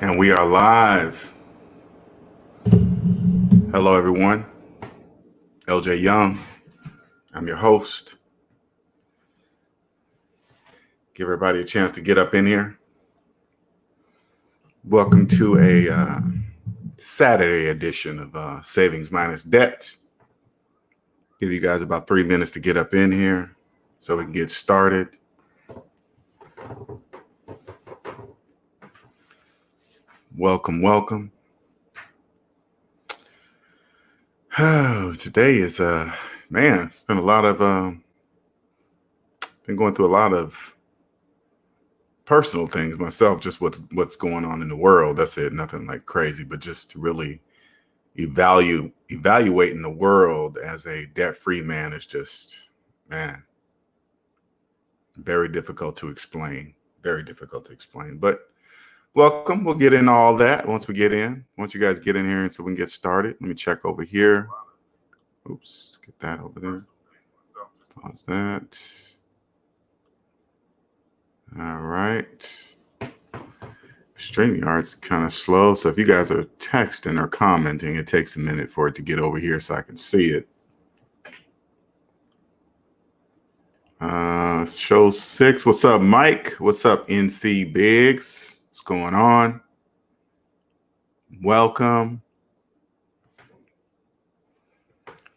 And we are live. Hello, everyone. LJ Young. I'm your host. Give everybody a chance to get up in here. Welcome to a Saturday edition of Savings Minus Debt. Give you guys about 3 minutes to get up in here so we can get started. Welcome, welcome. Today is it's been a lot of been going through a lot of personal things myself, just what's going on in the world. That's it. Nothing like crazy, but just to really evaluating the world as a debt-free man is just, very difficult to explain. Very difficult to explain. But welcome. We'll get into all that once we get in. Once you guys get in here and so we can get started. Let me check over here. Oops, get that over there. Pause that. All right. StreamYard's kind of slow. So if you guys are texting or commenting, it takes a minute for it to get over here so I can see it. Show 6. What's up, Mike? What's up, NC Biggs? What's going on? Welcome.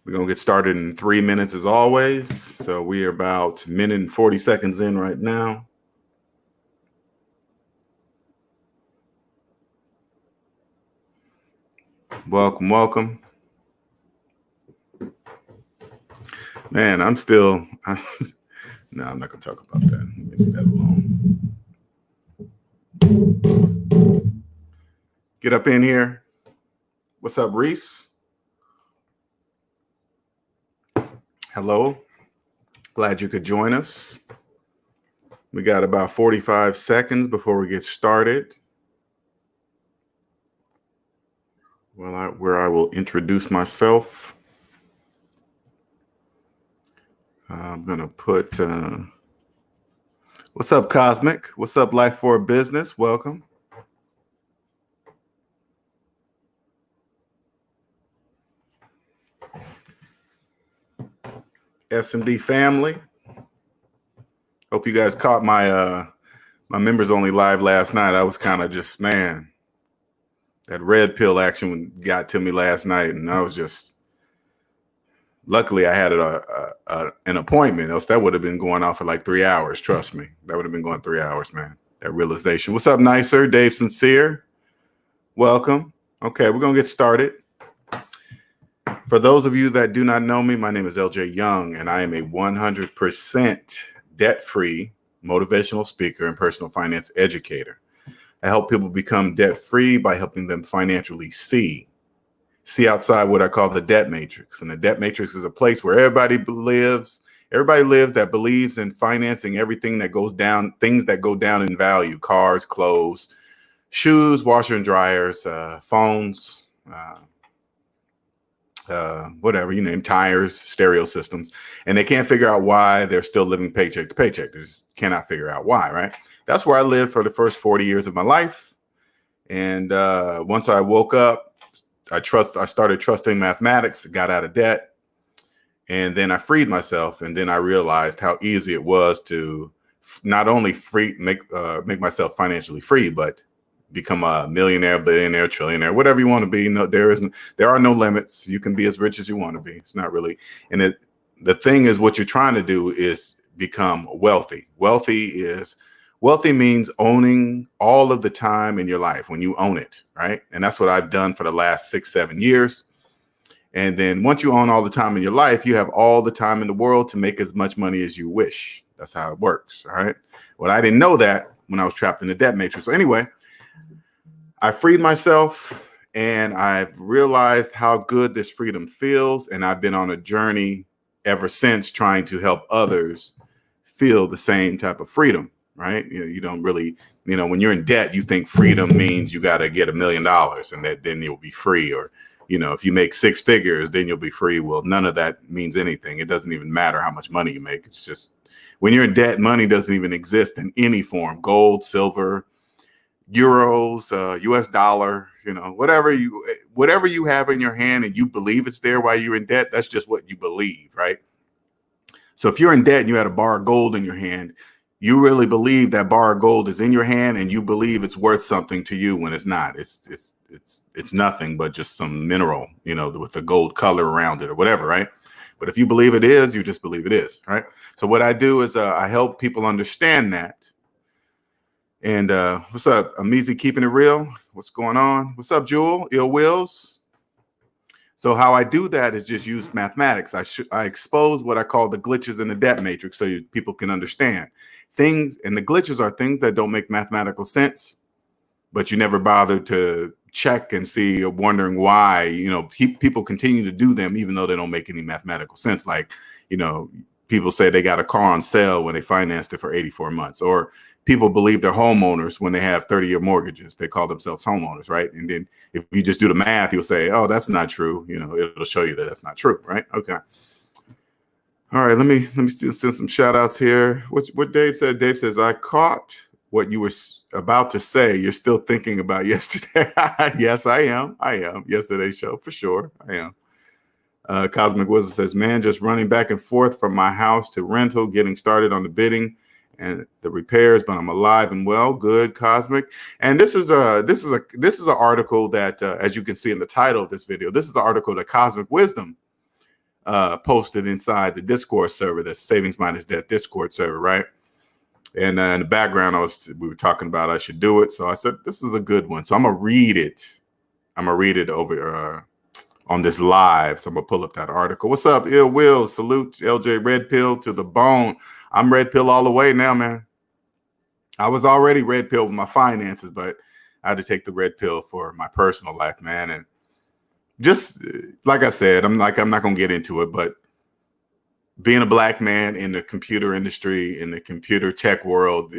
We're going to get started in 3 minutes as always. So we are about a minute and 40 seconds in right now. Welcome, welcome. Man, I'm still... No, I'm not going to talk about that. Leave that alone. Get up in here. What's up, Reese? Hello. Glad you could join us. We got about 45 seconds before we get started. Where I will introduce myself. I'm going to put, what's up, Cosmic? What's up, Life for Business? Welcome. SMD family. Hope you guys caught my my members only live last night. I was kind of just, that red pill action got to me last night, and I was just, luckily I had an appointment, else that would have been going on for like 3 hours. Trust me, that would have been going 3 hours, man. That realization. What's up, Nicer? Dave Sincere. Welcome. Okay, we're going to get started. For those of you that do not know me, my name is LJ Young, and I am a 100% debt-free motivational speaker and personal finance educator. I help people become debt-free by helping them financially see outside what I call the debt matrix. And the debt matrix is a place where everybody lives that believes in financing everything that goes down, things that go down in value: cars, clothes, shoes, washer and dryers, phones, whatever you name, tires, stereo systems. And they can't figure out why they're still living paycheck to paycheck. They just cannot figure out why, right? That's where I lived for the first 40 years of my life. And once I woke up, I started trusting mathematics, got out of debt, and then I freed myself. And then I realized how easy it was to not only make myself financially free, but become a millionaire, billionaire, trillionaire, whatever you want to be. No, there are no limits. You can be as rich as you want to be. It's not really. And the thing is, what you're trying to do is become wealthy. Wealthy means owning all of the time in your life when you own it, right? And that's what I've done for the last 6-7 years. And then once you own all the time in your life, you have all the time in the world to make as much money as you wish. That's how it works, all right? Well, I didn't know that when I was trapped in the debt matrix. So anyway, I freed myself, and I've realized how good this freedom feels. And I've been on a journey ever since, trying to help others feel the same type of freedom. Right? You don't really, when you're in debt, you think freedom means you got to get $1 million and then you'll be free. Or, if you make 6 figures, then you'll be free. Well, none of that means anything. It doesn't even matter how much money you make. It's just when you're in debt, money doesn't even exist in any form: gold, silver, euros, US dollar, you know, whatever you have in your hand and you believe it's there while you're in debt, that's just what you believe, right? So if you're in debt and you had a bar of gold in your hand, you really believe that bar of gold is in your hand and you believe it's worth something to you when it's not. It's nothing but just some mineral, you know, with the gold color around it or whatever, right? But if you believe it is, you just believe it is, right? So what I do is I help people understand that. And what's up? I'm easy keeping it real. What's going on? What's up, Jewel? Ill Wills? So how I do that is just use mathematics. I expose what I call the glitches in the debt matrix so people can understand things. And the glitches are things that don't make mathematical sense, but you never bother to check and see or wondering why, you know, people continue to do them even though they don't make any mathematical sense. Like, you know, people say they got a car on sale when they financed it for 84 months, or people believe they're homeowners when they have 30-year mortgages. They call themselves homeowners, right? And then if you just do the math, you'll say, oh, that's not true. You know, it'll show you that that's not true, right? Okay. All right, let me still send some shout outs here. What Dave said. Dave says, I caught what you were about to say. You're still thinking about yesterday. Yes, I am. Yesterday's show for sure. I am. Cosmic Wizard says, man, just running back and forth from my house to rental, getting started on the bidding and the repairs, but I'm alive and well. Good, Cosmic. And this is an article that, as you can see in the title of this video, this is the article that Cosmic Wisdom posted inside the Discord server, the SavingsMinusDebt Discord server, right? And in the background, we were talking about I should do it, so I said this is a good one. So I'm gonna read it. Over on this live. So I'm gonna pull up that article. What's up, Ill Will? Salute LJ Red Pill to the bone. I'm red pill all the way now, man. I was already red pill with my finances, but I had to take the red pill for my personal life, man. And just like I said, I'm not gonna get into it, but being a black man in the computer industry, in the computer tech world,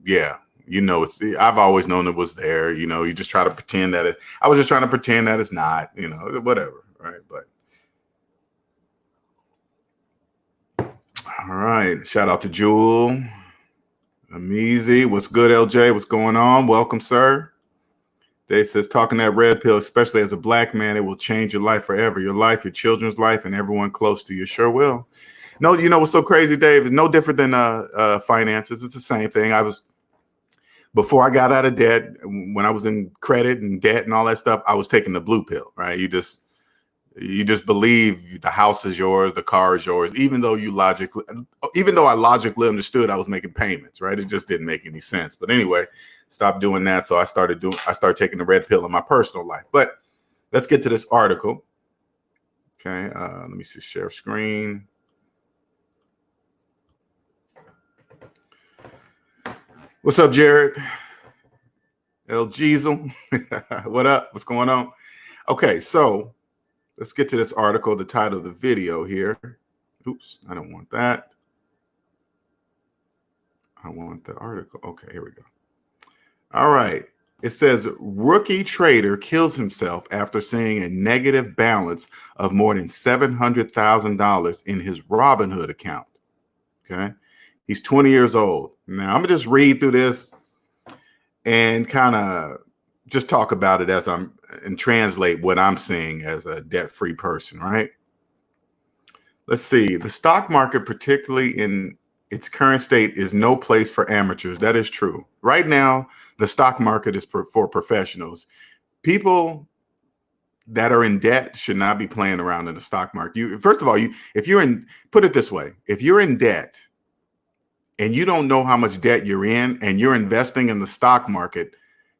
yeah, you know, I've always known it was there. You know, you just try to pretend that I was just trying to pretend that it's not, you know, whatever, right? But all right, shout out to Jewel. I'm easy. What's good, LJ? What's going on? Welcome, sir. Dave says, talking that red pill, especially as a black man, it will change your life forever. Your life, your children's life, and everyone close to you. Sure will. No, you know what's so crazy, Dave? It's no different than finances. It's the same thing. Before I got out of debt, when I was in credit and debt and all that stuff, I was taking the blue pill, right? You just believe the house is yours, the car is yours, even though I logically understood I was making payments, right? It just didn't make any sense. But anyway, stopped doing that. So I started taking the red pill in my personal life. But let's get to this article. Okay, let me see, share screen. What's up, Jared? El Jeezel. What up? What's going on? Okay, so let's get to this article, the title of the video here. Oops, I don't want that. I want the article. Okay, here we go. All right. It says, rookie trader kills himself after seeing a negative balance of more than $700,000 in his Robinhood account. Okay. He's 20 years old. Now, I'm going to just read through this and kind of just talk about it and translate what I'm seeing as a debt-free person, right? Let's see. The stock market, particularly in its current state, is no place for amateurs. That is true. Right now, the stock market is for professionals. People that are in debt should not be playing around in the stock market. First of all, put it this way, if you're in debt and you don't know how much debt you're in and you're investing in the stock market,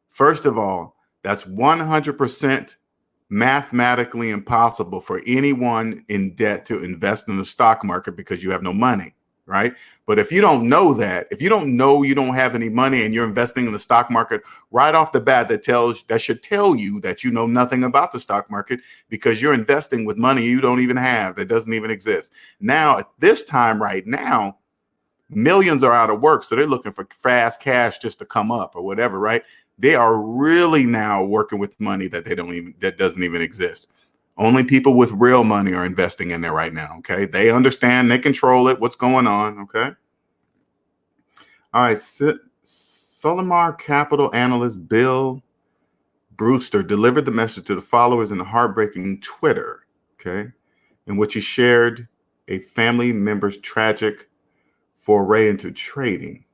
first of all, that's 100% mathematically impossible for anyone in debt to invest in the stock market because you have no money, right? But if you don't know that, if you don't know you don't have any money and you're investing in the stock market, right off the bat, that should tell you that you know nothing about the stock market because you're investing with money you don't even have, that doesn't even exist. Now, at this time right now, millions are out of work, so they're looking for fast cash just to come up or whatever, right? They are really now working with money that doesn't even exist. Only people with real money are investing in there right now, okay? They understand, they control it, what's going on, okay? All right, Solimar Capital analyst Bill Brewster delivered the message to the followers in a heartbreaking Twitter, okay, in which he shared a family member's tragic foray into trading.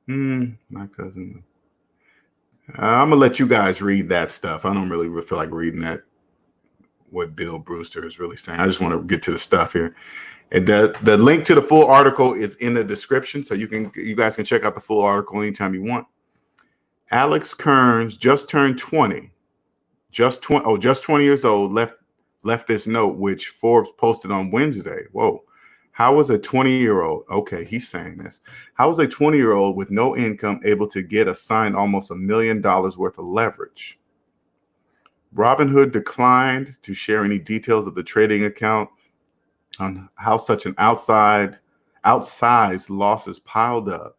My cousin. I'm gonna let you guys read that stuff. I don't really feel like reading that, what Bill Brewster is really saying. I just want to get to the stuff here. And the link to the full article is in the description, so you guys can check out the full article anytime you want. Alex Kearns just turned 20, just 20 years old, left this note, which Forbes posted on Wednesday. Whoa. How was a 20-year-old, okay, he's saying this. How was a 20-year-old with no income able to get assigned almost $1 million worth of leverage? Robinhood declined to share any details of the trading account on how such an outsized losses piled up,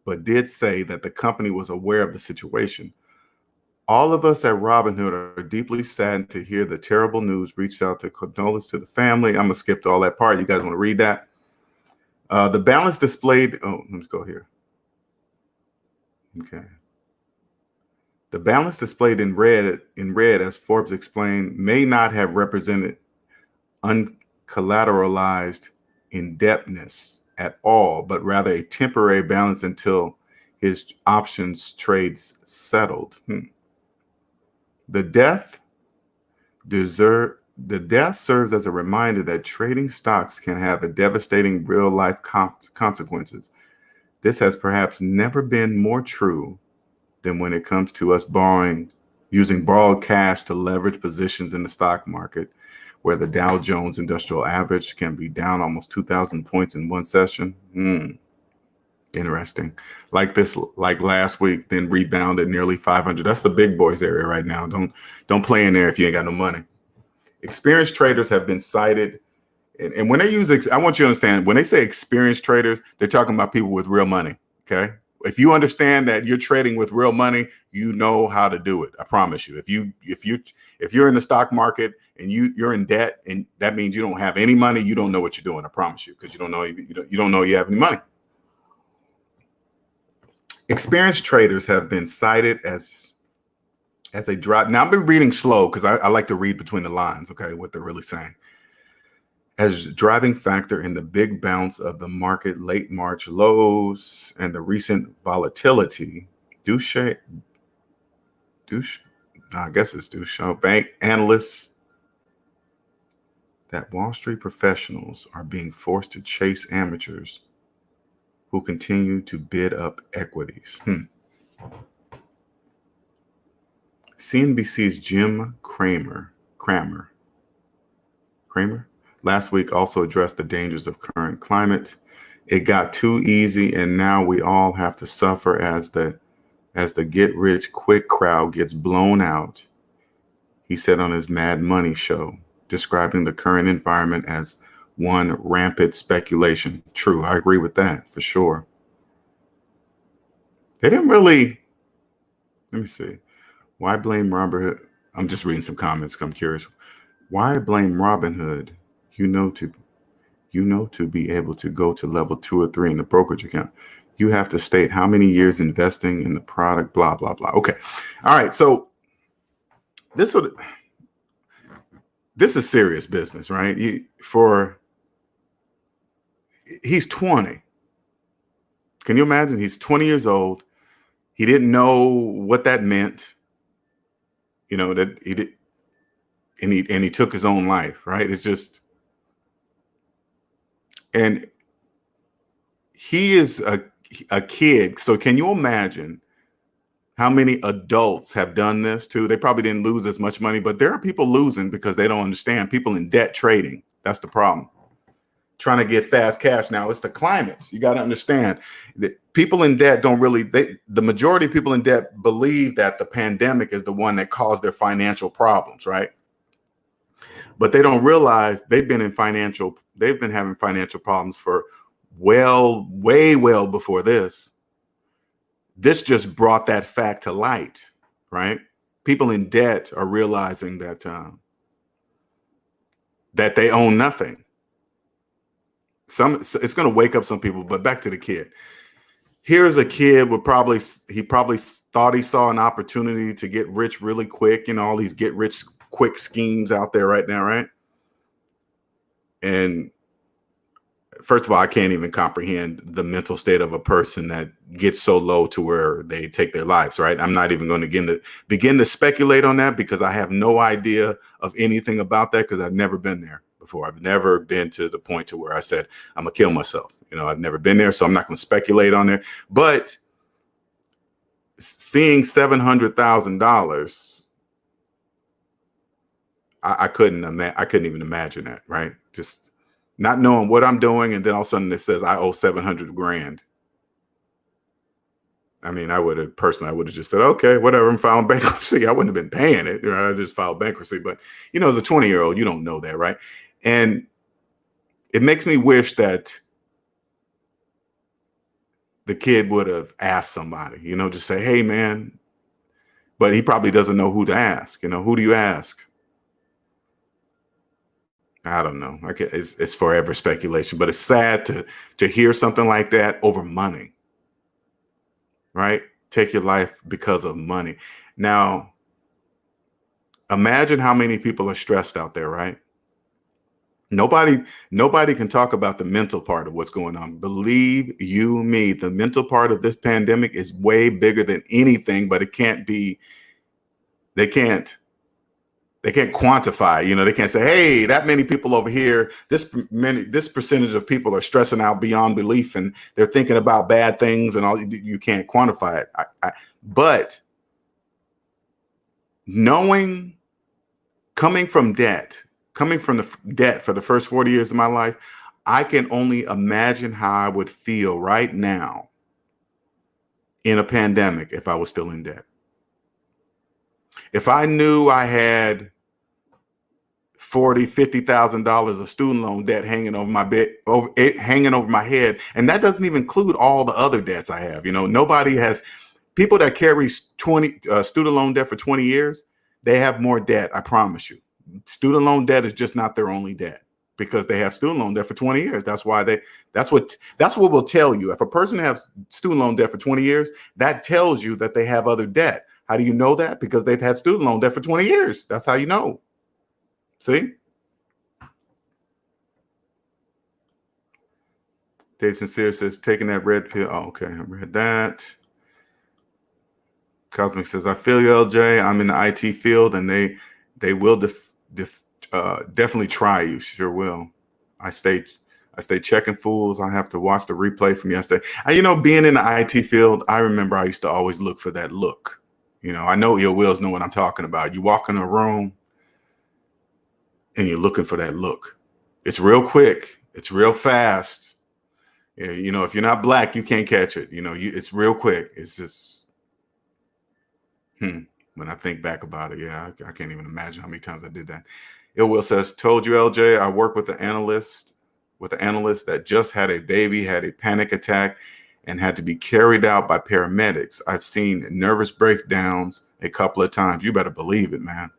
but did say that the company was aware of the situation. All of us at Robinhood are deeply saddened to hear the terrible news. Reached out to condolence to the family. I'm gonna skip all that part. You guys want to read that? The balance displayed. Oh, let's go here. Okay. The balance displayed in red, as Forbes explained, may not have represented uncollateralized indebtedness at all, but rather a temporary balance until his options trades settled. The death serves as a reminder that trading stocks can have a devastating real-life consequences. This has perhaps never been more true than when it comes to us using borrowed cash to leverage positions in the stock market, where the Dow Jones Industrial Average can be down almost 2,000 points in one session. Interesting. Like last week, then rebounded nearly 500. That's the big boys area right now. Don't play in there if you ain't got no money. Experienced traders have been cited, and when they use, I want you to understand, when they say experienced traders, they're talking about people with real money. Okay, if you understand that you're trading with real money, you know how to do it. I promise you. If you're in the stock market and you're in debt, and that means you don't have any money, you don't know what you're doing. I promise you, because you don't know you have any money. Experienced traders have been cited as they drop. Now, I've been reading slow because I like to read between the lines, okay, what they're really saying. As driving factor in the big bounce of the market late March lows and the recent volatility, bank analysts that Wall Street professionals are being forced to chase amateurs who continue to bid up equities. CNBC's Jim Cramer last week also addressed the dangers of current climate. It got too easy, and now we all have to suffer as the get-rich-quick crowd gets blown out, he said on his Mad Money show, describing the current environment as one rampant speculation. True, I agree with that for sure. They didn't really, let me see. Why blame Robinhood? I'm just reading some comments. I'm curious. Why blame Robinhood? You know to be able to go to level 2 or 3 in the brokerage account, you have to state how many years investing in the product, blah, blah, blah. Okay. All right. So this is serious business, right? He's 20. Can you imagine? He's 20 years old. He didn't know what that meant. That he did, and he took his own life, right? It's just, and he is a kid. So can you imagine how many adults have done this too? They probably didn't lose as much money, but there are people losing because they don't understand. People in debt trading. That's the problem. Trying to get fast cash now. It's the climate. You got to understand that people in debt the majority of people in debt believe that the pandemic is the one that caused their financial problems, right? But they don't realize they've been having financial problems for way before this. This just brought that fact to light, right? People in debt are realizing that that they own nothing. It's going to wake up some people, but back to the kid. Here's a kid with he probably thought he saw an opportunity to get rich really quick. You know, all these get rich quick schemes out there right now, right? And first of all, I can't even comprehend the mental state of a person that gets so low to where they take their lives, right? I'm not even going to begin to speculate on that because I have no idea of anything about that because I've never been there before. I've never been to the point to where I said, I'm going to kill myself. You know, I've never been there, so I'm not going to speculate on it. But seeing $700,000, I couldn't even imagine that, right? Just not knowing what I'm doing, and then all of a sudden it says I owe 700 grand. I mean, I would have just said, okay, whatever, I'm filing bankruptcy. I wouldn't have been paying it. Right? I just filed bankruptcy. But, you know, as a 20-year-old, you don't know that, right? And it makes me wish that the kid would have asked somebody, you know, just say, hey, man. But he probably doesn't know who to ask. You know, who do you ask? I don't know. It's forever speculation, but it's sad to hear something like that over money, right? Take your life because of money. Now, imagine how many people are stressed out there, right? Nobody can talk about the mental part of what's going on. Believe you me, the mental part of this pandemic is way bigger than anything, but it can't be, they can't quantify, you know, they can't say, hey, that many people over here, this percentage of people are stressing out beyond belief and they're thinking about bad things and all. You can't quantify it. But coming from the debt for the first 40 years of my life, I can only imagine how I would feel right now in a pandemic if I was still in debt. If I knew I had $40,000, $50,000 of student loan debt hanging over my hanging over my head, and that doesn't even include all the other debts I have. You know, people that carry student loan debt for 20 years, they have more debt. I promise you. Student loan debt is just not their only debt because they have student loan debt for 20 years. That's what will tell you. If a person has student loan debt for 20 years, that tells you that they have other debt. How do you know that? Because they've had student loan debt for 20 years. That's how you know. See? Dave Sincere says, taking that red pill. Oh, okay. I read that. Cosmic says, I feel you, LJ. I'm in the IT field and they will definitely try you. Sure will. I stay checking fools. I have to watch the replay from yesterday. And, you know, being in the IT field, I remember I used to always look for that look. You know, I know ill wills know what I'm talking about. You walk in a room and you're looking for that look. It's real quick. It's real fast. You know, if you're not black, you can't catch it. You know, it's real quick. It's just, when I think back about it, yeah, I can't even imagine how many times I did that. Ill Will says, told you, LJ, I work with an analyst that just had a baby, had a panic attack, and had to be carried out by paramedics. I've seen nervous breakdowns a couple of times. You better believe it, man.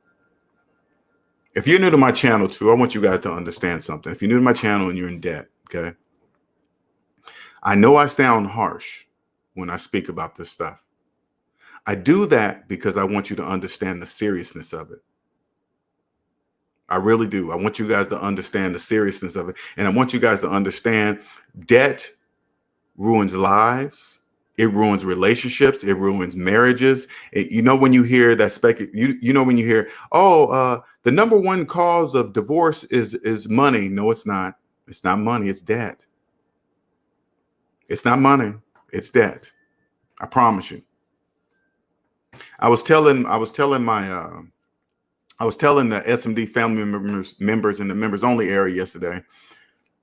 If you're new to my channel too, I want you guys to understand something. If you're new to my channel and you're in debt, okay? I know I sound harsh when I speak about this stuff. I do that because I want you to understand the seriousness of it. I really do. I want you guys to understand the seriousness of it. And I want you guys to understand debt ruins lives. It ruins relationships. It ruins marriages. You know, when you hear that you know, when you hear, the number one cause of divorce is money. No, it's not. It's not money. It's debt. It's not money. It's debt. I promise you. I was telling the SMD family members in the members only area yesterday.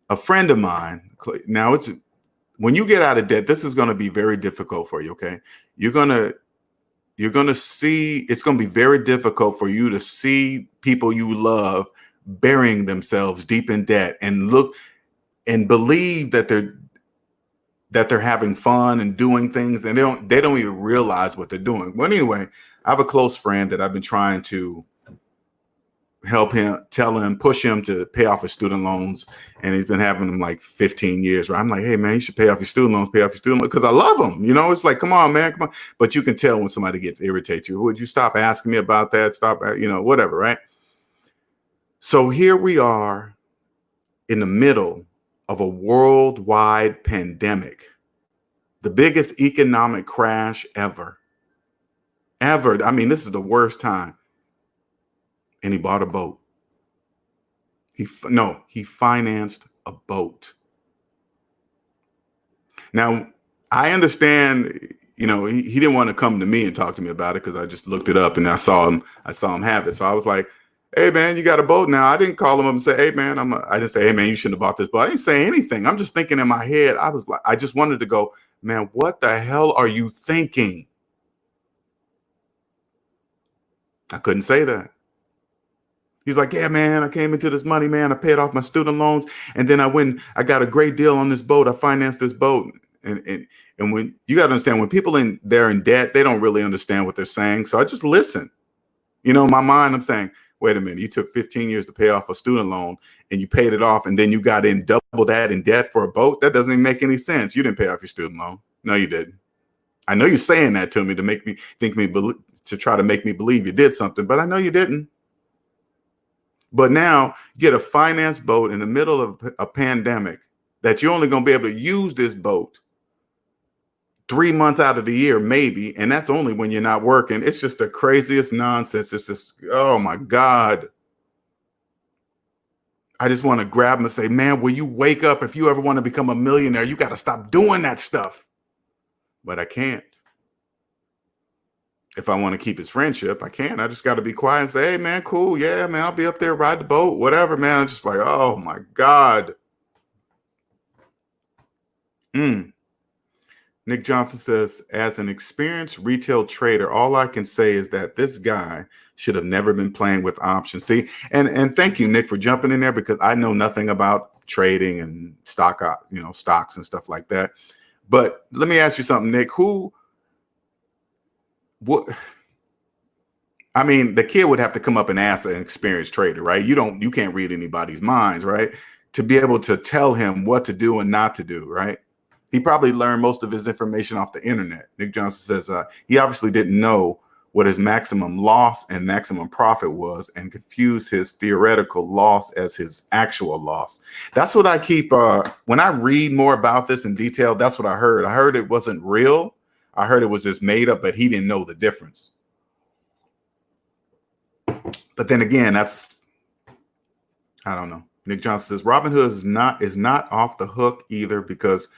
A friend of mine. Now when you get out of debt, this is going to be very difficult for you. Okay, you're going to see it's going to be very difficult for you to see people you love burying themselves deep in debt and look and believe that they're having fun and doing things and they don't even realize what they're doing. Well, anyway, I have a close friend that I've been trying to help him, push him to pay off his student loans. And he's been having them like 15 years, right? I'm like, hey man, you should pay off your student loans, because I love them. You know, it's like, come on, man, come on. But you can tell when somebody gets irritated. You, would you stop asking me about that? Stop, whatever, right? So here we are in the middle of a worldwide pandemic, the biggest economic crash ever. I mean, this is the worst time. And he bought a boat. He financed a boat. Now, I understand, he didn't want to come to me and talk to me about it because I just looked it up and I saw him have it. So I was like, hey man, you got a boat now. I didn't call him up and say, hey man, I didn't say, hey man, you shouldn't have bought this boat. I didn't say anything. I'm just thinking in my head. I was like, I just wanted to go, man, what the hell are you thinking? I couldn't say that. He's like, yeah, man, I came into this money, man. I paid off my student loans. And then I got a great deal on this boat. I financed this boat. And when you got to understand, when people they're in debt, they don't really understand what they're saying. So I just listen. In my mind, I'm saying, wait a minute, you took 15 years to pay off a student loan and you paid it off. And then you got in double that in debt for a boat. That doesn't even make any sense. You didn't pay off your student loan. No, you didn't. I know you're saying that to me to make me to try to make me believe you did something, but I know you didn't. But now get a finance boat in the middle of a pandemic that you're only going to be able to use this boat 3 months out of the year, maybe. And that's only when you're not working. It's just the craziest nonsense. It's just, oh my God. I just want to grab him and say, man, will you wake up? If you ever want to become a millionaire, you got to stop doing that stuff. But I can't. If I want to keep his friendship, I can. I just got to be quiet and say, hey, man, cool. Yeah, man, I'll be up there, ride the boat, whatever, man. I'm just like, oh, my God. Nick Johnson says, as an experienced retail trader, all I can say is that this guy should have never been playing with options. See, and thank you, Nick, for jumping in there, because I know nothing about trading and stocks and stuff like that. But let me ask you something, Nick. I mean, the kid would have to come up and ask an experienced trader, right? You can't read anybody's minds, right? To be able to tell him what to do and not to do, right? He probably learned most of his information off the internet. Nick Johnson says he obviously didn't know what his maximum loss and maximum profit was and confused his theoretical loss as his actual loss. That's what I keep, when I read more about this in detail, that's what I heard. I heard it wasn't real. I heard it was just made up, but he didn't know the difference. But then again, I don't know. Nick Johnson says Robinhood is not off the hook either because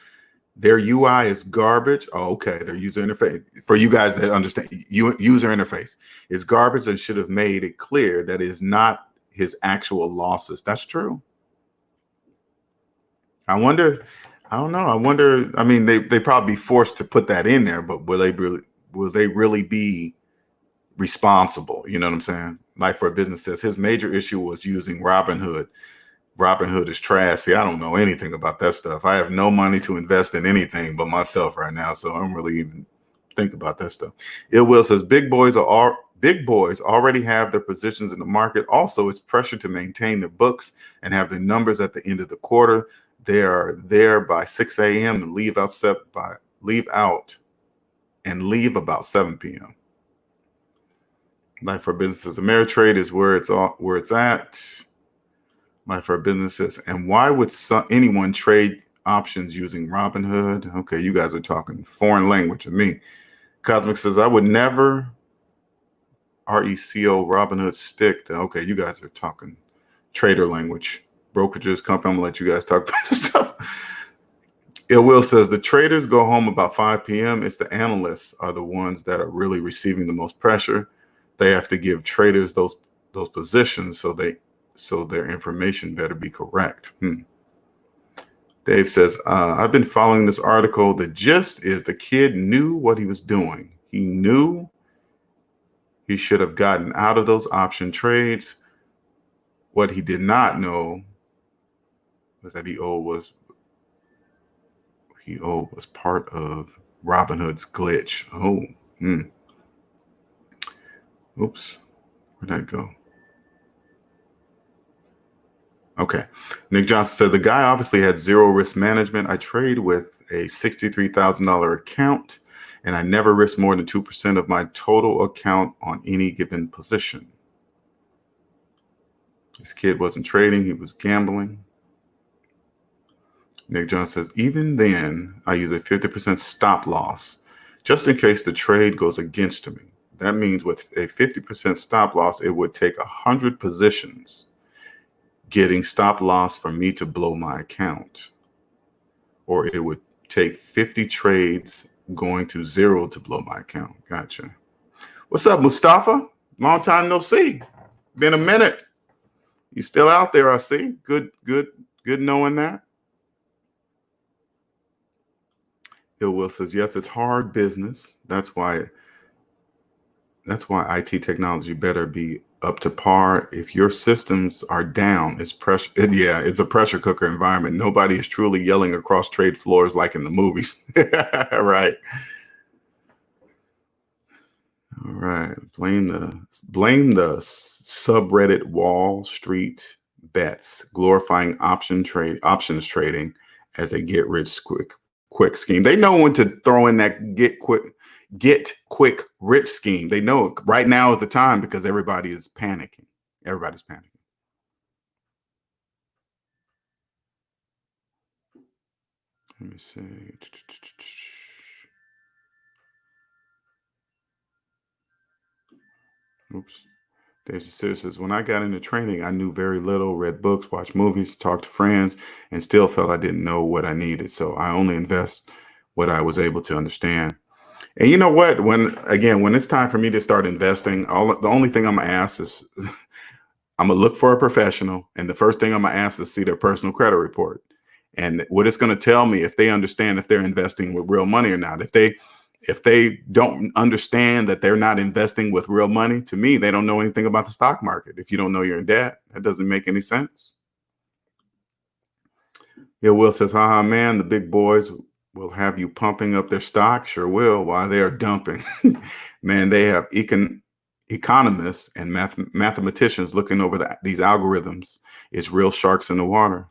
their UI is garbage. Oh, okay. Their user interface, for you guys that understand, user interface is garbage and should have made it clear that it is not his actual losses. That's true. I don't know. I mean, they probably be forced to put that in there, but will they really be responsible? You know what I'm saying? Life for a Business says his major issue was using Robinhood. Robinhood is trash. See, I don't know anything about that stuff. I have no money to invest in anything but myself right now, so I don't really even think about that stuff. Ill Will says big boys already have their positions in the market. Also, it's pressure to maintain their books and have their numbers at the end of the quarter. They are there by 6 a.m. and leave out about 7 p.m. Life for Businesses. Ameritrade is where it's at. Life for Businesses. And why would anyone trade options using Robinhood? Okay, you guys are talking foreign language to me. Cosmic says I would never RECO Robinhood stick. Okay, you guys are talking trader language. Brokerages company. I'm gonna let you guys talk about this stuff. Ill Will says the traders go home about 5 p.m. It's the analysts are the ones that are really receiving the most pressure. They have to give traders those positions so their information better be correct. Dave says, I've been following this article. The gist is the kid knew what he was doing. He knew he should have gotten out of those option trades. What he did not know was that he was part of Robinhood's glitch. Oops, where'd that go? Okay. Nick Johnson said the guy obviously had zero risk management. I trade with a $63,000 account, and I never risk more than 2% of my total account on any given position. This kid wasn't trading, he was gambling. Nick Johnson says, even then, I use a 50% stop loss just in case the trade goes against me. That means with a 50% stop loss, it would take 100 positions getting stop loss for me to blow my account. Or it would take 50 trades going to zero to blow my account. Gotcha. What's up, Mustafa? Long time no see. Been a minute. You still out there, I see. Good knowing that. Ill Will says, yes, it's hard business. That's why IT technology better be up to par. If your systems are down, it's pressure. Yeah, it's a pressure cooker environment. Nobody is truly yelling across trade floors like in the movies. Right. All right. Blame the subreddit Wall Street bets, glorifying options trading as a get rich quick scheme. They know when to throw in that get quick rich scheme. They know right now is the time because everybody is panicking. Everybody's panicking. Let me see. Oops. Dave Cicero says, when I got into trading, I knew very little, read books, watched movies, talked to friends, and still felt I didn't know what I needed. So I only invest what I was able to understand. And you know what? When it's time for me to start investing, the only thing I'm going to ask is I'm going to look for a professional. And the first thing I'm going to ask is to see their personal credit report. And what it's going to tell me if they understand if they're investing with real money or not. If they don't understand that they're not investing with real money, to me, they don't know anything about the stock market. If you don't know you're in debt, that doesn't make any sense. Yeah, Will says, haha, man, the big boys will have you pumping up their stock. Sure will, while they are dumping. Man, they have economists and mathematicians looking over these algorithms. It's real sharks in the water.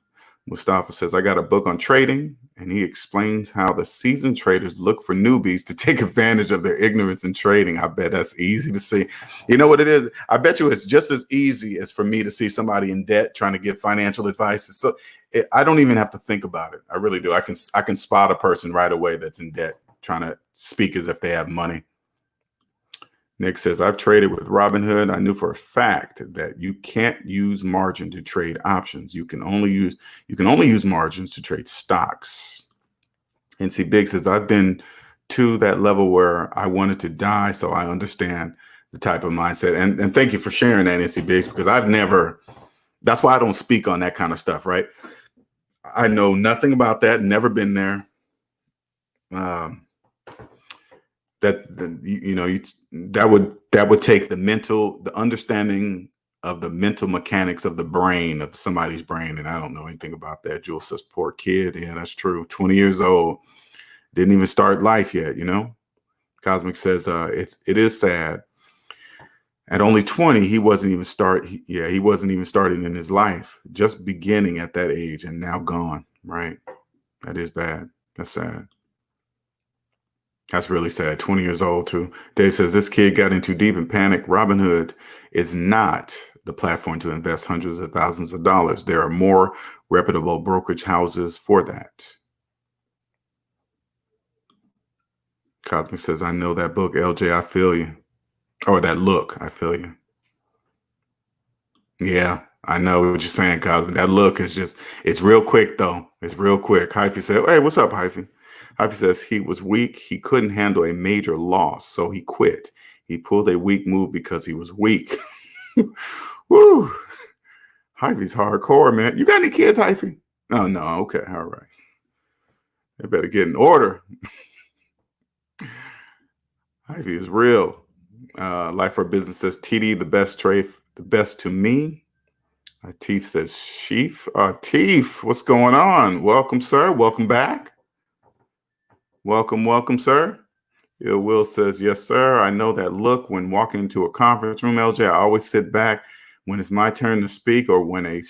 Mustafa says, I got a book on trading, and he explains how the seasoned traders look for newbies to take advantage of their ignorance in trading. I bet that's easy to see. You know what it is? I bet you it's just as easy as for me to see somebody in debt trying to give financial advice. So I don't even have to think about it. I really do. I can spot a person right away that's in debt trying to speak as if they have money. Nick says, I've traded with Robinhood. I knew for a fact that you can't use margin to trade options. You can only use margins to trade stocks. NC Big says, I've been to that level where I wanted to die, so I understand the type of mindset. And thank you for sharing that, NC Biggs, because that's why I don't speak on that kind of stuff, right? I know nothing about that, never been there. That would take the understanding of the mental mechanics of the brain of somebody's brain, and I don't know anything about that. Jules says, poor kid. Yeah, that's true. 20 years old, didn't even start life yet. Cosmic says, it is sad. At only 20, he wasn't even starting in his life, just beginning at that age, and now gone. Right? That is bad. That's sad. That's really sad. 20 years old, too. Dave says, this kid got in too deep and panicked. Robinhood is not the platform to invest hundreds of thousands of dollars. There are more reputable brokerage houses for that. Cosmic says, I know that book, LJ, I feel you. Or that look, I feel you. Yeah, I know what you're saying, Cosmic. That look is it's real quick, though. It's real quick. Hyphy said, hey, what's up, Hyphy? Hyphy says he was weak. He couldn't handle a major loss, so he quit. He pulled a weak move because he was weak. Woo. Hyphy's hardcore, man. You got any kids, Hyphy? Oh, no. Okay. All right. They better get in order. Hyphy is real. Life for Business says, TD, the best to me. Teef says, Sheaf. Teef, what's going on? Welcome, sir. Welcome back. Welcome, sir. Will says, yes, sir. I know that look when walking into a conference room, LJ. I always sit back when it's my turn to speak or when a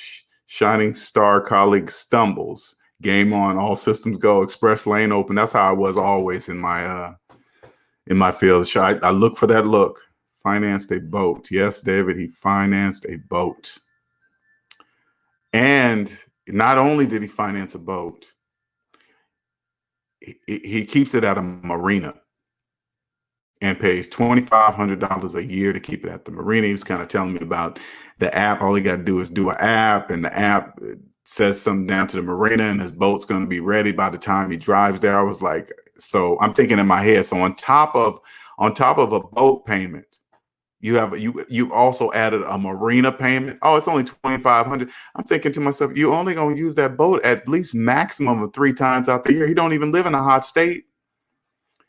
Shining star colleague stumbles. Game on, all systems go. Express lane open. That's how I was always in my field. I look for that look. Financed a boat. Yes, David, he financed a boat. And not only did he finance a boat, he keeps it at a marina and pays $2,500 a year to keep it at the marina. He was kind of telling me about the app. All he got to do is do an app, and the app says something down to the marina, and his boat's going to be ready by the time he drives there. I was like, so I'm thinking in my head, so on top of a boat payment, you also added a marina payment. Oh, it's only $2,500. I'm thinking to myself, you only gonna use that boat at least maximum of 3 times out the year. He don't even live in a hot state.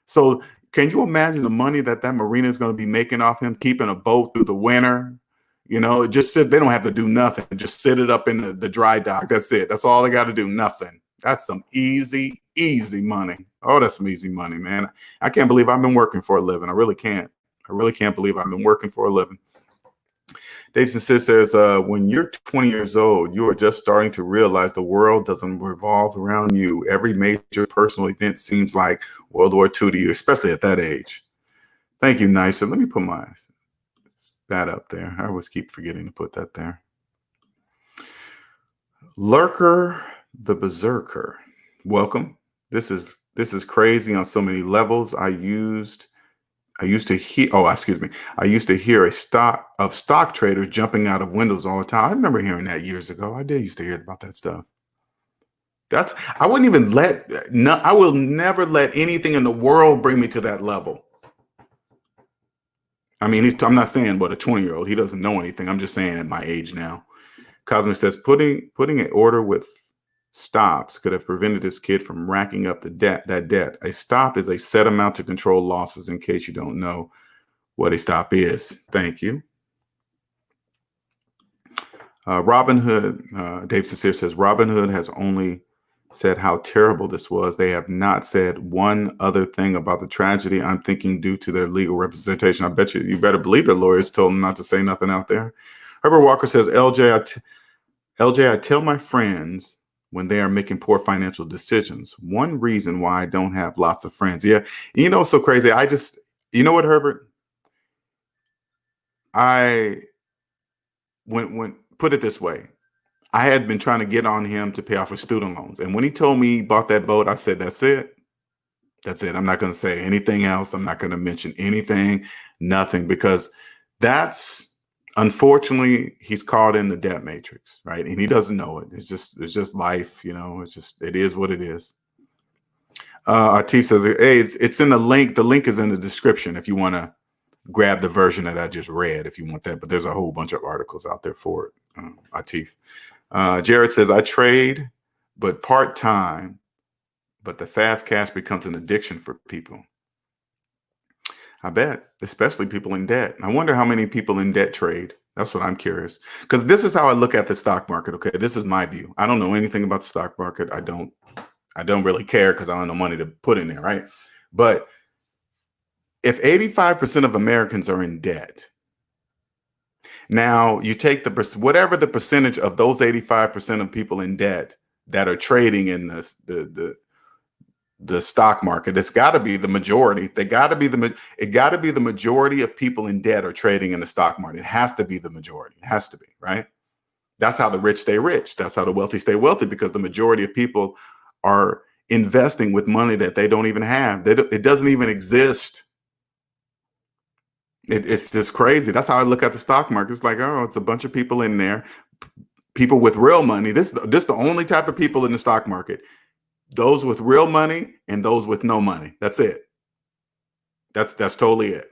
So can you imagine the money that marina is going to be making off him keeping a boat through the winter? You know, just sit. They don't have to do nothing. Just sit it up in the dry dock. That's it. That's all they got to do. Nothing. That's some easy money. Oh, that's some easy money, man. I can't believe I've been working for a living. I really can't. I really can't believe I've been working for a living. Davidson says, when you're 20 years old, you are just starting to realize the world doesn't revolve around you. Every major personal event seems like World War II to you, especially at that age. Thank you, Nicer. Let me put that up there. I always keep forgetting to put that there. Lurker the Berserker. Welcome. This is crazy on so many levels. I used to hear stock traders jumping out of windows all the time. I remember hearing that years ago. I used to hear about that stuff. I will never let anything in the world bring me to that level. I mean, I'm not saying what a 20-year-old, he doesn't know anything. I'm just saying at my age now. Cosmic says putting an order with stops could have prevented this kid from racking up that debt. A stop is a set amount to control losses, in case you don't know what a stop is. Thank you. Robinhood, Dave Sincere says, Robinhood has only said how terrible this was. They have not said one other thing about the tragedy. I'm thinking due to their legal representation. I bet you better believe their lawyers told them not to say nothing out there. Herbert Walker says, LJ, I tell my friends when they are making poor financial decisions. One reason why I don't have lots of friends. Yeah, you know, it's so crazy. You know what, Herbert? Put it this way. I had been trying to get on him to pay off his student loans. And when he told me he bought that boat, I said, that's it. That's it. I'm not going to say anything else. I'm not going to mention anything, nothing, because unfortunately, he's caught in the debt matrix, right? And he doesn't know it. It's just life, you know. It is what it is. Atif says, hey, it's in the link. The link is in the description if you want to grab the version that I just read, if you want that. But there's a whole bunch of articles out there for it. Atif. Jared says, I trade, but part-time, but the fast cash becomes an addiction for people. I bet, especially people in debt. I wonder how many people in debt trade. That's what I'm curious. Because this is how I look at the stock market. Okay, this is my view. I don't know anything about the stock market. I don't really care because I don't have no money to put in there, right? But if 85% of Americans are in debt, now you take whatever the percentage of those 85% of people in debt that are trading in the stock market, it's got to be the majority. It got to be the majority of people in debt are trading in the stock market. It has to be the majority. It has to be, right? That's how the rich stay rich. That's how the wealthy stay wealthy, because the majority of people are investing with money that they don't even have. It doesn't even exist. It's just crazy. That's how I look at the stock market. It's like, oh, it's a bunch of people in there, people with real money. This is the only type of people in the stock market. Those with real money and those with no money. That's it. That's totally it.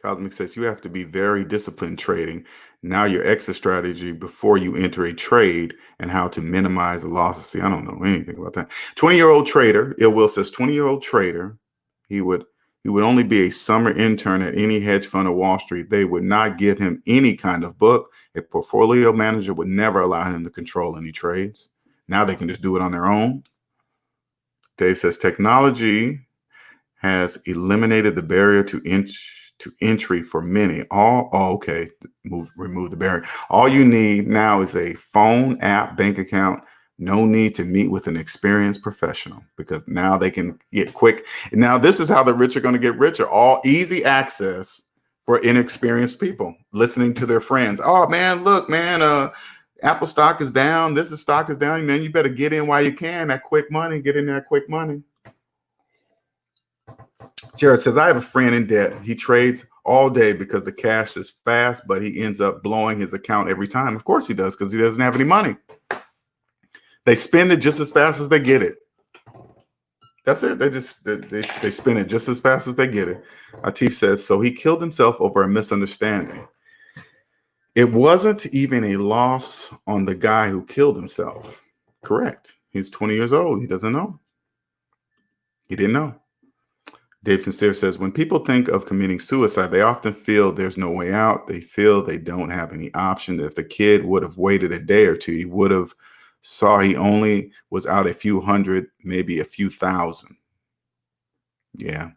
Cosmic says you have to be very disciplined trading. Now your exit strategy before you enter a trade and how to minimize the losses. See, I don't know anything about that. 20-year-old trader, Ill Will says 20-year-old trader, he would only be a summer intern at any hedge fund or Wall Street. They would not give him any kind of book. A portfolio manager would never allow him to control any trades. Now they can just do it on their own. Dave says technology has eliminated the barrier to to entry for many. Okay. Remove the barrier. All you need now is a phone app bank account. No need to meet with an experienced professional, because now they can get quick. Now, this is how the rich are going to get richer. All easy access for inexperienced people listening to their friends. Oh man, look, man, Apple stock is down. This stock is down. Man, you better get in while you can. That quick money, get in there, quick money. Jared says, I have a friend in debt. He trades all day because the cash is fast, but he ends up blowing his account every time. Of course he does, because he doesn't have any money. They spend it just as fast as they get it. That's it. They spend it just as fast as they get it. Atif says, so he killed himself over a misunderstanding. It wasn't even a loss on the guy who killed himself. Correct. He's 20 years old. He doesn't know. He didn't know. Dave Sincere says, when people think of committing suicide, they often feel there's no way out. They feel they don't have any option. If the kid would have waited a day or two, he would have saw he only was out a few hundred, maybe a few thousand. Yeah,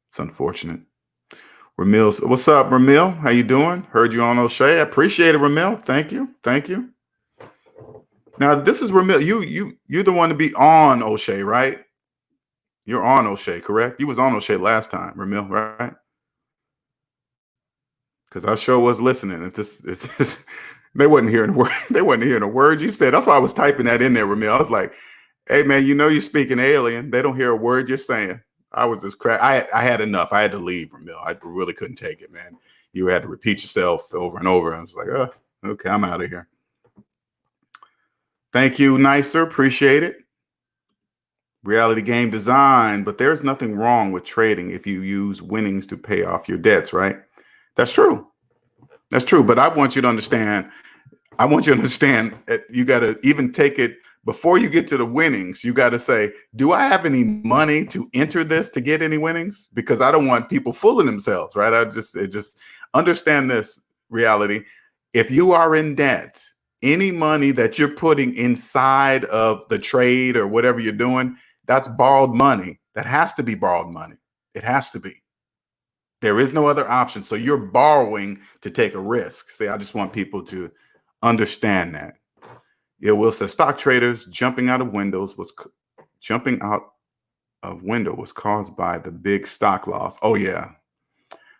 it's unfortunate. Ramil, what's up, Ramil? How you doing? Heard you on O'Shea. I appreciate it, Ramil. Thank you. Thank you. Now, this is Ramil. You're the one to be on O'Shea, right? You're on O'Shea, correct? You was on O'Shea last time, Ramil, right? Because I sure was listening. If this they wasn't hearing a word. They wasn't hearing a word you said. That's why I was typing that in there, Ramil. I was like, hey man, you know you're speaking alien. They don't hear a word you're saying. I was just I had enough. I had to leave, Ramil. I really couldn't take it, man. You had to repeat yourself over and over. I was like, oh, okay, I'm out of here. Thank you, Nicer. Appreciate it. Reality game design, but there's nothing wrong with trading if you use winnings to pay off your debts, right? That's true. That's true. But I want you to understand, that you got to even take it before you get to the winnings. You got to say, do I have any money to enter this to get any winnings? Because I don't want people fooling themselves, right? I just understand this reality. If you are in debt, any money that you're putting inside of the trade or whatever you're doing, that's borrowed money. That has to be borrowed money. It has to be. There is no other option. So you're borrowing to take a risk. See, I just want people to understand that. Yeah, Will says stock traders jumping out of window was caused by the big stock loss. Oh yeah.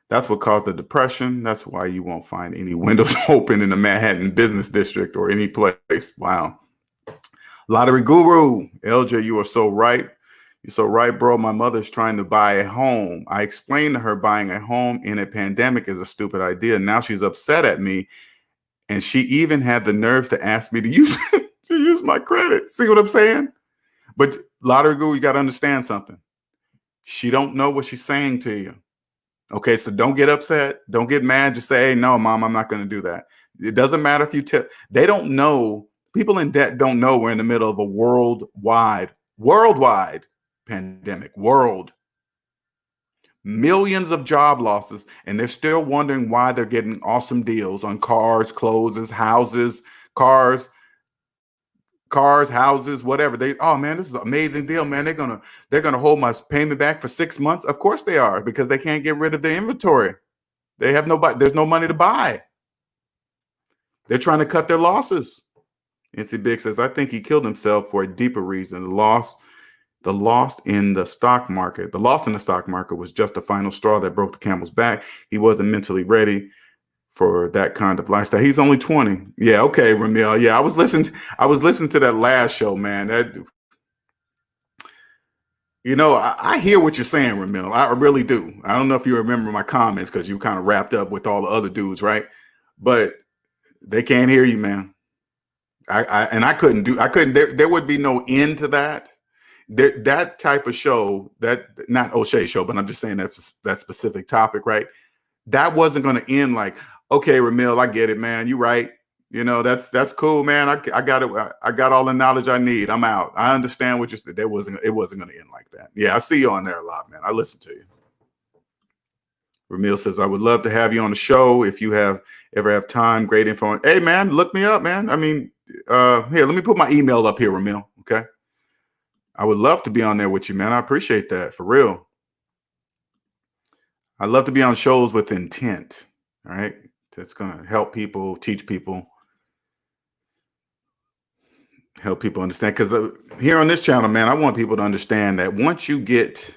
That's what caused the depression. That's why you won't find any windows open in the Manhattan business district or any place. Wow. Lottery guru, LJ, you are so right. You're so right, bro. My mother's trying to buy a home. I explained to her buying a home in a pandemic is a stupid idea. Now she's upset at me. And she even had the nerves to ask me to use my credit. See what I'm saying? But lottery guru, you got to understand something. She don't know what she's saying to you. Okay, so don't get upset. Don't get mad. Just say, hey, no, mom, I'm not going to do that. It doesn't matter if you tell. They don't know. People in debt don't know we're in the middle of a worldwide pandemic. Millions of job losses, and they're still wondering why they're getting awesome deals on cars, clothes, houses, houses, whatever. Oh man, this is an amazing deal, man. They're gonna hold my payment back for 6 months. Of course they are, because they can't get rid of their inventory. They have nobody. There's no money to buy. They're trying to cut their losses. NC Big says, I think he killed himself for a deeper reason. The loss in the stock market was just the final straw that broke the camel's back. He wasn't mentally ready for that kind of lifestyle. He's only 20. Yeah, okay, Ramil. Yeah, I was listening to that last show, man. I hear what you're saying, Ramil. I really do. I don't know if you remember my comments because you kind of wrapped up with all the other dudes, right? But they can't hear you, man. I couldn't. There would be no end to that. That type of show, that not O'Shea show, but I'm just saying that specific topic, right? That wasn't going to end like, okay, Ramil, I get it, man. You right. That's cool, man. I got it. I got all the knowledge I need. I'm out. I understand what you said. It wasn't going to end like that. Yeah, I see you on there a lot, man. I listen to you. Ramil says, I would love to have you on the show if you ever have time. Great info. Hey, man, look me up, man. I mean, here, let me put my email up here, Ramil. Okay. I would love to be on there with you, man. I appreciate that, for real. I love to be on shows with intent, right? That's going to help people, teach people, help people understand. Because here on this channel, man, I want people to understand that once you get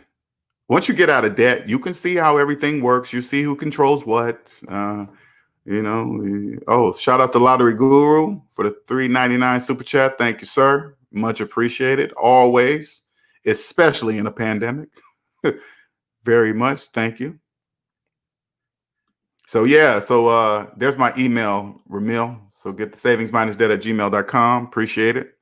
out of debt, you can see how everything works. You see who controls what. Oh, shout out to Lottery Guru for the $3.99 super chat. Thank you, sir. Much appreciated. Always, especially in a pandemic. Very much. Thank you. So yeah, there's my email, Ramil. So get the SavingsMinusDebt@gmail.com. Appreciate it.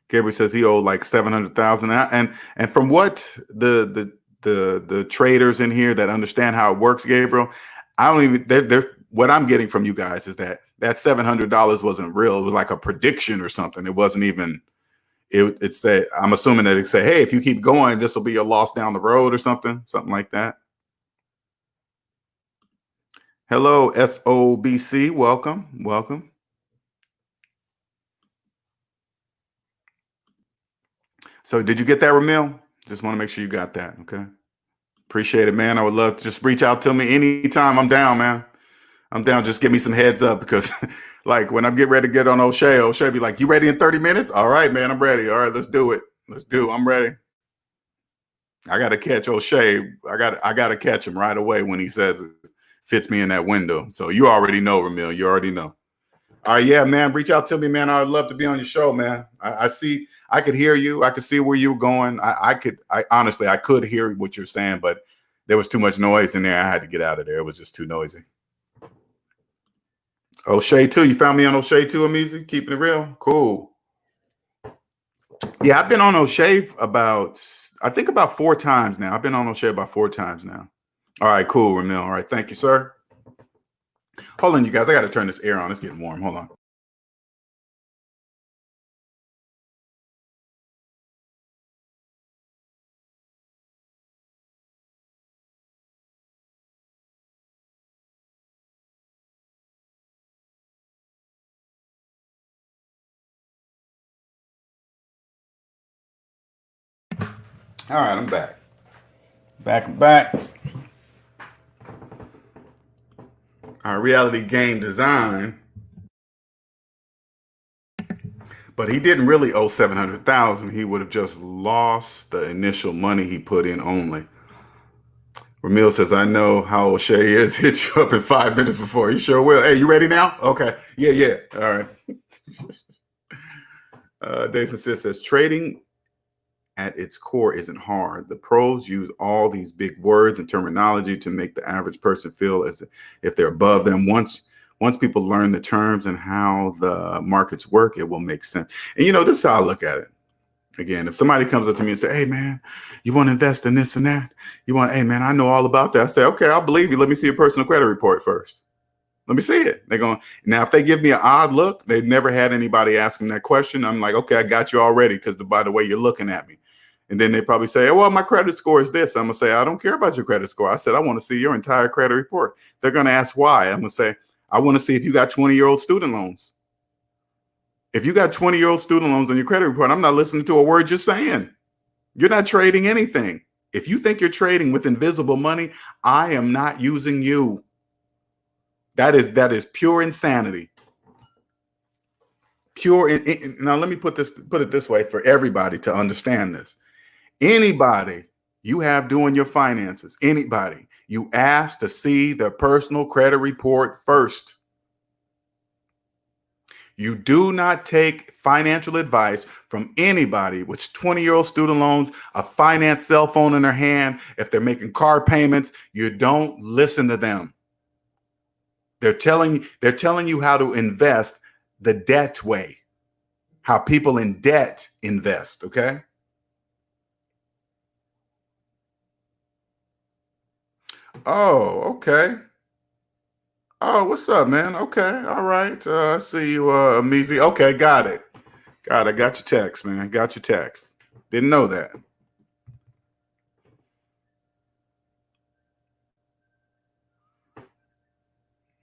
Gabriel says he owed like 700,000, and from what the traders in here that understand how it works, Gabriel, I don't even. What I'm getting from you guys is that $700 wasn't real. It was like a prediction or something. It wasn't even. It said, I'm assuming that it said, hey, if you keep going, this will be your loss down the road or something like that. Hello, SOBC. Welcome. So did you get that, Ramil? Just want to make sure you got that. Okay. Appreciate it, man. I would love to just reach out to me anytime. I'm down, man. I'm down. Just give me some heads up because like when I'm getting ready to get on O'Shea be like, you ready in 30 minutes? All right, man, I'm ready. All right, let's do it. I'm ready. I got to catch O'Shea. I got to catch him right away when he says it fits me in that window. So you already know, Ramil. You already know. All right, yeah, man. Reach out to me, man. I'd love to be on your show, man. I could hear you. I could see where you were going. I honestly, I could hear what you're saying, but there was too much noise in there. I had to get out of there. It was just too noisy. O'Shea too. You found me on O'Shea too, Amizi? Keeping it real? Cool. Yeah, I've been on O'Shea about 4 times now. I've been on O'Shea about 4 times now. All right, cool, Ramil. All right, thank you, sir. Hold on, you guys. I got to turn this air on. It's getting warm. Hold on. All right, I'm back. Back. Our reality game design. But he didn't really owe 700,000. He would have just lost the initial money he put in only. Ramil says, I know how O'Shea is. Hit you up in 5 minutes before. He sure will. Hey, you ready now? Okay. Yeah. All right. Dave says, trading at its core isn't hard. The pros use all these big words and terminology to make the average person feel as if they're above them. Once people learn the terms and how the markets work, it will make sense. And this is how I look at it. Again, if somebody comes up to me and say, hey man, you want to invest in this and that? Hey man, I know all about that. I say, okay, I'll believe you. Let me see a personal credit report first. Let me see it. They're going, now if they give me an odd look, they've never had anybody ask them that question. I'm like, okay, I got you already because by the way you're looking at me. And then they probably say, well, my credit score is this. I'm going to say, I don't care about your credit score. I said, I want to see your entire credit report. They're going to ask why. I'm going to say, I want to see if you got 20-year-old student loans. If you got 20-year-old student loans on your credit report, I'm not listening to a word you're saying. You're not trading anything. If you think you're trading with invisible money, I am not using you. That is pure insanity. Now let me put it this way for everybody to understand this. Anybody you have doing your finances, anybody, you ask to see their personal credit report first. You do not take financial advice from anybody with 20-year-old student loans, a finance cell phone in their hand. If they're making car payments, you don't listen to them. They're telling you how to invest the debt way, how people in debt invest, okay? Oh, okay. Oh, what's up, man? Okay, all right. I see you, Amizi. Okay, got it. I got your text, man. Got your text. Didn't know that.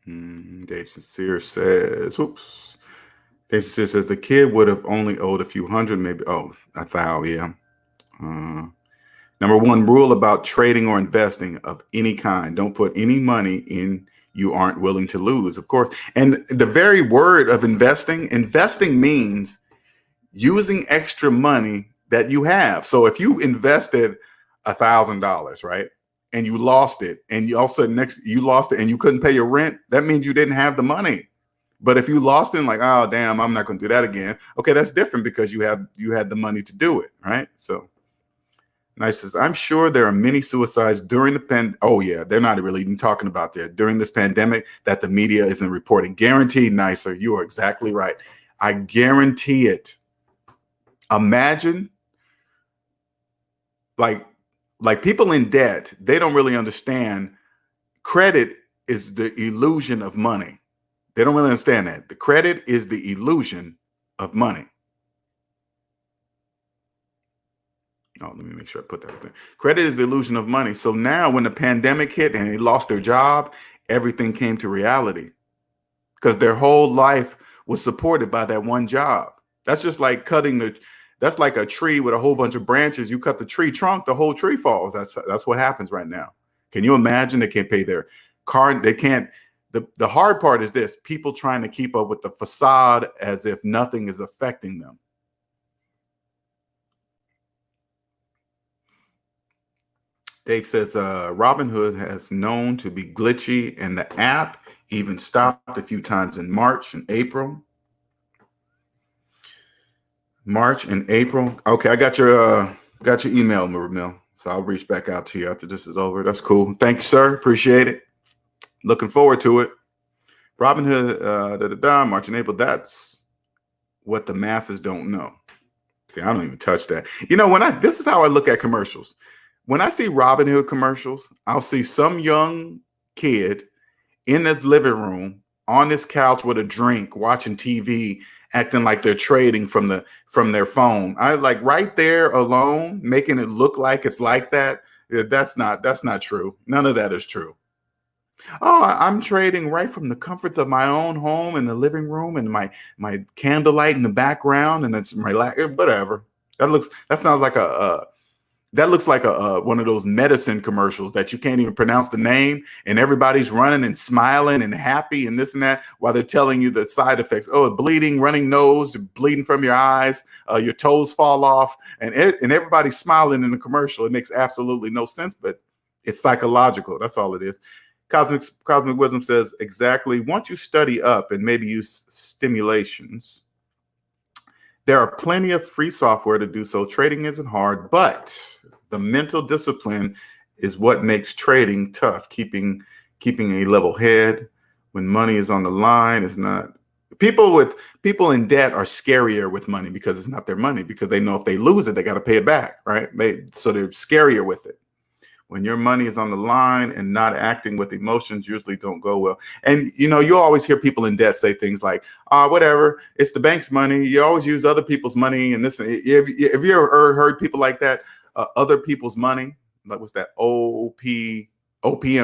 Dave Sincere says, "Oops." Dave Sincere says the kid would have only owed a few hundred, maybe. Oh, 1,000. Yeah. Number one rule about trading or investing of any kind: don't put any money in you aren't willing to lose, of course. And the very word of investing means using extra money that you have. So if you invested $1,000, right, and you lost it, and you also you lost it and you couldn't pay your rent, that means you didn't have the money. But if you lost it and like, oh damn, I'm not going to do that again. Okay, that's different because you had the money to do it, right? So Nice says, I'm sure there are many suicides during the oh yeah, they're not really even talking about that during this pandemic that the media isn't reporting. Guaranteed, Nicer. You are exactly right. I guarantee it. Imagine like people in debt, they don't really understand credit is the illusion of money. They don't really understand that. The credit is the illusion of money. Oh, let me make sure I put that up there. Credit is the illusion of money. So now when the pandemic hit and they lost their job, everything came to reality because their whole life was supported by that one job. That's just like that's like a tree with a whole bunch of branches. You cut the tree trunk, the whole tree falls. That's what happens right now. Can you imagine? They can't pay their car. They can't. The hard part is this: people trying to keep up with the facade as if nothing is affecting them. Dave says, Robinhood has known to be glitchy, and the app even stopped a few times in March and April. Okay, I got your email, Ramil. So I'll reach back out to you after this is over. That's cool. Thank you, sir. Appreciate it. Looking forward to it. Robinhood, March and April. That's what the masses don't know. See, I don't even touch that. You know, this is how I look at commercials. When I see Robinhood commercials, I'll see some young kid in his living room on this couch with a drink, watching TV, acting like they're trading from their phone. I like right there alone, making it look like it's like that. That's not true. None of that is true. Oh, I'm trading right from the comforts of my own home in the living room and my candlelight in the background, and it's my whatever. That sounds like that looks like one of those medicine commercials that you can't even pronounce the name, and everybody's running and smiling and happy and this and that while they're telling you the side effects. Oh, bleeding, running nose, bleeding from your eyes, your toes fall off, and everybody's smiling in the commercial. It makes absolutely no sense, but it's psychological. That's all it is. Cosmic Wisdom says, exactly. Once you study up and maybe use stimulations, there are plenty of free software to do so. Trading isn't hard, but the mental discipline is what makes trading tough. Keeping a level head when money is on the line is not. People in debt are scarier with money because it's not their money, because they know if they lose it, they got to pay it back, right? So they're scarier with it. When your money is on the line and not acting with emotions usually don't go well. And, you know, you always hear people in debt say things like, whatever, it's the bank's money. You always use other people's money. And this, if you ever heard people like that, other people's money, like what's that, OPM,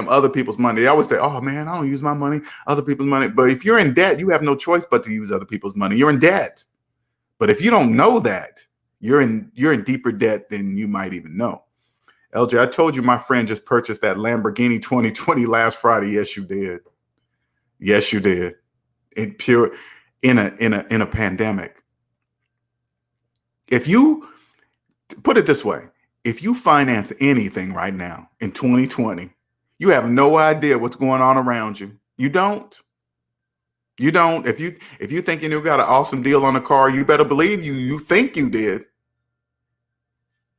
other people's money. They always say, oh man, I don't use my money, other people's money. But if you're in debt, you have no choice but to use other people's money. You're in debt. But if you don't know that, you're in deeper debt than you might even know. LJ, I told you my friend just purchased that Lamborghini 2020 last Friday. Yes, you did. Yes, you did. In a pandemic. If you put it this way, if you finance anything right now in 2020, you have no idea what's going on around you. You don't. If you think you got an awesome deal on a car, you better believe you think you did.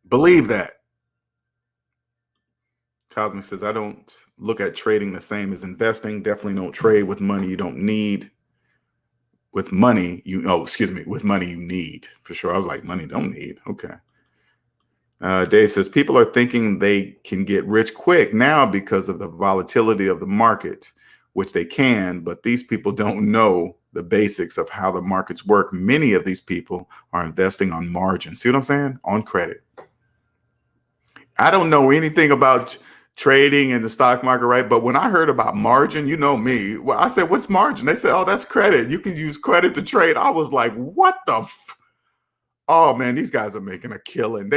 Believe that. Cosmic says, I don't look at trading the same as investing. Definitely don't trade with money you don't need. With money with money you need. For sure. I was like, money don't need. Okay. Dave says, people are thinking they can get rich quick now because of the volatility of the market, which they can, but these people don't know the basics of how the markets work. Many of these people are investing on margin. See what I'm saying? On credit. I don't know anything about trading in the stock market, right? But when I heard about margin, you know me, well, I said, what's margin? They said, oh, that's credit. You can use credit to trade. I was like, what the oh man, these guys are making a killing.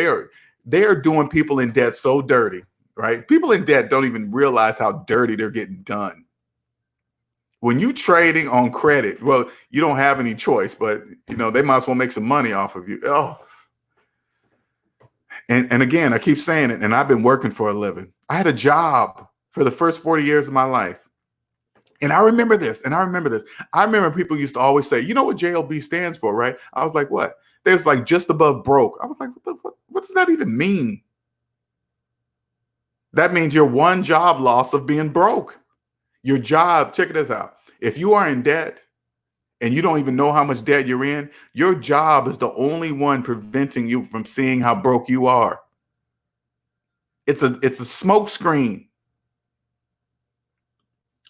they are doing people in debt so dirty, right? People in debt don't even realize how dirty they're getting done. When you trading on credit, well, you don't have any choice, but they might as well make some money off of you. Oh, and again, I keep saying it, and I've been working for a living. I had a job for the first 40 years of my life. And I remember this, I remember people used to always say, you know what JLB stands for, right? I was like, what? They was like, just above broke. I was like, what does that even mean? That means your one job loss of being broke. Your job, check this out. If you are in debt and you don't even know how much debt you're in, your job is the only one preventing you from seeing how broke you are. It's a smoke screen.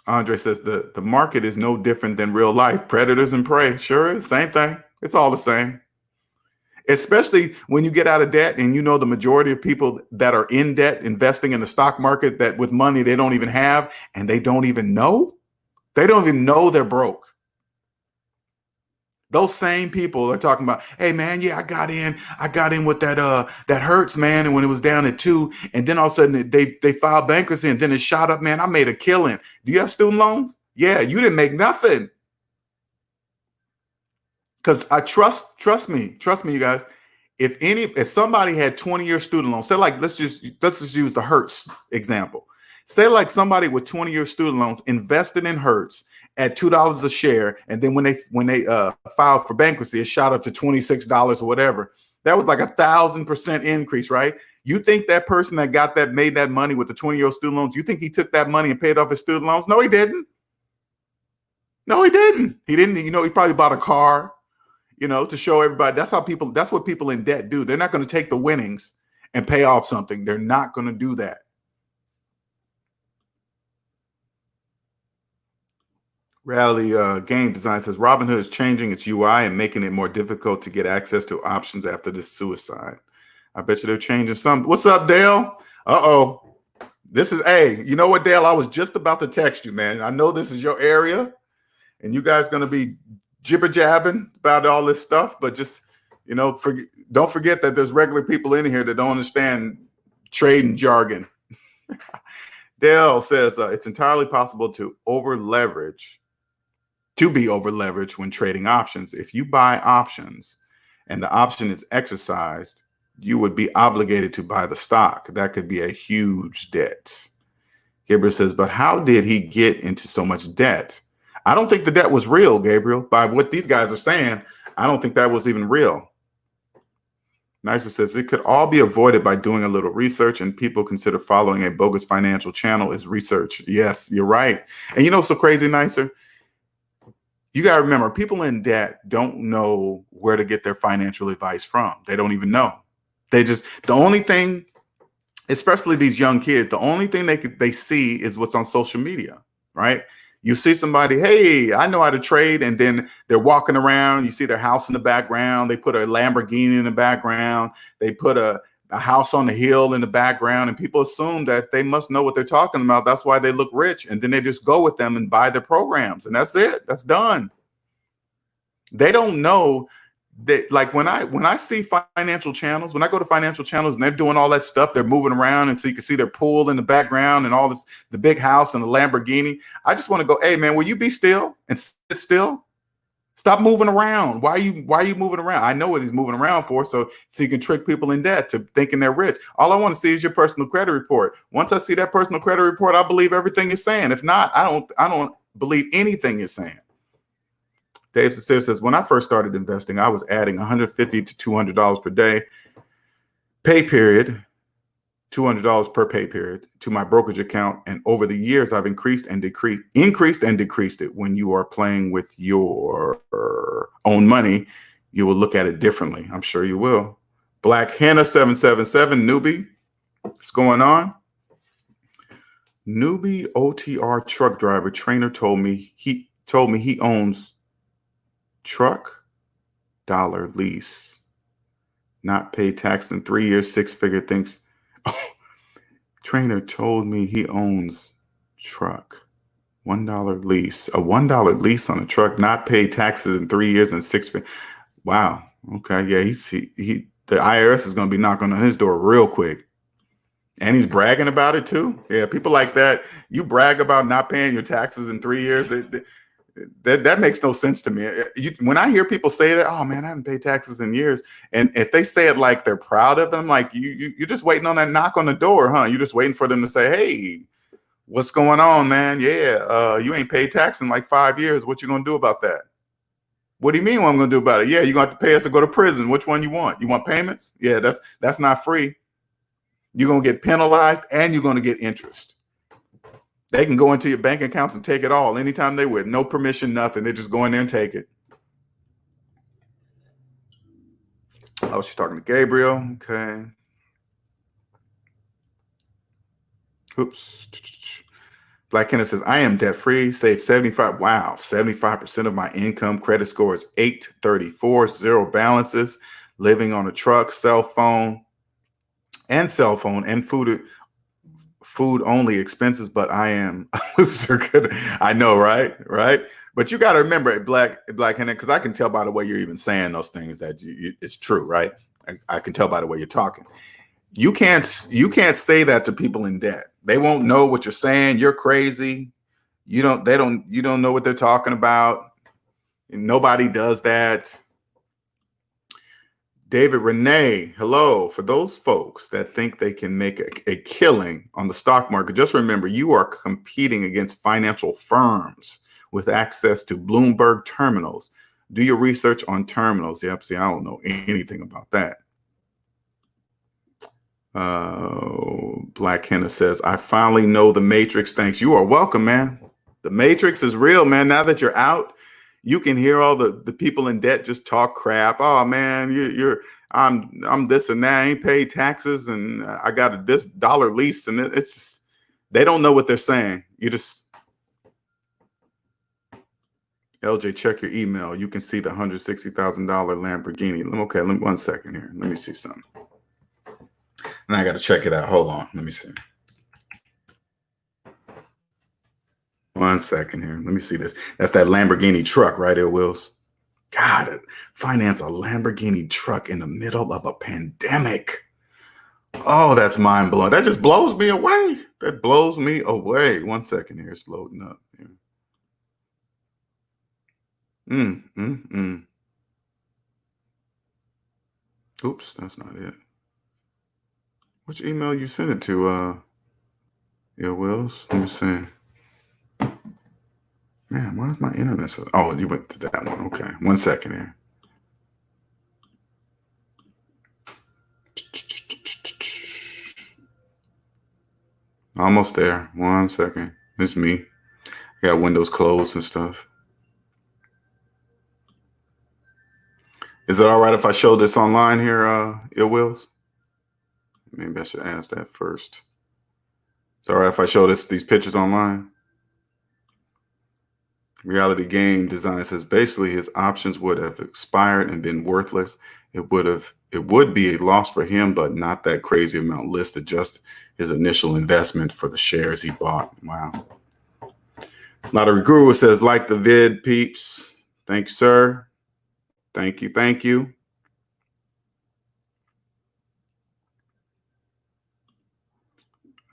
Andre says the market is no different than real life. Predators and prey. Sure, same thing. It's all the same. Especially when you get out of debt and the majority of people that are in debt investing in the stock market that with money they don't even have and they don't even know. They don't even know they're broke. Those same people are talking about, hey man, yeah, I got in with that hurts, man. And when it was down at 2, and then all of a sudden they filed bankruptcy and then it shot up, man. I made a killing. Do you have student loans? Yeah, you didn't make nothing. Because I trust me, you guys. If somebody had 20-year student loans, say like let's just use the Hertz example. Say like somebody with 20-year student loans invested in Hertz at $2 a share, and then when they filed for bankruptcy, it shot up to $26 or whatever. That was like 1,000% increase, right? You think that person that made that money with the 20-year student loans, you think he took that money and paid off his student loans? No, he didn't. No, he didn't. He didn't. He probably bought a car, to show everybody. That's what people in debt do. They're not going to take the winnings and pay off something. They're not going to do that. Reality Game Design says Robinhood is changing its UI and making it more difficult to get access to options after this suicide. I bet you they're changing something. What's up, Dale? Uh-oh. This is, hey, you know what, Dale? I was just about to text you, man. I know this is your area, and you guys going to be jibber-jabbing about all this stuff, but just, don't forget that there's regular people in here that don't understand trading jargon. Dale says it's entirely possible to be over leveraged when trading options. If you buy options and the option is exercised, you would be obligated to buy the stock. That could be a huge debt. Gabriel says, but how did he get into so much debt? I don't think the debt was real, Gabriel. By what these guys are saying, I don't think that was even real. Nicer says it could all be avoided by doing a little research, and people consider following a bogus financial channel is research. Yes, you're right. And what's so crazy, Nicer? You got to remember, people in debt don't know where to get their financial advice from. They don't even know. The only thing, especially these young kids, the only thing they see is what's on social media, right? You see somebody, hey, I know how to trade, and then they're walking around. You see their house in the background. They put a Lamborghini in the background. They put a house on the hill in the background, and people assume that they must know what they're talking about. That's why they look rich, and then they just go with them and buy their programs, and that's it. That's done. They don't know that, like when I see financial channels, when I go to financial channels and they're doing all that stuff, they're moving around, and so you can see their pool in the background and all this, the big house and the Lamborghini. I just want to go, hey man, will you be still and sit still? Stop moving around. Why are you moving around? I know what he's moving around for, so you can trick people in debt to thinking they're rich. All I want to see is your personal credit report. Once I see that personal credit report, I believe everything you're saying. If not, I don't believe anything you're saying. Dave Cecile says, when I first started investing, I was adding $150 to $200 per day, pay period, $200 per pay period to my brokerage account. And over the years, I've increased and decreased it. When you are playing with your own money, you will look at it differently. I'm sure you will. Black Henna 777, newbie, what's going on? Newbie OTR truck driver trainer told me he owns truck dollar lease, not pay tax in 3 years, 6-figure things. Oh, trainer told me he owns truck $1 lease, a $1 lease on a truck, not pay taxes in 3 years and 6 figures. Wow. Okay. Yeah. the IRS is going to be knocking on his door real quick. And he's bragging about it too. Yeah, people like that. You brag about not paying your taxes in 3 years. That makes no sense to me. When I hear people say that, oh man, I haven't paid taxes in years, and if they say it like they're proud of them, like you're just waiting on that knock on the door, huh? You're just waiting for them to say, hey, what's going on, man? Yeah, you ain't paid tax in like 5 years. What you gonna do about that? What do you mean what I'm gonna do about it? Yeah, you're gonna have to pay us to go to prison. Which one you want? You want payments? Yeah, that's not free. You're gonna get penalized and you're gonna get interest. They can go into your bank accounts and take it all anytime they would. No permission, nothing. They just go in there and take it. Oh, she's talking to Gabriel. Okay. Oops. Black Kenneth says, I am debt free, save 75. Wow, 75% of my income. Credit score is 834, zero balances, living on a truck, cell phone, and food only expenses, but I am a loser. I know, right? But you got to remember, Black Kenneth, because I can tell by the way you're even saying those things that it's true, right? I can tell by the way you're talking. You can't say that to people in debt. They won't know what you're saying. You're crazy. You don't know what they're talking about. Nobody does that. David Renee, hello. For those folks that think they can make a killing on the stock market, just remember you are competing against financial firms with access to Bloomberg terminals. Do your research on terminals. Yep, see, I don't know anything about that. Black Henna says, I finally know the Matrix. Thanks. You are welcome, man. The Matrix is real, man. Now that you're out, you can hear all the people in debt just talk crap. Oh man, I'm this and that. I ain't paid taxes, and I got this dollar lease, and it's just, they don't know what they're saying. You just LJ, check your email. You can see the $160,000 Lamborghini. Okay, 1 second here. Let me see something. And I got to check it out. Hold on. Let me see. 1 second here. Let me see this. That's that Lamborghini truck, right there, Wills? God, finance a Lamborghini truck in the middle of a pandemic. Oh, that's mind blowing. That just blows me away. That blows me away. 1 second here. It's loading up. Oops, that's not it. Which email you sent it to? Yeah, Wills. Let me see. Man, why is my internet so? Oh, you went to that one. Okay, 1 second here. Almost there. 1 second. It's me. I got windows closed and stuff. Is it all right if I show this online here, Ill Wills? Maybe I should ask that first. It's all right if I show these pictures online? Reality Game Design says basically his options would have expired and been worthless. It would be a loss for him, but not that crazy amount listed, just his initial investment for the shares he bought. Wow. Lottery Guru says, like the vid, peeps. Thank you, sir. Thank you. Thank you.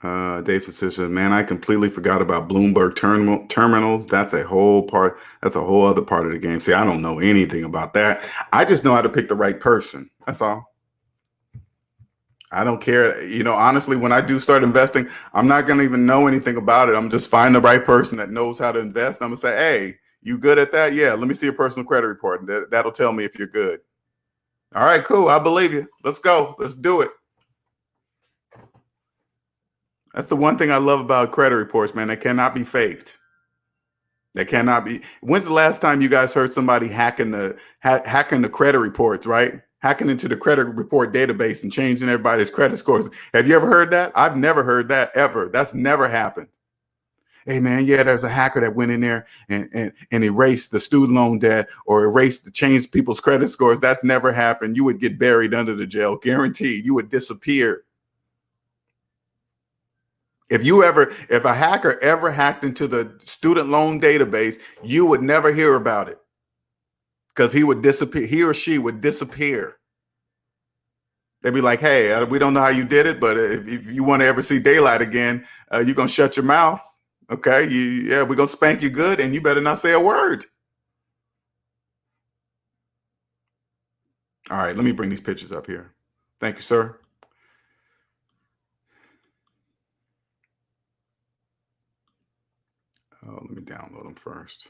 David says, man, I completely forgot about Bloomberg terminals. That's a whole other part of the game. See, I don't know anything about that. I just know how to pick the right person. That's all. I don't care. Honestly, when I do start investing, I'm not going to even know anything about it. I'm just find the right person that knows how to invest. I'm going to say, hey, you good at that? Yeah, let me see your personal credit report. That'll tell me if you're good. All right, cool. I believe you. Let's go. Let's do it. That's the one thing I love about credit reports, man. They cannot be faked. They cannot be. When's the last time you guys heard somebody hacking the credit reports, right? Hacking into the credit report database and changing everybody's credit scores. Have you ever heard that? I've never heard that ever. That's never happened. Hey man, yeah, there's a hacker that went in there and erased the student loan debt or changed people's credit scores. That's never happened. You would get buried under the jail, guaranteed. You would disappear. If a hacker ever hacked into the student loan database, you would never hear about it because he would disappear. He or she would disappear. They'd be like, hey, we don't know how you did it, but if you want to ever see daylight again, you're going to shut your mouth. Okay. Yeah, we're going to spank you good and you better not say a word. All right. Let me bring these pictures up here. Thank you, sir. Oh, let me download them first.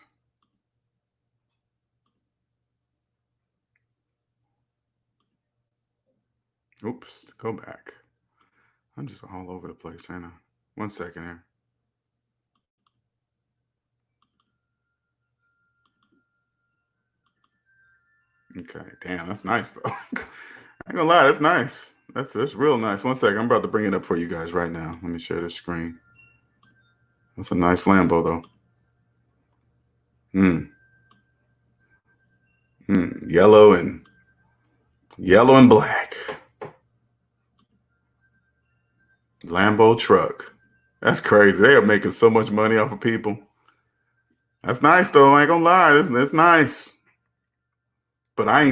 Oops, go back. I'm just all over the place, ain't I? 1 second here. Okay, damn, that's nice though. I ain't gonna lie, that's nice. That's real nice. 1 second, I'm about to bring it up for you guys right now. Let me share this screen. That's a nice Lambo though. Yellow and black. Lambo truck. That's crazy. They are making so much money off of people. That's nice though. I ain't gonna lie. That's nice. But I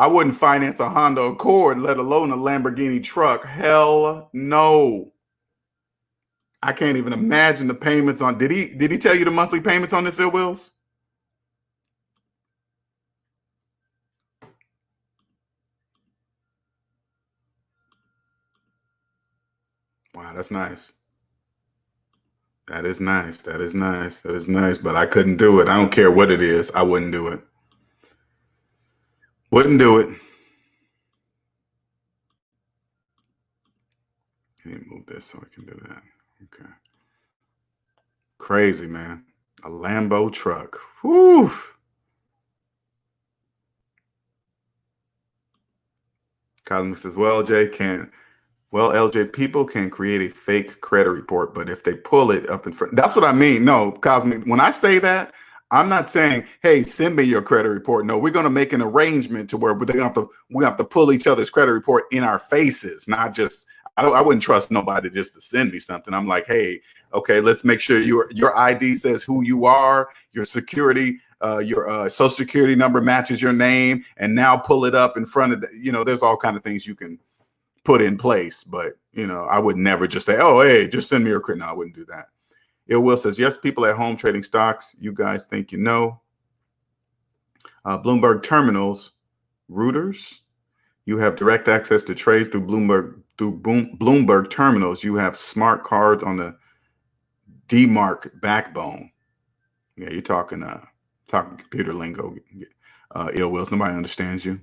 wouldn't finance a Honda Accord, let alone a Lamborghini truck. Hell no. I can't even imagine the payments on. Did he tell you the monthly payments on this, Ill Wills? Wow, that's nice. That is nice. That is nice. That is nice. But I couldn't do it. I don't care what it is. I wouldn't do it. Wouldn't do it. Let me move this so I can do that. Okay. Crazy, man. A Lambo truck. Whew. Cosmic says, LJ, people can create a fake credit report, but if they pull it up in front, that's what I mean. No, Cosmic, when I say that, I'm not saying, hey, send me your credit report. No, we're going to make an arrangement to where we have to pull each other's credit report in our faces, not just, I wouldn't trust nobody just to send me something. I'm like, hey, okay, let's make sure your ID says who you are, your security, your social security number matches your name, and now pull it up in front of there's all kind of things you can put in place, but I would never just say, oh, hey, just send me your credit. No, I wouldn't do that. Ill Will says, yes, people at home trading stocks. You guys think you know. Bloomberg terminals, routers. You have direct access to trades through Bloomberg terminals. You have smart cards on the DMARC backbone. Yeah, you're talking computer lingo. Ill Wills, nobody understands you.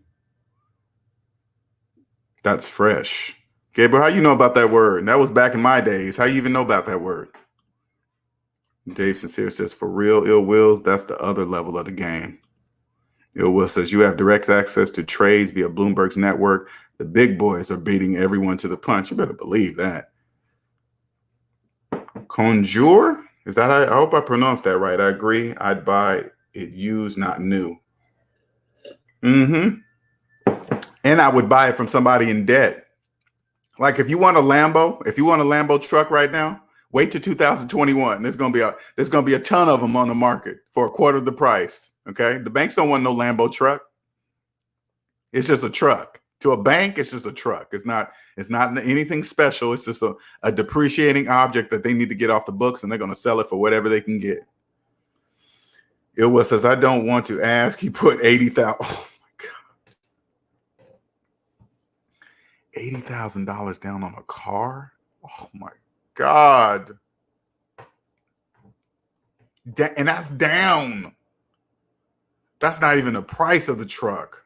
That's fresh. Gabriel, how you know about that word? That was back in my days. How you even know about that word? Dave Sincere says, for real, Ill Wills, that's the other level of the game. Ill Will says, you have direct access to trades via Bloomberg's network. The big boys are beating everyone to the punch. You better believe that. Conjure? Is that I hope I pronounced that right. I agree. I'd buy it used, not new. And I would buy it from somebody in debt. Like if you want a Lambo truck right now, wait till 2021. There's gonna be a ton of them on the market for a quarter of the price. Okay, the banks don't want no Lambo truck. It's just a truck. To a bank, it's just a truck. It's not anything special. It's just a depreciating object that they need to get off the books, and they're gonna sell it for whatever they can get. Ilwa says, I don't want to ask. He put 80,000. Oh my God. $80,000 down on a car. Oh my God. And that's down. That's not even the price of the truck.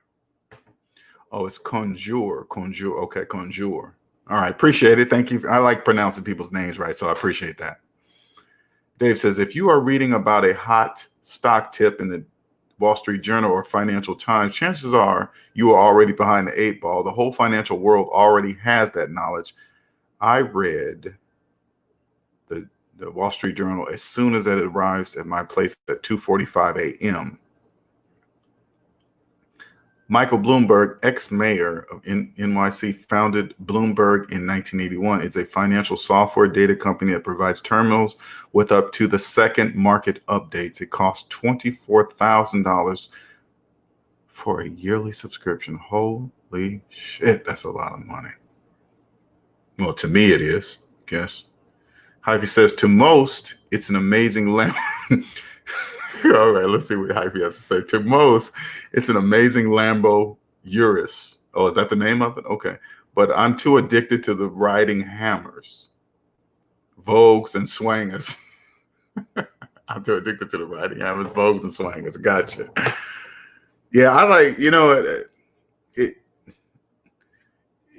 Oh, it's Conjure. Okay, Conjure. All right, appreciate it. Thank you. I like pronouncing people's names right, so I appreciate that. Dave says, if you are reading about a hot stock tip in the Wall Street Journal or Financial Times, chances are you are already behind the 8 ball. The whole financial world already has that knowledge. I read the Wall Street Journal as soon as it arrives at my place at 2:45 a.m. Michael Bloomberg, ex-mayor of NYC, founded Bloomberg in 1981. It's a financial software data company that provides terminals with up to the second market updates. It costs $24,000 for a yearly subscription. Holy Holy shit, that's a lot of money. Well, to me it is, I guess. Hyphy says, to most, it's an amazing Lambo. All right, let's see what Hyphy has to say. To most, it's an amazing Lambo Urus. Oh, is that the name of it? Okay. But I'm too addicted to the riding hammers, Vogues, and swangers. I'm too addicted to the riding hammers, Vogues, and swangers. Gotcha. Yeah, I like,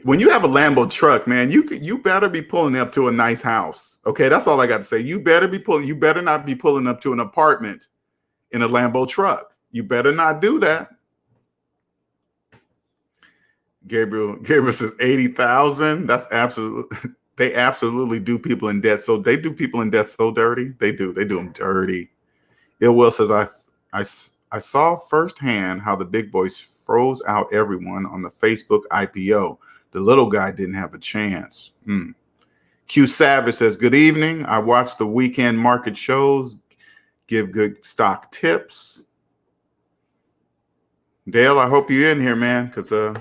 when you have a Lambo truck, man, you better be pulling up to a nice house. Okay, that's all I got to say. You better not be pulling up to an apartment in a Lambo truck. You better not do that. Gabriel says 80,000. That's absolutely. They absolutely do people in debt. So they do people in debt so dirty. They do them dirty. Ill Will says I saw firsthand how the big boys froze out everyone on the Facebook IPO. The little guy didn't have a chance. Q Savage says, good evening. I watched the weekend market shows, give good stock tips. Dale, I hope you're in here, man, because oh,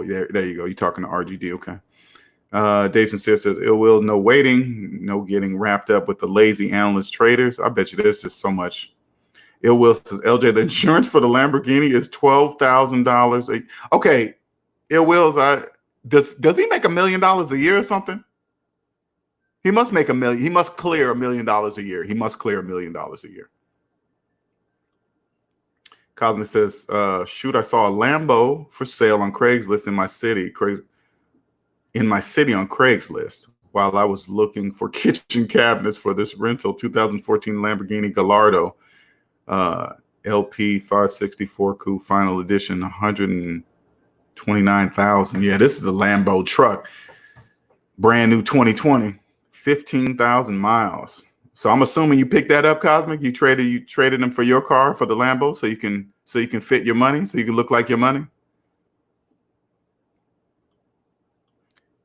yeah, there you go. You're talking to RGD. Okay. Dave Sincere says, ill will, no waiting, no getting wrapped up with the lazy analyst traders. I bet you there's just so much. Ill will says, LJ, the insurance for the Lamborghini is $12,000. Okay. Ill Will's, does he make $1 million a year or something? He must make $1 million. He must clear $1 million a year. He must clear $1 million a year. Cosmic says, shoot, I saw a Lambo for sale on Craigslist in my city on Craigslist while I was looking for kitchen cabinets for this rental. 2014 Lamborghini Gallardo LP 564 Coupe Final Edition, 129,000. Yeah, this is a Lambo truck, brand new 2020, 15,000 miles. So I'm assuming you picked that up, Cosmic. You traded them for your car, for the Lambo, so you can fit your money, so you can look like your money.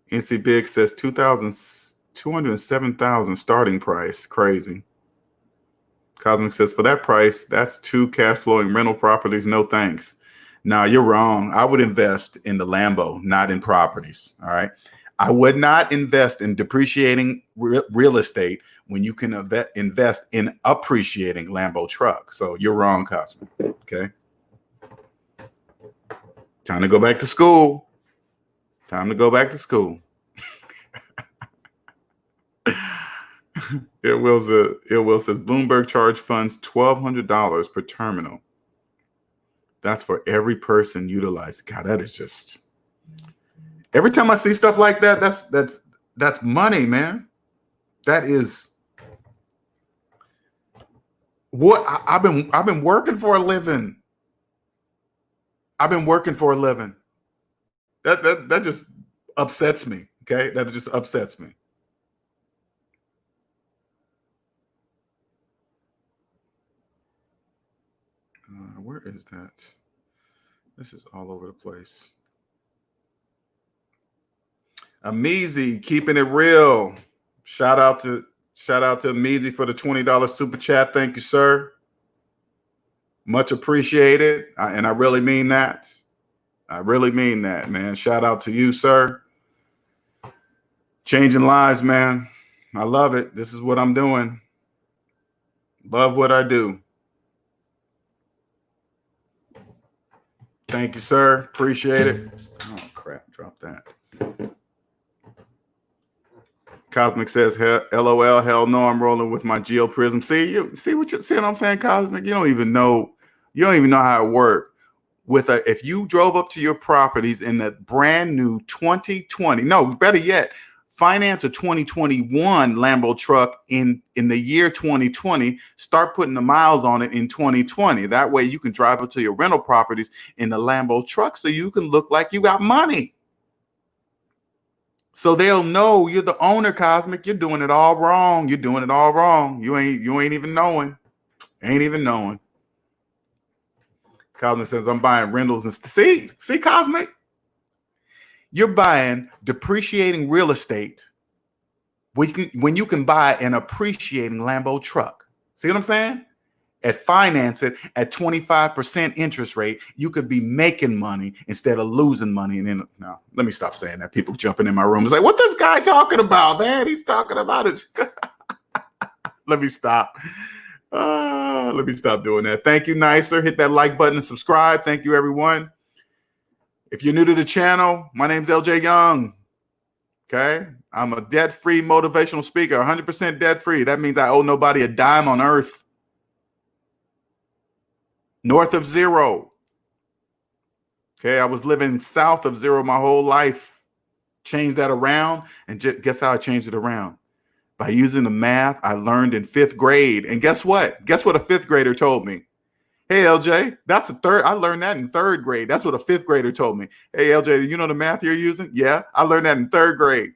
NC Big says 207,000 starting price. Crazy. Cosmic says, for that price, that's 2 cash flowing rental properties. No thanks. Nah, you're wrong. I would invest in the Lambo, not in properties. All right. I would not invest in depreciating real estate when you can invest in appreciating Lambo truck. So you're wrong, Cosmic. Okay. Time to go back to school. Time to go back to school. It will says Bloomberg charge funds $1,200 per terminal. That's for every person utilized. God, that is just. Every time I see stuff like that, that's money, man. That is what I've been working for a living. That just upsets me. Okay, that just upsets me. Where is that? This is all over the place. Ameezy, keeping it real. Shout out to Ameezy for the $20 super chat. Thank you, sir. Much appreciated. And I really mean that. I really mean that, man. Shout out to you, sir. Changing lives, man. I love it. This is what I'm doing. Love what I do. Thank you, sir. Appreciate it. Oh, crap. Drop that. Cosmic says, LOL, hell no, I'm rolling with my GeoPrism. See what I'm saying, Cosmic? You don't even know how it works. If you drove up to your properties in that brand new 2020, no, better yet, finance a 2021 Lambo truck in the year 2020, start putting the miles on it in 2020. That way you can drive up to your rental properties in the Lambo truck so you can look like you got money. So they'll know you're the owner, Cosmic. You're doing it all wrong. You're doing it all wrong. You ain't even knowing. Ain't even knowing. Cosmic says, I'm buying rentals and see, Cosmic? You're buying depreciating real estate when you can buy an appreciating Lambo truck. See what I'm saying? finance it at 25% interest rate, you could be making money instead of losing money. And then, no, let me stop saying that. People jumping in my room is like, what this guy talking about, man? He's talking about it. Let me stop. Let me stop doing that. Thank you, Nicer. Hit that like button and subscribe. Thank you, everyone. If you're new to the channel, my name's LJ Young. Okay. I'm a debt-free motivational speaker, 100% debt-free. That means I owe nobody a dime on earth. North of zero. Okay. I was living south of zero my whole life. Changed that around. And guess how I changed it around? By using the math I learned in 5th grade. And guess what? Guess what a 5th grader told me? Hey, LJ, that's a third. I learned that in 3rd grade. That's what a 5th grader told me. Hey, LJ, you know the math you're using? Yeah, I learned that in 3rd grade.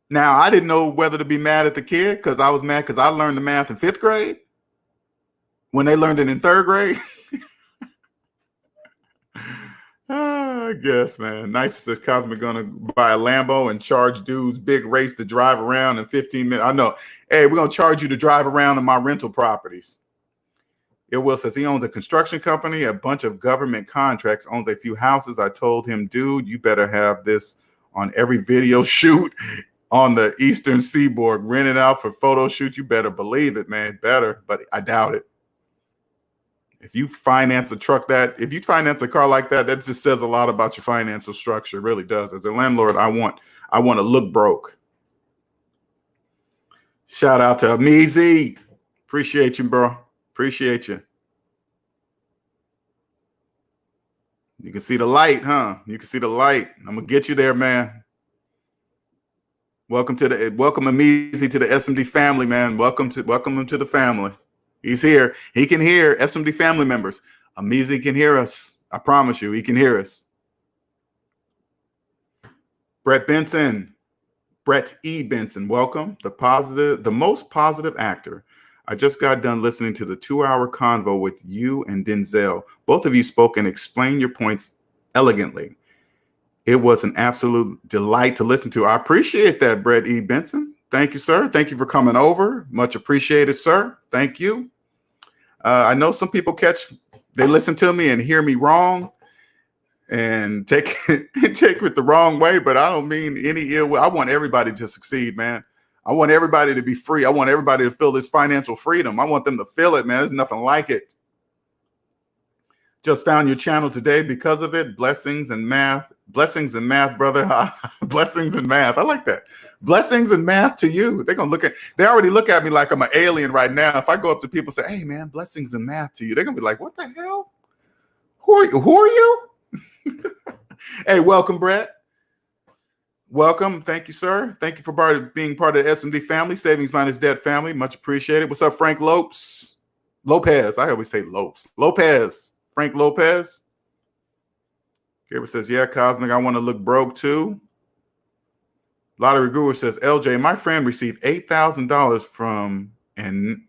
Now, I didn't know whether to be mad at the kid because I was mad because I learned the math in 5th grade when they learned it in 3rd grade. I guess, man. Nice says Cosmic gonna buy a Lambo and charge dudes big race to drive around in 15 minutes. I know. Hey, we're gonna charge you to drive around in my rental properties. It Will says he owns a construction company, a bunch of government contracts, owns a few houses. I told him, dude, you better have this on every video shoot on the Eastern Seaboard, rent it out for photo shoots. You better believe it, man. Better, but I doubt it. If you finance a truck if you finance a car like that, that just says a lot about your financial structure. It really does. As a landlord, I want to look broke. Shout out to Ameezy. Appreciate you, bro. Appreciate you. You can see the light, huh? You can see the light. I'm gonna get you there, man. Welcome Ameezy to the SMD family, man. Welcome him to the family. He's here. He can hear SMD family members. Ameezy can hear us. I promise you, he can hear us. Brett E. Benson, welcome. The most positive actor. I just got done listening to the 2-hour convo with you and Denzel. Both of you spoke and explained your points elegantly. It was an absolute delight to listen to. I appreciate that, Brett E. Benson. Thank you, sir. Thank you for coming over. Much appreciated, sir. Thank you. I know some people they listen to me and hear me wrong and take it the wrong way, but I don't mean any ill will. I want everybody to succeed, man. I want everybody to be free. I want everybody to feel this financial freedom. I want them to feel it, man. There's nothing like it. Just found your channel today because of it. Blessings and math. Blessings and math, brother. Blessings and math. I like that. Blessings and math to you. They already look at me like I'm an alien right now. If I go up to people and say, hey, man, blessings and math to you, they're going to be like, what the hell? Who are you? Hey, welcome, Brett. Welcome. Thank you, sir. Thank you for being part of the SMD family, Savings Minus Debt family. Much appreciated. What's up, Frank Lopez? I always say Lopez. Frank Lopez. Gabriel says, yeah, Cosmic, I want to look broke too. Lottery Guru says, LJ, my friend received $8,000 from, and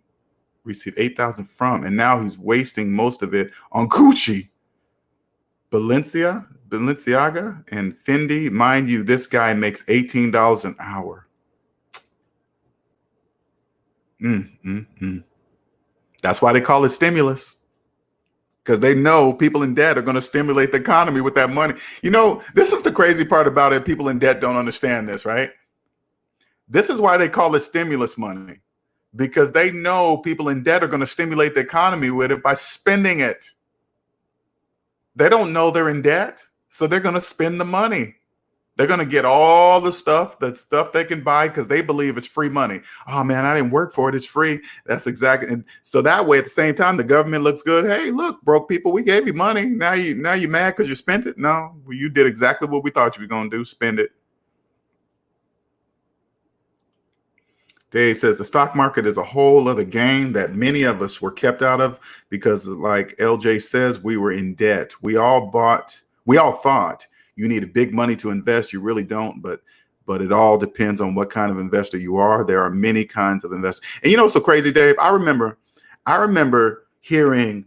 now he's wasting most of it on Gucci, Balenciaga, and Fendi. Mind you, this guy makes $18 an hour. That's why they call it stimulus. Because they know people in debt are going to stimulate the economy with that money. You know, this is the crazy part about it. People in debt don't understand this, right? This is why they call it stimulus money. Because they know people in debt are going to stimulate the economy with it by spending it. They don't know they're in debt, so they're going to spend the money. They're going to get all the stuff they can buy because they believe it's free money. Oh, man, I didn't work for it. It's free. That's exactly. And so that way, at the same time, the government looks good. Hey, look, broke people, we gave you money. Now you're mad because you spent it? No, well, you did exactly what we thought you were going to do, spend it. Dave says the stock market is a whole other game that many of us were kept out of because, like LJ says, we were in debt. We all thought you needed big money to invest. You really don't, but it all depends on what kind of investor you are. There are many kinds of investors. And you know what's so crazy, Dave? I remember hearing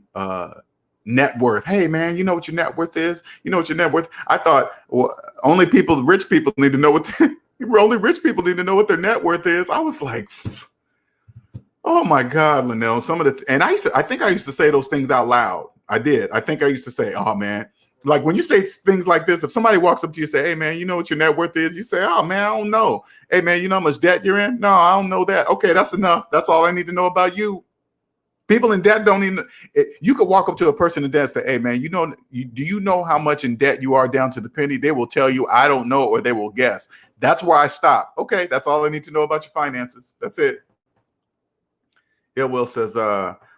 net worth. Hey, man, you know what your net worth is? You know what your net worth? I thought, well, only rich people need to know only rich people need to know what their net worth is. I was like, Oh my God, Linnell. Some of the and I think I used to say those things out loud. I did. I think I used to say, "Oh man," like when you say things like this. If somebody walks up to you and say, "Hey man, you know what your net worth is?" You say, "Oh man, I don't know." "Hey man, you know how much debt you're in?" "No, I don't know that." "Okay, that's enough. That's all I need to know about you." People in debt don't even. You could walk up to a person in debt and say, "Hey man, do you know how much in debt you are down to the penny?" They will tell you, "I don't know," or they will guess. That's where I stop. Okay, that's all I need to know about your finances. That's it. Yeah, Will says,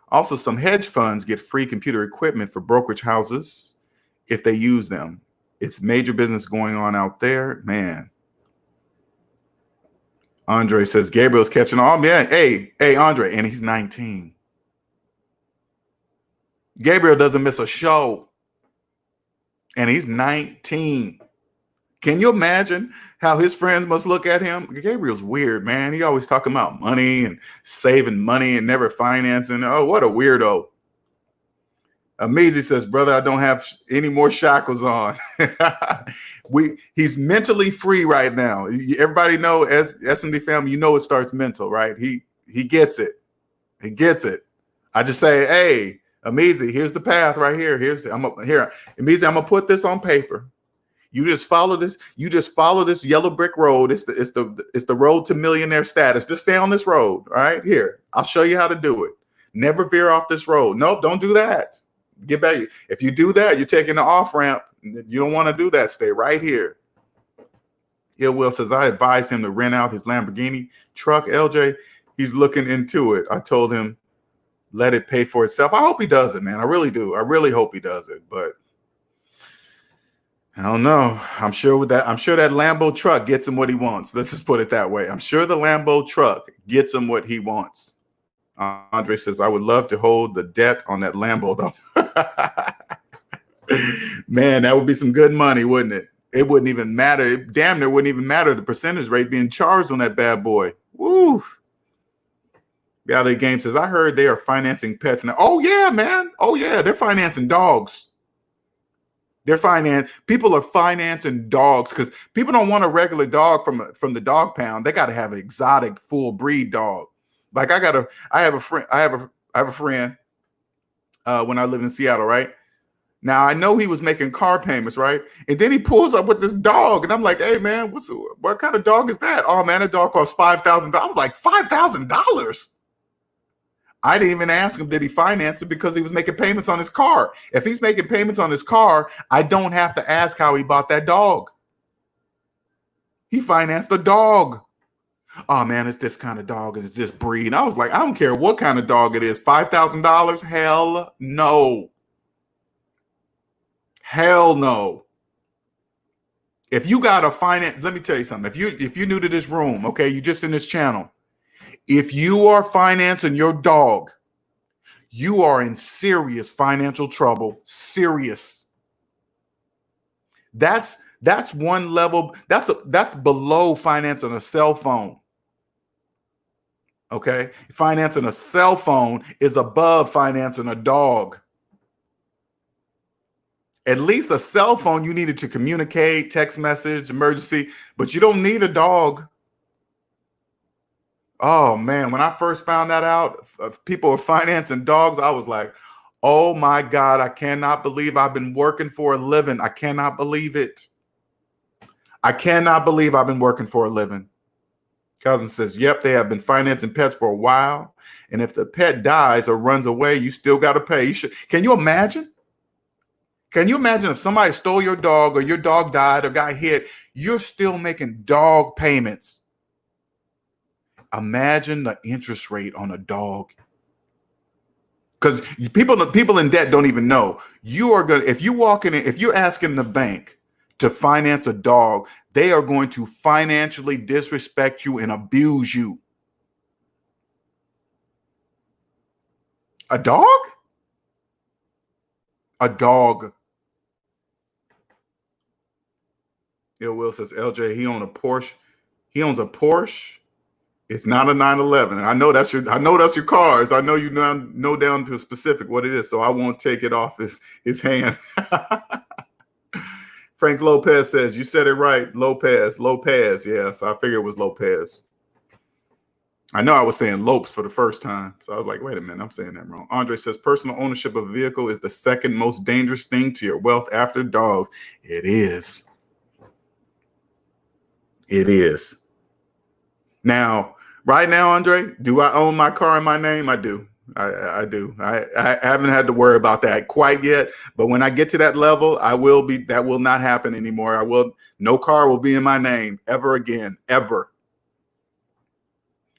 also some hedge funds get free computer equipment for brokerage houses if they use them. It's major business going on out there, man. Andre says Gabriel's catching on. Man, hey, Andre, and he's 19. Gabriel doesn't miss a show, and he's 19. Can you imagine how his friends must look at him? Gabriel's weird, man. He always talking about money and saving money and never financing. Oh, what a weirdo. Amazy says, brother, I don't have any more shackles on. He's mentally free right now. Everybody know, as SMD family, you know it starts mental, right? He gets it. He gets it. I just say, hey, Amazy, here's the path right here. Amazy, I'm gonna put this on paper. You just follow this. You just follow this yellow brick road. It's the road to millionaire status. Just stay on this road, right here. I'll show you how to do it. Never veer off this road. Nope, don't do that. Get back. If you do that, you're taking the off ramp. You don't want to do that. Stay right here. Ill Will says, I advised him to rent out his Lamborghini truck. LJ, he's looking into it. I told him, let it pay for itself. I hope he does it, man. I really do. I really hope he does it. But I don't know. I'm sure that Lambo truck gets him what he wants. Let's just put it that way. I'm sure the Lambo truck gets him what he wants. Andre says, I would love to hold the debt on that Lambo, though. Man, that would be some good money, wouldn't it? It wouldn't even matter. It damn near wouldn't even matter the percentage rate being charged on that bad boy. Woo. Reality Game says, I heard they are financing pets now. Oh, yeah, man. Oh, yeah. They're financing dogs. People are financing dogs because people don't want a regular dog from the dog pound. They got to have an exotic full breed dog. Like I have a friend when I lived in Seattle, right? Now I know he was making car payments, right? And then he pulls up with this dog, and I'm like, hey man, what kind of dog is that? Oh man, that dog costs $5,000. I was like, $5,000? I didn't even ask him, did he finance it, because he was making payments on his car. If he's making payments on his car, I don't have to ask how he bought that dog. He financed the dog. Oh man, it's this kind of dog and it's this breed. And I was like, I don't care what kind of dog it is. $5,000? Hell no. Hell no. If you got to finance, let me tell you something. If you're new to this room, okay, you just in this channel. If you are financing your dog, you are in serious financial trouble. Serious. That's one level. That's below financing a cell phone. Okay, financing a cell phone is above financing a dog. At least a cell phone, you needed to communicate, text message, emergency, but you don't need a dog. Oh man, when I first found that out, people were financing dogs, I was like, oh my God, I cannot believe I've been working for a living. I cannot believe it. I cannot believe I've been working for a living. Cousin says, yep, they have been financing pets for a while. And if the pet dies or runs away, you still got to pay. Can you imagine? Can you imagine if somebody stole your dog or your dog died or got hit, you're still making dog payments? Imagine the interest rate on a dog. Because people in debt don't even know. If you're asking the bank to finance a dog, they are going to financially disrespect you and abuse you. A dog? A dog. Will says, LJ, he owns a Porsche. He owns a Porsche. It's not a 911. I know that's your cars. I know you know down to specific what it is, so I won't take it off his hand. Frank Lopez says, you said it right. Lopez. Yes, I figured it was Lopez. I know I was saying lopes for the first time. So I was like, wait a minute, I'm saying that wrong. Andre says personal ownership of a vehicle is the second most dangerous thing to your wealth after dogs. It is. It is. Now, right now, Andre, do I own my car in my name? I do. I do. I haven't had to worry about that quite yet. But when I get to that level, I will be. That will not happen anymore. No car will be in my name ever again, ever.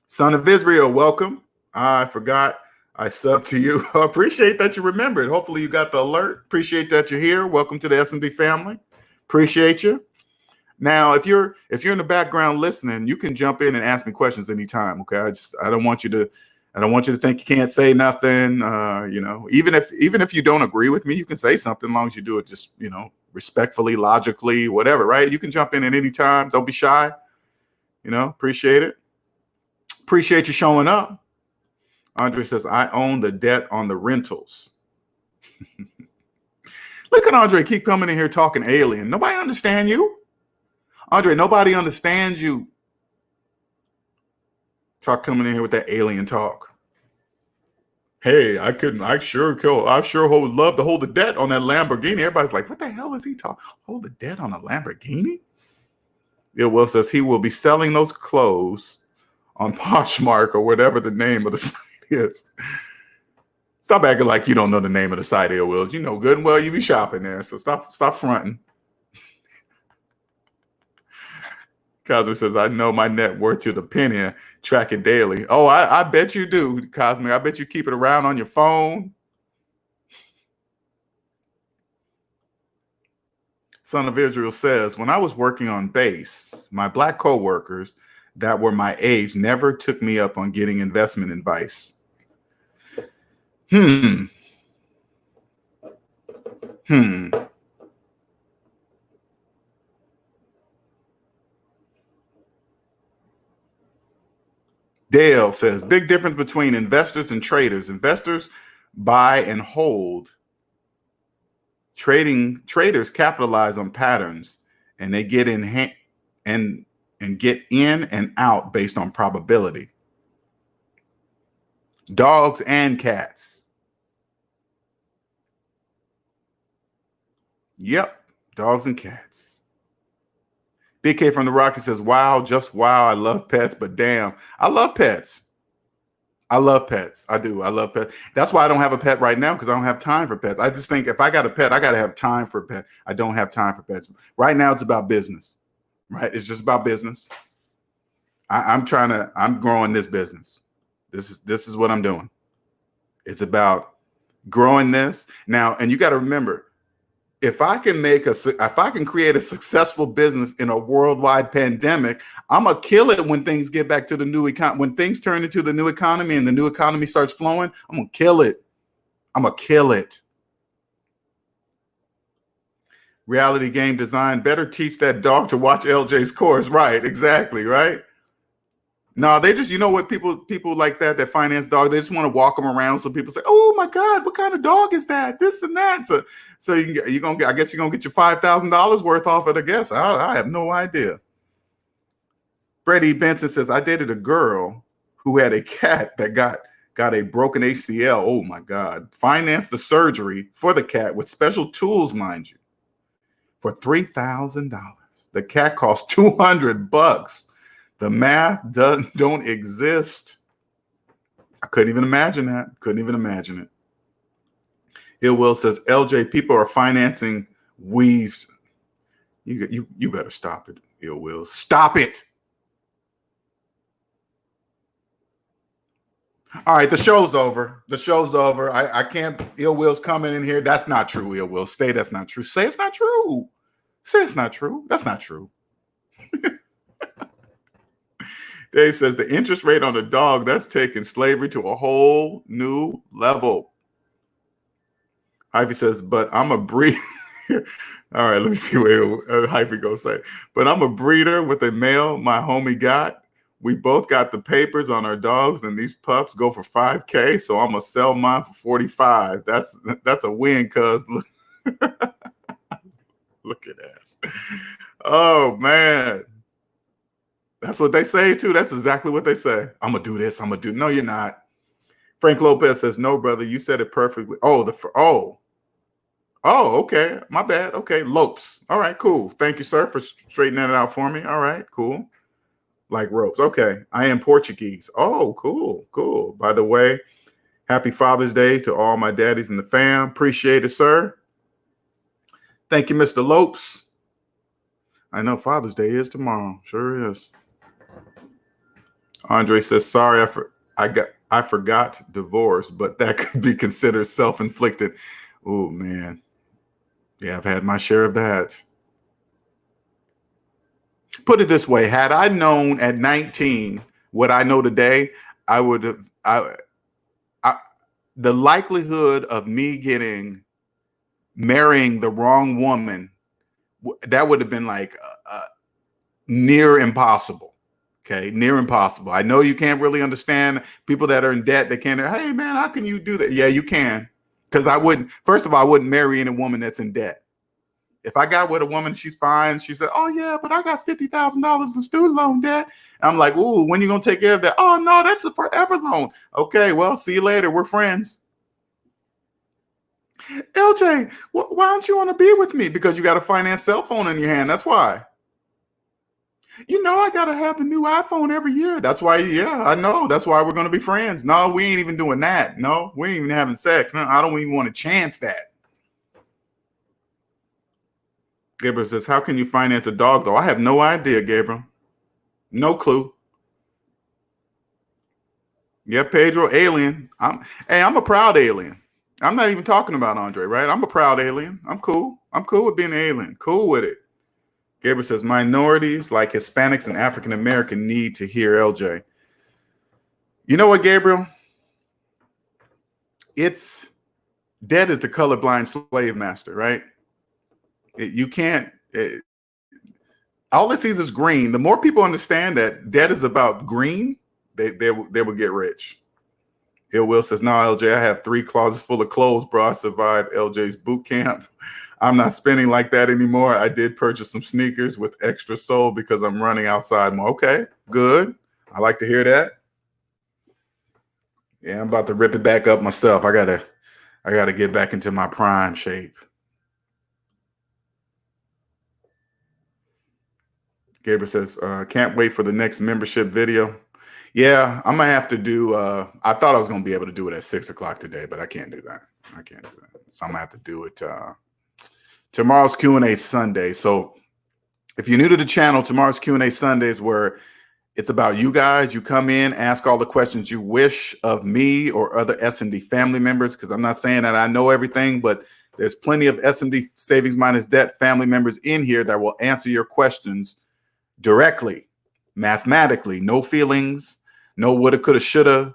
Son of Israel, welcome. I forgot I subbed to you. Appreciate that you remembered. Hopefully you got the alert. Appreciate that you're here. Welcome to the SMD family. Appreciate you. Now, if you're in the background listening, you can jump in and ask me questions anytime. Okay, I don't want you to think you can't say nothing. Even if you don't agree with me, you can say something as long as you do it just respectfully, logically, whatever. Right? You can jump in at any time. Don't be shy. Appreciate it. Appreciate you showing up. Andre says I own the debt on the rentals. Look at Andre keep coming in here talking alien. Nobody understand you. Andre, nobody understands you. Coming in here with that alien talk. Hey, I sure would love to hold the debt on that Lamborghini. Everybody's like, what the hell is he talking? Hold the debt on a Lamborghini? Will says he will be selling those clothes on Poshmark or whatever the name of the site is. Stop acting like you don't know the name of the site, Will. You know good and well you be shopping there. So stop fronting. Cosmic says, I know my net worth to the penny, track it daily. Oh, I bet you do, Cosmic. I bet you keep it around on your phone. Son of Israel says, when I was working on base, my black coworkers that were my age never took me up on getting investment advice. Dale says, big difference between investors and traders. Investors buy and hold. Traders capitalize on patterns and they get in and get in and out based on probability. Dogs and cats. Yep, dogs and cats. BK from the Rocky says, wow, just wow. I love pets, but damn, I love pets. I love pets. I do. I love pets. That's why I don't have a pet right now, because I don't have time for pets. I just think if I got a pet, I got to have time for a pet. I don't have time for pets. Right now, it's about business, right? It's just about business. I'm growing this business. This is what I'm doing. It's about growing this now. And you got to remember, if I can create a successful business in a worldwide pandemic, I'm gonna kill it when things get back to the new economy. When things turn into the new economy and the new economy starts flowing, I'm gonna kill it. I'm gonna kill it. Reality game design, better teach that dog to watch LJ's course. Right, exactly, right? No, they just, what people like that finance dogs, they just want to walk them around so people say, oh my God, what kind of dog is that? This and that. So I guess you're gonna get your $5,000 worth off it, I guess. I have no idea. Freddie Benson says, I dated a girl who had a cat that got a broken ACL. Oh my God. Financed the surgery for the cat with special tools, mind you, for $3,000. The cat cost $200. The math don't exist. I couldn't even imagine that. Couldn't even imagine it. Ill Will says, LJ, people are financing weaves. You better stop it, Ill Will. Stop it. All right, the show's over. The show's over. I can't. Ill Will's coming in here. That's not true, Ill Will. Say that's not true. Say it's not true. Say it's not true. That's not true. Dave says the interest rate on a dog, that's taking slavery to a whole new level. Hyphy says, but I'm a breeder. All right, let me see what Hyphy goes say. But I'm a breeder with a male my homie got. We both got the papers on our dogs, and these pups go for $5K. So I'm gonna sell mine for $45. That's a win, cuz. Look at that. Oh man. That's what they say too. That's exactly what they say. I'm gonna do this. I'm gonna do. No, you're not. Frank Lopez says, no, brother, you said it perfectly. Okay. My bad. Okay. Lopes. All right, cool. Thank you, sir, for straightening that out for me. All right, cool. Like ropes. Okay. I am Portuguese. Oh, cool. Cool. By the way, happy Father's Day to all my daddies in the fam. Appreciate it, sir. Thank you, Mr. Lopes. I know Father's Day is tomorrow. Sure is. Andre says, sorry, I forgot divorce, but that could be considered self-inflicted. Oh, man. Yeah, I've had my share of that. Put it this way, had I known at 19 what I know today, I would have, the likelihood of me marrying the wrong woman, that would have been like near impossible. Okay, near impossible. I know you can't really understand people that are in debt. They can't, hey man, how can you do that? Yeah, you can. Because first of all, I wouldn't marry any woman that's in debt. If I got with a woman, she's fine. She said, oh yeah, but I got $50,000 in student loan debt. And I'm like, ooh, when you gonna take care of that? Oh no, that's a forever loan. Okay, well, see you later. We're friends. LJ, why don't you want to be with me? Because you got a finance cell phone in your hand. That's why. You know, I got to have the new iPhone every year. That's why, yeah, I know. That's why we're going to be friends. No, we ain't even doing that. No, we ain't even having sex. No, I don't even want to chance that. Gabriel says, how can you finance a dog, though? I have no idea, Gabriel. No clue. Yeah, Pedro, alien. I'm a proud alien. I'm not even talking about Andre, right? I'm a proud alien. I'm cool. I'm cool with being an alien. Cool with it. Gabriel says, minorities like Hispanics and African American need to hear LJ. You know what, Gabriel? Debt is the colorblind slave master, right? All it sees is green. The more people understand that debt is about green, they will get rich. Ill Will says, no, LJ, I have 3 closets full of clothes, bro. I survived LJ's boot camp. I'm not spending like that anymore. I did purchase some sneakers with extra sole because I'm running outside more. Okay, good. I like to hear that. Yeah, I'm about to rip it back up myself. I gotta get back into my prime shape. Gabriel says, can't wait for the next membership video. Yeah, I'm gonna have to do. I thought I was gonna be able to do it at 6 o'clock today, but I can't do that. So I'm gonna have to do it tomorrow's Q&A Sunday. So if you're new to the channel, tomorrow's Q&A Sunday is where it's about you guys. You come in, ask all the questions you wish of me or other SMD family members, because I'm not saying that I know everything, but there's plenty of SMD Savings Minus Debt family members in here that will answer your questions directly, mathematically, no feelings, no woulda, coulda, shoulda.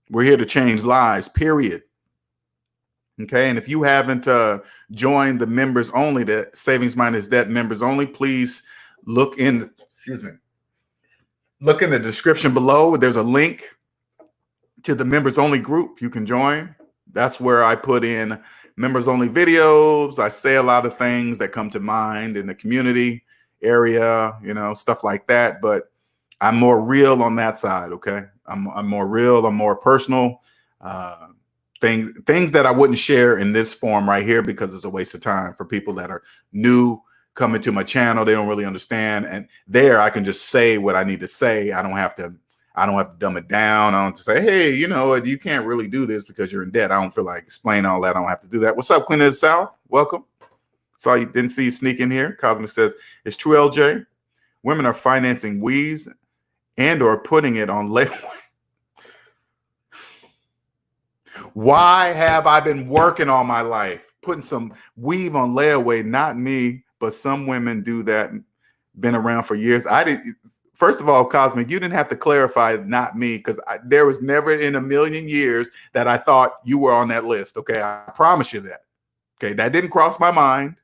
We're here to change lives, period. Okay, and if you haven't joined the members only, the Savings Minus Debt members only, please look in the description below. There's a link to the members only group you can join. That's where I put in members only videos. I say a lot of things that come to mind in the community area, stuff like that. But I'm more real on that side. Okay, I'm more real. I'm more personal. Things that I wouldn't share in this form right here because it's a waste of time for people that are new coming to my channel. They don't really understand, and there I can just say what I need to say. I don't have to dumb it down. I don't have to say, hey, you can't really do this because you're in debt. I don't feel like explaining all that. I don't have to do that. What's up, Queen of the South? Welcome. Saw you, didn't see you sneak in here. Cosmic says, it's true, LJ. Women are financing weaves and or putting it on layaway. Why have I been working all my life, putting some weave on layaway? Not me, but some women do that. Been around for years. First of all, Cosmic, you didn't have to clarify, not me, because there was never in a million years that I thought you were on that list. Okay, I promise you that. Okay, that didn't cross my mind.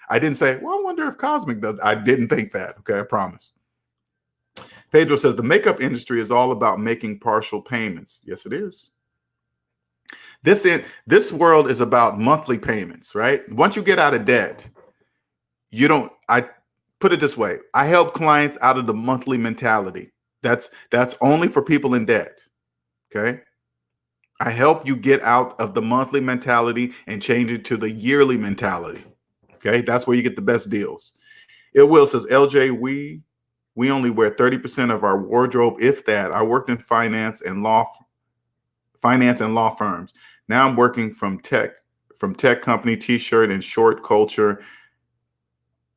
I didn't say, well, I wonder if Cosmic does. I didn't think that. Okay, I promise. Pedro says the makeup industry is all about making partial payments. Yes, it is. This world is about monthly payments, right? Once you get out of debt, put it this way. I help clients out of the monthly mentality. That's only for people in debt. Okay. I help you get out of the monthly mentality and change it to the yearly mentality. Okay. That's where you get the best deals. It Will says, LJ, we only wear 30% of our wardrobe, if that. I worked in finance and law firms. Now I'm working from tech company, t-shirt and short culture.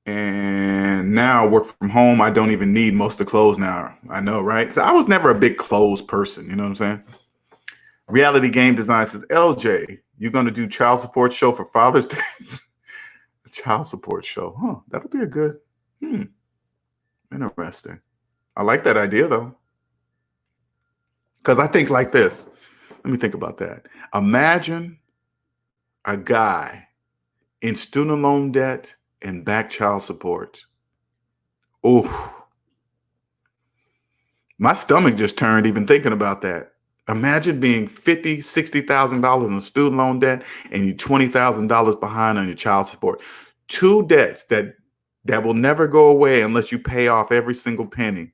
And now I work from home. I don't even need most of the clothes now. I know, right? So I was never a big clothes person. You know what I'm saying? Reality Game Design says, LJ, you're going to do child support show for Father's Day? Child support show. Huh. That'll be a good. Interesting. I like that idea, though. Because I think like this. Let me think about that. Imagine a guy in student loan debt and back child support. Oh, my stomach just turned even thinking about that. Imagine being $50,000, $60,000 in student loan debt and you $20,000 behind on your child support. Two debts that will never go away unless you pay off every single penny.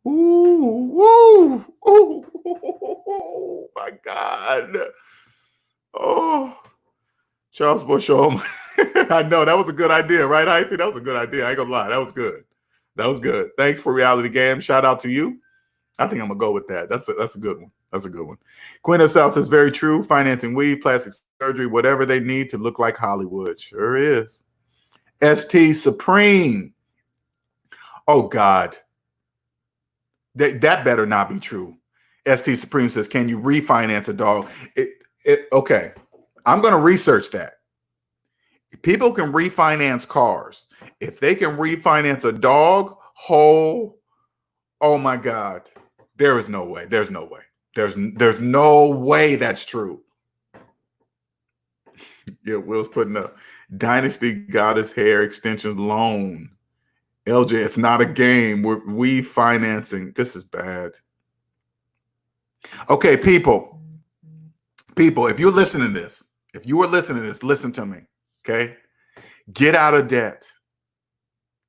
Ooh, oh my God. Oh, child support show. I know that was a good idea, right, Hyphy? That was a good idea. I ain't gonna lie. That was good. That was good. Thanks for Reality Game. Shout out to you. I think I'm gonna go with that. That's a good one. That's a good one. Queen of South says, very true. Financing weave, plastic surgery, whatever they need to look like Hollywood. Sure is. ST Supreme. Oh God. That better not be true. ST Supreme says, can you refinance a dog? Okay. I'm gonna research that. People can refinance cars. If they can refinance a dog whole, oh my God, there is no way. There's no way. There's no way that's true. Yeah, Will's putting up Dynasty Goddess hair extensions loan. LJ, it's not a game. We financing. This is bad. Okay, people, if you're listening to this, listen to me. Okay. Get out of debt.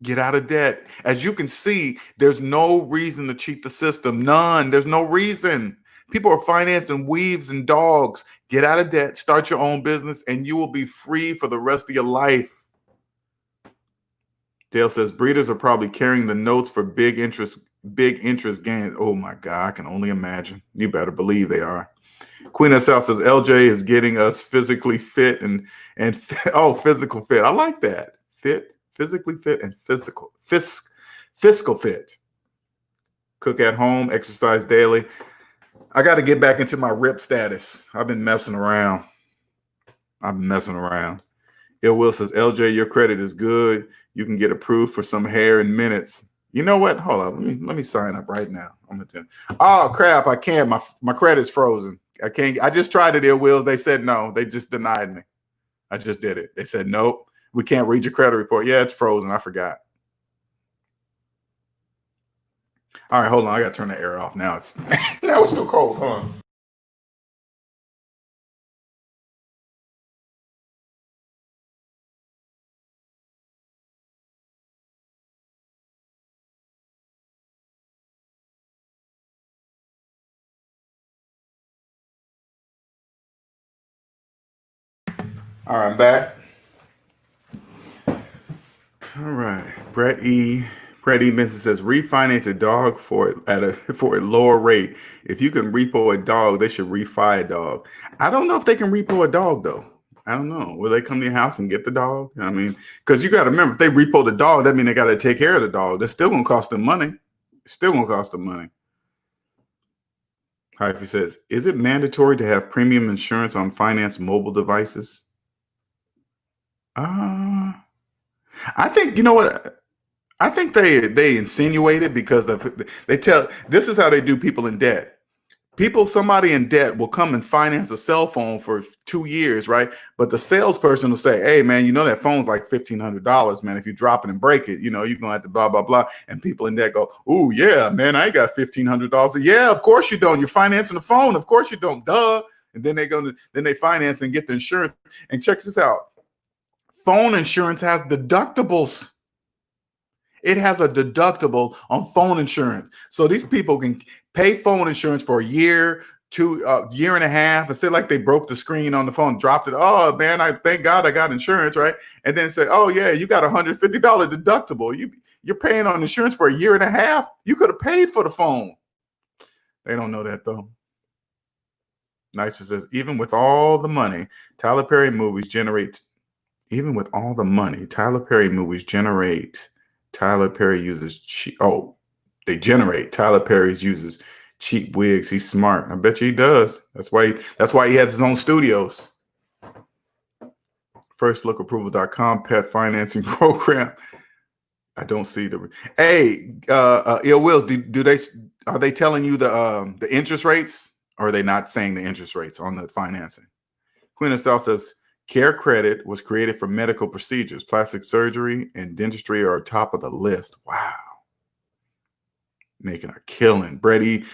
Get out of debt. As you can see, there's no reason to cheat the system. None. There's no reason. People are financing weaves and dogs. Get out of debt, start your own business, and you will be free for the rest of your life. Dale says, breeders are probably carrying the notes for big interest gains. Oh my God, I can only imagine. You better believe they are. Queen of South says, LJ is getting us physically fit and physical fit. I like that. Physically fit and fiscal fit. Cook at home, exercise daily. I got to get back into my RIP status. I've been messing around. It Will says, LJ, your credit is good. You can get approved for some hair in minutes. You know what? Hold on. Let me sign up right now. I'm gonna tell you. Oh crap! I can't. My credit's frozen. I can't. I just tried it. It Wills. They said no. They just denied me. I just did it. They said nope. We can't read your credit report. Yeah, it's frozen. I forgot. All right, hold on. I got to turn the air off. Now it's still cold. Hold on. All right, I'm back. All right, Brett E. Benson says, refinance a dog for a lower rate. If you can repo a dog, they should refi a dog. I don't know if they can repo a dog though. I don't know. Will they come to your house and get the dog? I mean, because you got to remember, if they repo the dog, that means they got to take care of the dog. That's still going to cost them money. Hyphy says, is it mandatory to have premium insurance on finance mobile devices? I think, you know what? I think they insinuate it because they tell, this is how they do people in debt. Somebody in debt will come and finance a cell phone for 2 years, right? But the salesperson will say, hey, man, you know that phone's like $1,500, man. If you drop it and break it, you're going to have to blah, blah, blah. And people in debt go, oh, yeah, man, I ain't got $1,500. Yeah, of course you don't. You're financing the phone. Of course you don't. Duh. And then they finance and get the insurance. And check this out. Phone insurance has deductibles. It has a deductible on phone insurance. So these people can pay phone insurance for a year, year and a half, and say like they broke the screen on the phone, dropped it. Oh man, I thank God I got insurance, right? And then say, oh yeah, you got $150 deductible. You're paying on insurance for a year and a half. You could have paid for the phone. They don't know that though. Nicer says, even with all the money, Tyler Perry movies generate. Even with all the money, Tyler Perry movies generate. Tyler Perry uses cheap. Oh, they generate. Tyler Perry uses cheap wigs. He's smart. I bet you he does. That's why he has his own studios. Firstlooapproval.com pet financing program. I don't see the. Hey, Ill Wills, are they telling you the interest rates, or are they not saying the interest rates on the financing? Queen of South says Care Credit was created for medical procedures. Plastic surgery and dentistry are top of the list. Wow. Making a killing. Brett E.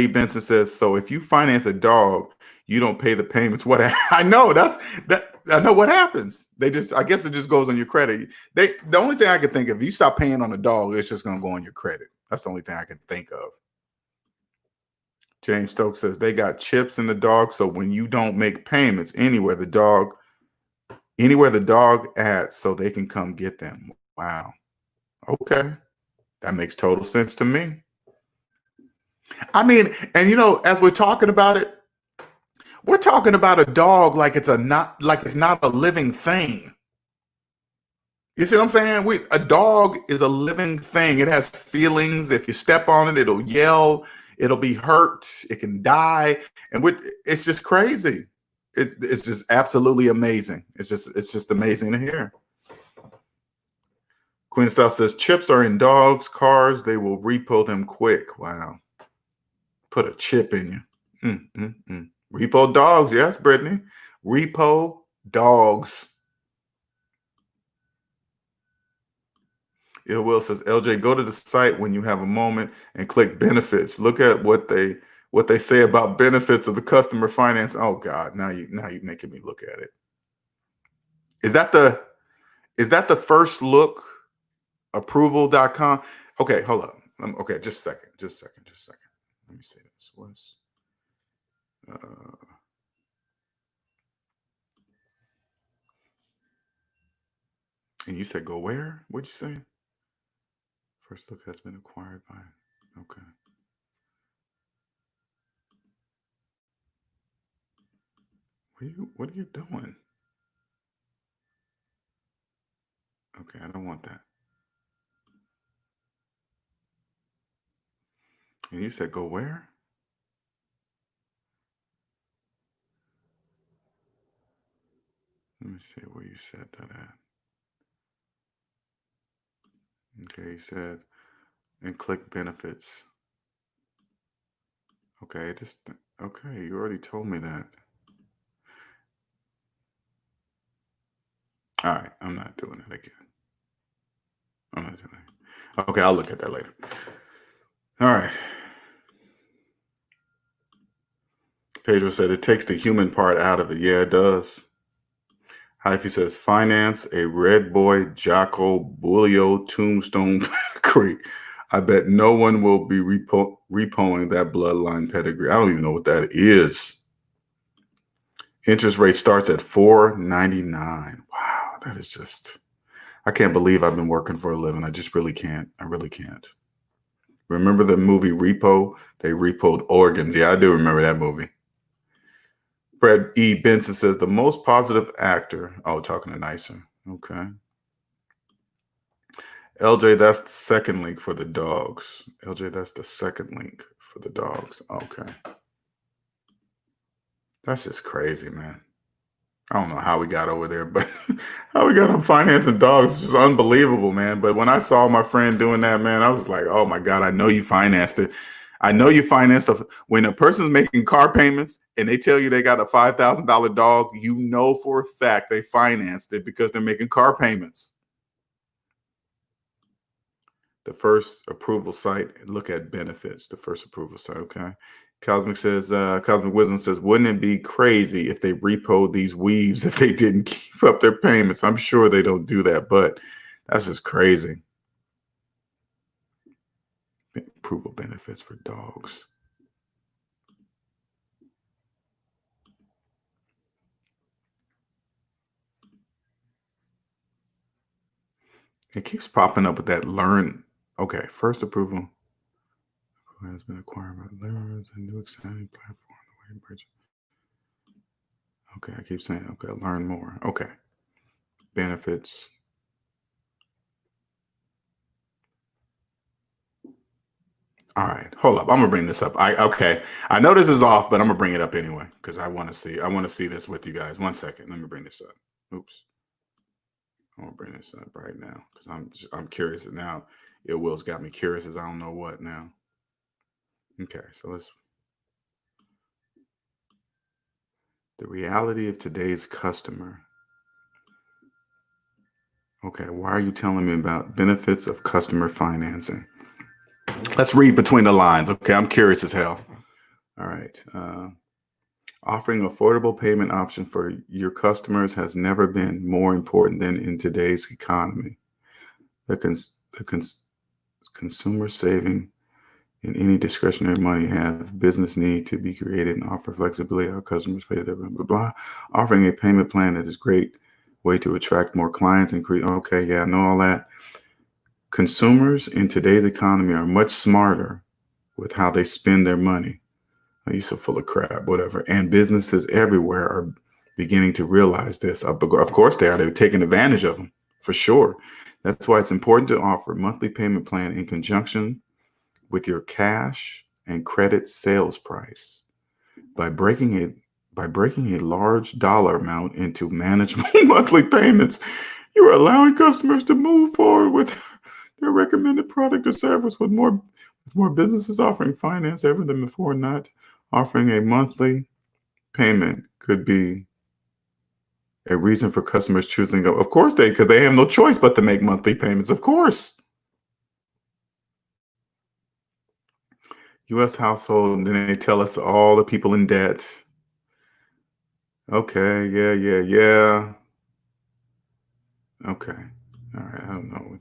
Benson says, so if you finance a dog, you don't pay the payments. What I know I know what happens. I guess it just goes on your credit. The only thing I can think of, if you stop paying on a dog, it's just gonna go on your credit. That's the only thing I can think of. James Stokes says they got chips in the dog, so when you don't make payments anywhere the dog at, so they can come get them. Wow. Okay. That makes total sense to me. I mean, and as we're talking about it, we're talking about a dog like it's not a living thing. You see what I'm saying? A dog is a living thing. It has feelings. If you step on it, it'll yell. It'll be hurt. It can die. And it's just crazy. It's just absolutely amazing. It's just amazing to hear. Queen of South says chips are in dogs, cars. They will repo them quick. Wow. Put a chip in you. Repo dogs. Yes, Brittany. Repo dogs. Ill Will says, LJ, go to the site when you have a moment and click benefits. Look at what they say about benefits of the customer finance. Oh God, now you're making me look at it. Is that the first look approval.com? Okay, hold up. Okay, just a second. Let me see this. What's and you said go where? What'd you say? First look has been acquired by. Okay. What are you doing? Okay, I don't want that. And you said go where? Let me see where you said that at. Okay, you said, and click benefits. Okay, okay, you already told me that. All right, I'm not doing it again. I'm not doing it. Okay, I'll look at that later. All right. Pedro said it takes the human part out of it. Yeah, it does. Hyphy says, finance a Red Boy, Jocko, Bulio, Tombstone Creek. I bet no one will be repoing that bloodline pedigree. I don't even know what that is. Interest rate starts at $4.99. Wow, that is just, I can't believe I've been working for a living. I just really can't. I really can't. Remember the movie Repo? They repoed organs. Yeah, I do remember that movie. Fred E. Benson says the most positive actor. Oh, talking to Nicer. Okay. LJ, that's the second link for the dogs. LJ, that's the second link for the dogs. Okay. That's just crazy, man. I don't know how we got over there, but how we got on financing dogs is just unbelievable, man. But when I saw my friend doing that, man, I was like, oh my God, I know you financed it. I know you financed it. When a person's making car payments and they tell you they got a $5,000 dog, you know for a fact they financed it because they're making car payments. The first approval site, look at benefits, the first approval site, okay? Cosmic Wisdom says, wouldn't it be crazy if they repoed these weaves if they didn't keep up their payments? I'm sure they don't do that, but that's just crazy. Approval benefits for dogs. It keeps popping up with that learn. Okay, first approval has been acquired by learners, a new exciting platform. Okay, I keep saying, okay, learn more. Okay. Benefits. All right, hold up. I'm gonna bring this up. Okay. I know this is off, but I'm gonna bring it up anyway because I want to see this with you guys. 1 second. Let me bring this up. Oops. I'm gonna bring this up right now because I'm curious now. Will's got me curious as I don't know what now. Okay, so the reality of today's customer. Okay, why are you telling me about benefits of customer financing? Let's read between the lines. Okay, I'm curious as hell. All right. Offering affordable payment option for your customers has never been more important than in today's economy. The consumer saving in any discretionary money have business need to be created and offer flexibility. Our customers pay their blah, blah, blah. Offering a payment plan that is great way to attract more clients and create. Okay, yeah, I know all that. Consumers in today's economy are much smarter with how they spend their money. You're so full of crap, whatever. And businesses everywhere are beginning to realize this. Of course they are. They're taking advantage of them, for sure. That's why it's important to offer monthly payment plan in conjunction with your cash and credit sales price. By breaking a large dollar amount into manageable monthly payments, you are allowing customers to move forward with their recommended product or service with more businesses offering finance ever than before. Not offering a monthly payment could be a reason for customers choosing. Of course because they have no choice but to make monthly payments. Of course. U.S. household, and then they tell us all the people in debt. Okay, yeah. Okay. All right, I don't know.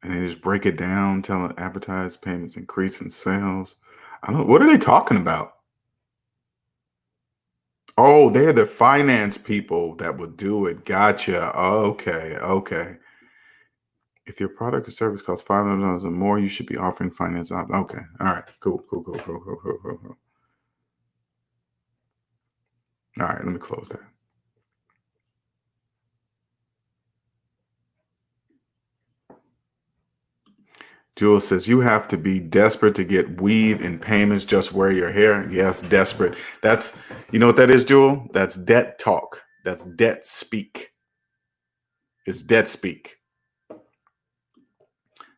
And they just break it down, telling advertised payments increase in sales. I don't. What are they talking about? Oh, they're the finance people that would do it. Gotcha. Okay. If your product or service costs $500 or more, you should be offering finance options. Okay. All right. Cool. All right. Let me close that. Jewel says, you have to be desperate to get weave in payments, just wear your hair. Yes, desperate. That's, you know what that is, Jewel? That's debt talk. That's debt speak. It's debt speak.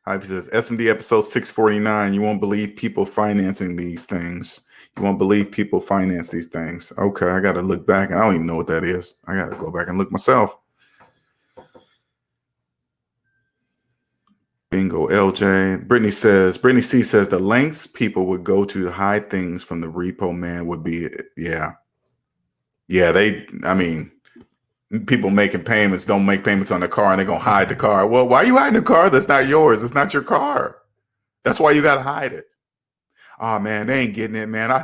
Ivy says, SMD episode 649, you won't believe people financing these things. You won't believe people finance these things. Okay, I got to look back. I don't even know what that is. I got to go back and look myself. Bingo, LJ. Brittany C says the lengths people would go to hide things from the repo man would be, yeah. Yeah, people making payments don't make payments on the car and they're going to hide the car. Well, why are you hiding the car that's not yours? It's not your car. That's why you got to hide it. Oh man, they ain't getting it, man. I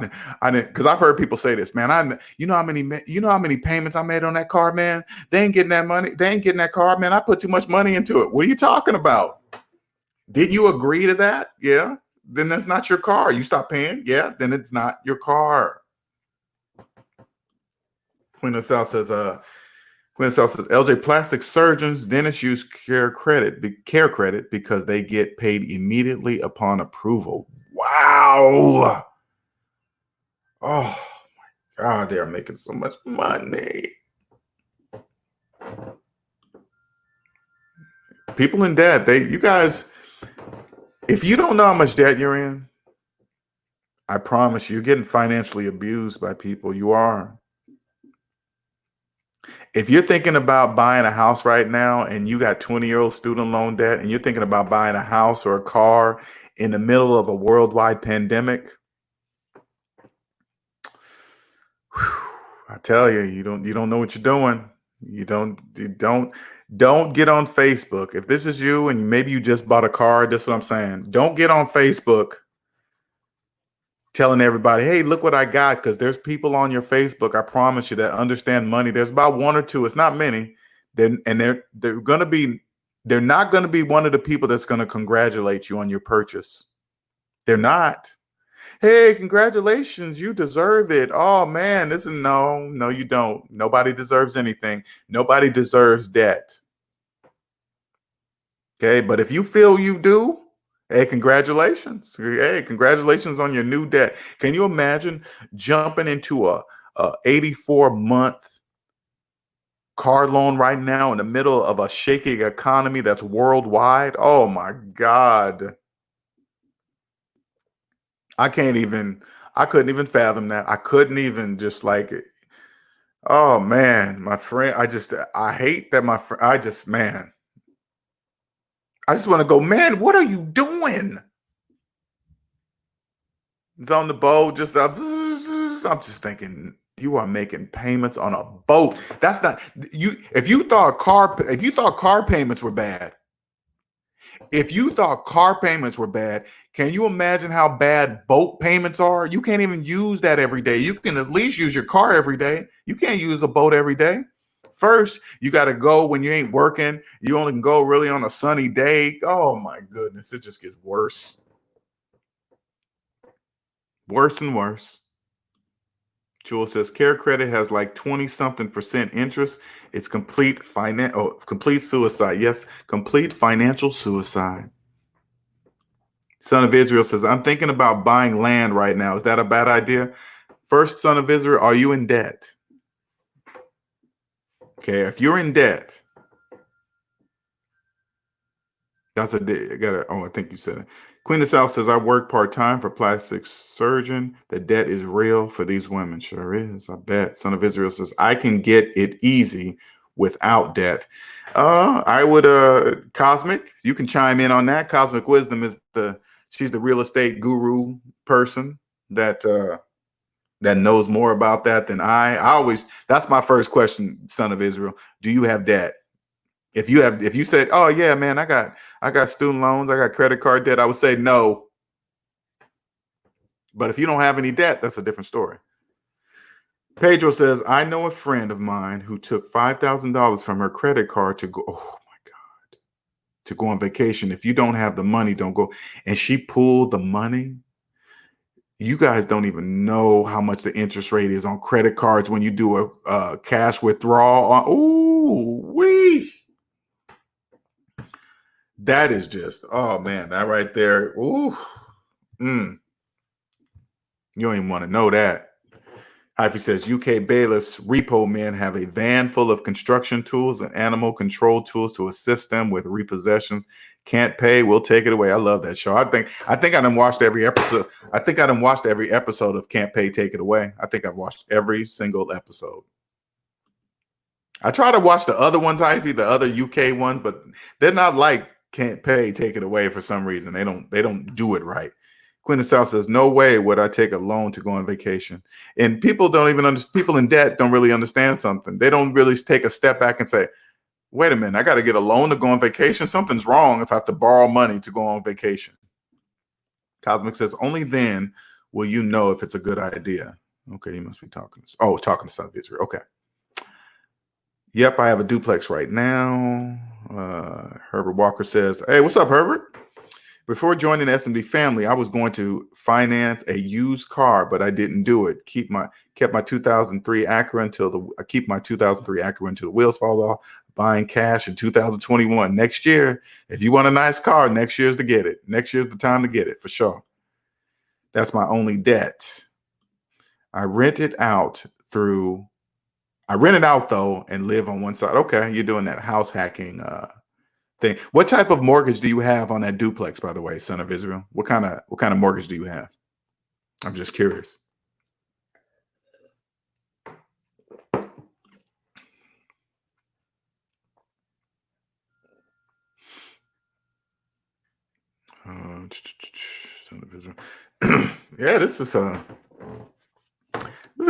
didn't, because I've heard people say this, man. You know how many payments I made on that car, man. They ain't getting that money. They ain't getting that car, man. I put too much money into it. What are you talking about? Did you agree to that? Yeah. Then that's not your car. You stop paying. Yeah. Then it's not your car. Queen of South says, LJ, plastic surgeons, dentists use care credit because they get paid immediately upon approval. Wow. Oh my God, they're making so much money. People in debt, you guys, if you don't know how much debt you're in, I promise you're getting financially abused by people. You are. If you're thinking about buying a house right now and you got 20-year-old student loan debt and you're thinking about buying a house or a car in the middle of a worldwide pandemic, I tell you, you don't know what you're doing. You don't. Don't get on Facebook. If this is you and maybe you just bought a car, that's what I'm saying. Don't get on Facebook telling everybody, hey, look what I got, because there's people on your Facebook, I promise you, that understand money. There's about one or two, it's not many. They're not going to be one of the people that's going to congratulate you on your purchase. They're not. Hey, congratulations, you deserve it. Oh man, no, you don't. Nobody deserves anything. Nobody deserves debt. Okay, but if you feel you do, hey, congratulations. Hey, congratulations on your new debt. Can you imagine jumping into a 84-month car loan right now in the middle of a shaky economy that's worldwide? Oh my God. I couldn't even fathom that. I couldn't even just like it. Oh man, my friend, I hate that my friend, man. I just want to go, man, what are you doing? It's on the boat, I'm just thinking, you are making payments on a boat. That's not you. If you thought car payments were bad, can you imagine how bad boat payments are? You can't even use that every day. You can at least use your car every day. You can't use a boat every day. First, you got to go when you ain't working. You only can go really on a sunny day. Oh my goodness, it just gets worse. Worse and worse. Jewel says Care Credit has like 20-something% interest. It's complete suicide. Yes, complete financial suicide. Son of Israel says, I'm thinking about buying land right now. Is that a bad idea? First, Son of Israel, are you in debt? Okay, if you're in debt, I think you said it. Queen of South says, I work part-time for plastic surgeon. The debt is real for these women. Sure is, I bet. Son of Israel says, I can get it easy without debt. I would, Cosmic, you can chime in on that. Cosmic Wisdom she's the real estate guru person that knows more about that than that's my first question, Son of Israel. Do you have debt? If you said, oh yeah, man, I got student loans, I got credit card debt, I would say no. But if you don't have any debt, that's a different story. Pedro says, I know a friend of mine who took $5,000 from her credit card to go, oh my God, to go on vacation. If you don't have the money, don't go. And she pulled the money. You guys don't even know how much the interest rate is on credit cards when you do a cash withdrawal. Ooh, wee. That is just, oh man, that right there. Ooh. You don't even want to know that. Hyphy says UK bailiffs, repo men have a van full of construction tools and animal control tools to assist them with repossessions. Can't pay, we'll take it away. I love that show. I think I done watched every episode. I think I done watched every episode of Can't Pay, Take It Away. I think I've watched every single episode. I try to watch the other ones, Hyphy, the other UK ones, but they're not like Can't Pay, Take It Away for some reason. They don't do it right. Quinn South says, no way would I take a loan to go on vacation. And people people in debt don't really understand something. They don't really take a step back and say, wait a minute, I got to get a loan to go on vacation. Something's wrong if I have to borrow money to go on vacation. Cosmic says, only then will you know if it's a good idea. Okay, you must be talking to Son of Israel. Okay. Yep, I have a duplex right now. Herbert Walker says, hey, what's up, Herbert? Before joining the SMD family, I was going to finance a used car, but I didn't do it. Kept my 2003 Acura until the wheels fall off. Buying cash in 2021. Next year, if you want a nice car, next year's to get it. Next year's the time to get it for sure. That's my only debt. I rent it out though and live on one side. Okay, you're doing that house hacking thing. What type of mortgage do you have on that duplex, by the way, Son of Israel? What kind of mortgage do you have? I'm just curious. Son of Israel. Yeah, this is a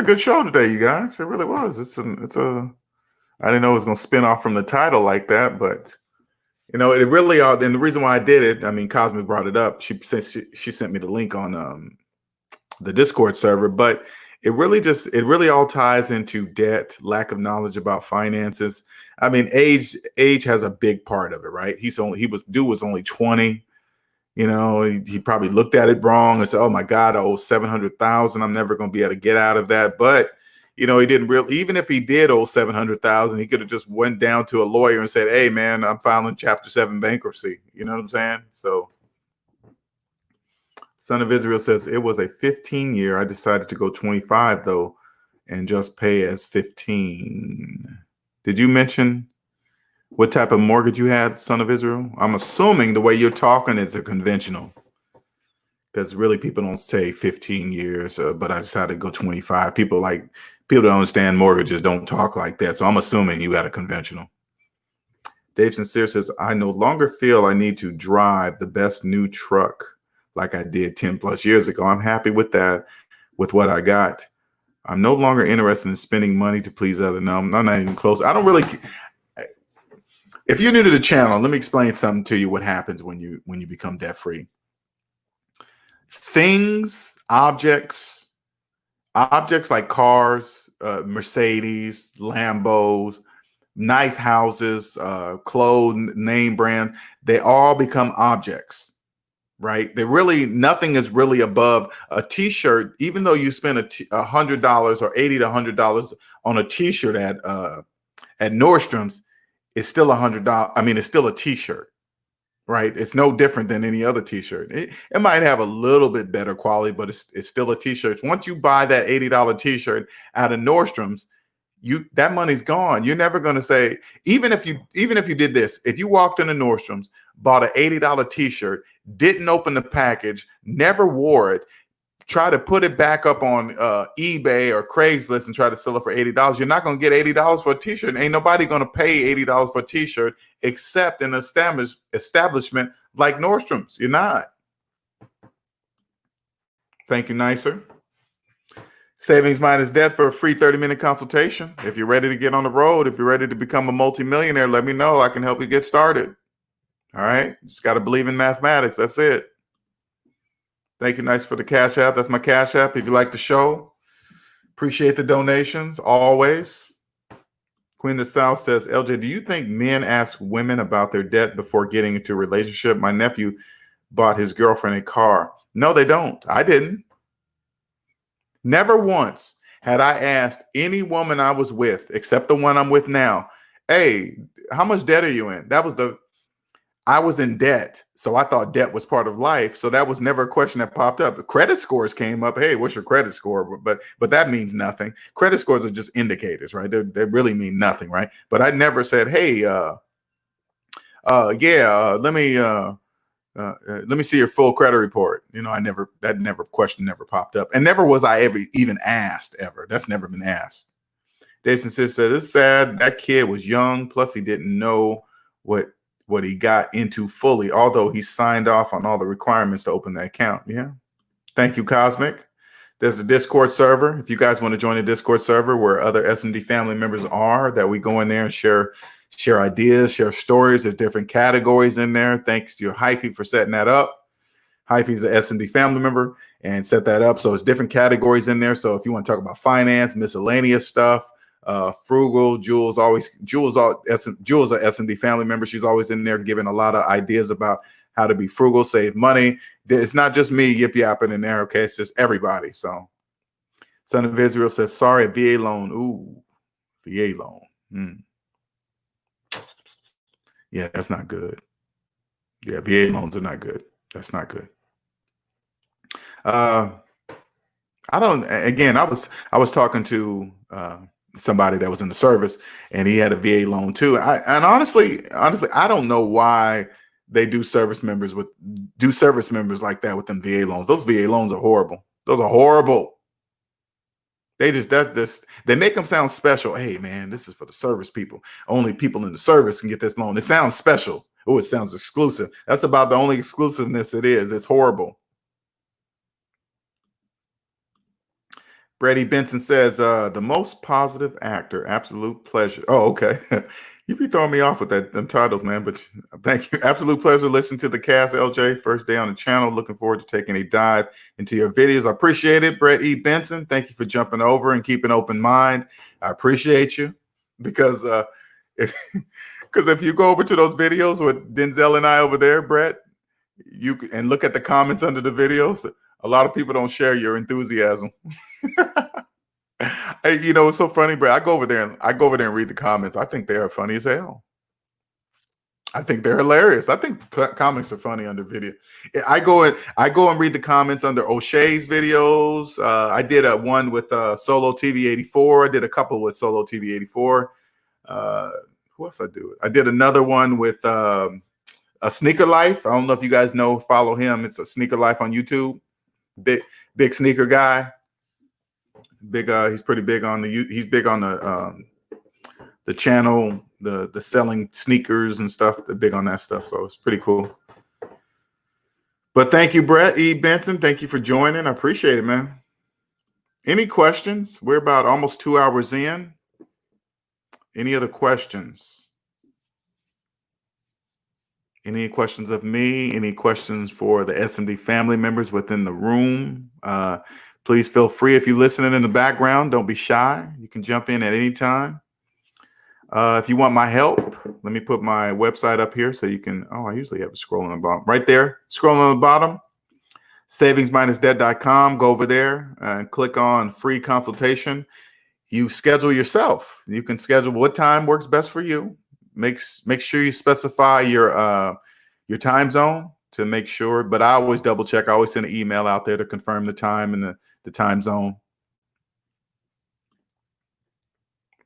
good show today, you guys. It really was. It's a I didn't know it was going to spin off from the title like that, but you know, it really. And the reason why I did it, I mean, Cosmic brought it up. She sent me the link on the Discord server, but it really all ties into debt, lack of knowledge about finances. I mean, age has a big part of it, right? Dude was only 20. You know, he probably looked at it wrong and said, "Oh my God, I owe 700,000. I'm never going to be able to get out of that." But you know, he didn't really. Even if he did owe 700,000, he could have just went down to a lawyer and said, "Hey, man, I'm filing Chapter 7 bankruptcy." You know what I'm saying? So, Son of Israel says it was a 15-year. I decided to go 25 though, and just pay as 15. Did you mention what type of mortgage you had, Son of Israel? I'm assuming the way you're talking is a conventional, because really people don't say 15 years, but I decided to go 25. People don't understand mortgages don't talk like that. So I'm assuming you got a conventional. Dave Sincere says, I no longer feel I need to drive the best new truck like I did 10 plus years ago. I'm happy with that, with what I got. I'm no longer interested in spending money to please others. No, I'm not even close. I don't really. If you're new to the channel, let me explain something to you. What happens when you become debt free? Things, objects like cars, Mercedes, Lambos, nice houses, clothes, name brand, they all become objects, right? Nothing is really above a t-shirt. Even though you spend $100 or $80 to $100 on a t-shirt at Nordstrom's, it's still $100. I mean, it's still a t-shirt, right? It's no different than any other t-shirt. It might have a little bit better quality, but it's still a t-shirt. Once you buy that $80 t-shirt out of Nordstrom's, that money's gone. You're never going to say, even if you did this, if you walked into Nordstrom's, bought an $80 t-shirt, didn't open the package, never wore it, try to put it back up on eBay or Craigslist and try to sell it for $80, you're not going to get $80 for a t-shirt. Ain't nobody going to pay $80 for a t-shirt except an establishment like Nordstrom's. You're not. Thank you, Nicer. Savings Minus Debt for a free 30-minute consultation. If you're ready to get on the road, if you're ready to become a multimillionaire, let me know. I can help you get started. All right. Just got to believe in mathematics. That's it. Thank you, Nice, for the Cash App. That's my Cash App. If you like the show, appreciate the donations always. Queen of the South says, LJ, do you think men ask women about their debt before getting into a relationship? My nephew bought his girlfriend a car. No, they don't. I didn't. Never once had I asked any woman I was with, except the one I'm with now, hey, how much debt are you in? I was in debt, so I thought debt was part of life. So that was never a question that popped up. The credit scores came up. Hey, what's your credit score? But that means nothing. Credit scores are just indicators, right? They really mean nothing, right? But I never said, hey, let me see your full credit report. You know, that question never popped up, and never was I ever even asked ever. That's never been asked. Dave Sincere said, it's sad. That kid was young. Plus he didn't know what he got into fully, although he signed off on all the requirements to open the account. Yeah. Thank you, Cosmic. There's a Discord server. If you guys want to join the Discord server where other SMD family members are, that we go in there and share ideas, share stories. There's different categories in there. Thanks to Hyphy for setting that up. Hyphy's an SMD family member and set that up. So it's different categories in there. So if you want to talk about finance, miscellaneous stuff, frugal, Jules, a SMD family member. She's always in there giving a lot of ideas about how to be frugal, save money. It's not just me yip yapping in there. Okay. It's just everybody. So Son of Israel says, sorry, a VA loan. Ooh, VA loan. Yeah, that's not good. Yeah. VA loans are not good. That's not good. I was talking to, somebody that was in the service, and he had a VA loan too. And honestly, I don't know why they do service members like that with them VA loans. Those VA loans are horrible. Those are horrible. They make them sound special. Hey man, this is for the service people. Only people in the service can get this loan. It sounds special. Oh, it sounds exclusive. That's about the only exclusiveness it is. It's horrible. Brady Benson says, the most positive actor, absolute pleasure. Oh, okay. You be throwing me off with them titles, man, but thank you. Absolute pleasure listening to the cast, LJ. First day on the channel. Looking forward to taking a dive into your videos. I appreciate it, Brett E. Benson. Thank you for jumping over and keeping an open mind. I appreciate you because if you go over to those videos with Denzel and I over there, Brett, and look at the comments under the videos, a lot of people don't share your enthusiasm. You know, it's so funny, bro. I go over there and read the comments. I think they are funny as hell. I think they're hilarious. I think comics are funny under video. I go and read the comments under O'Shea's videos. I did one with Solo TV 84. I did a couple with Solo TV 84. Who else I do? I did another one with a Sneaker Life. I don't know if you guys follow him. It's a Sneaker Life on YouTube. Big sneaker guy. He's pretty big on he's big on the channel, the selling sneakers and stuff. They're big on that stuff, so it's pretty cool. But thank you, Brett E. Benson. Thank you for joining. I appreciate it, man. Any questions? We're about almost 2 hours in. Any other questions? Any questions of me? Any questions for the SMD family members within the room? Please feel free. If you're listening in the background, don't be shy. You can jump in at any time. If you want my help, let me put my website up here so you can. Oh, I usually have it scrolling on the bottom. Right there, scrolling on the bottom, SavingsMinusDebt.com. Go over there and click on free consultation. You schedule yourself. You can schedule what time works best for you. Make sure you specify your time zone to make sure. But I always double check. I always send an email out there to confirm the time and the time zone.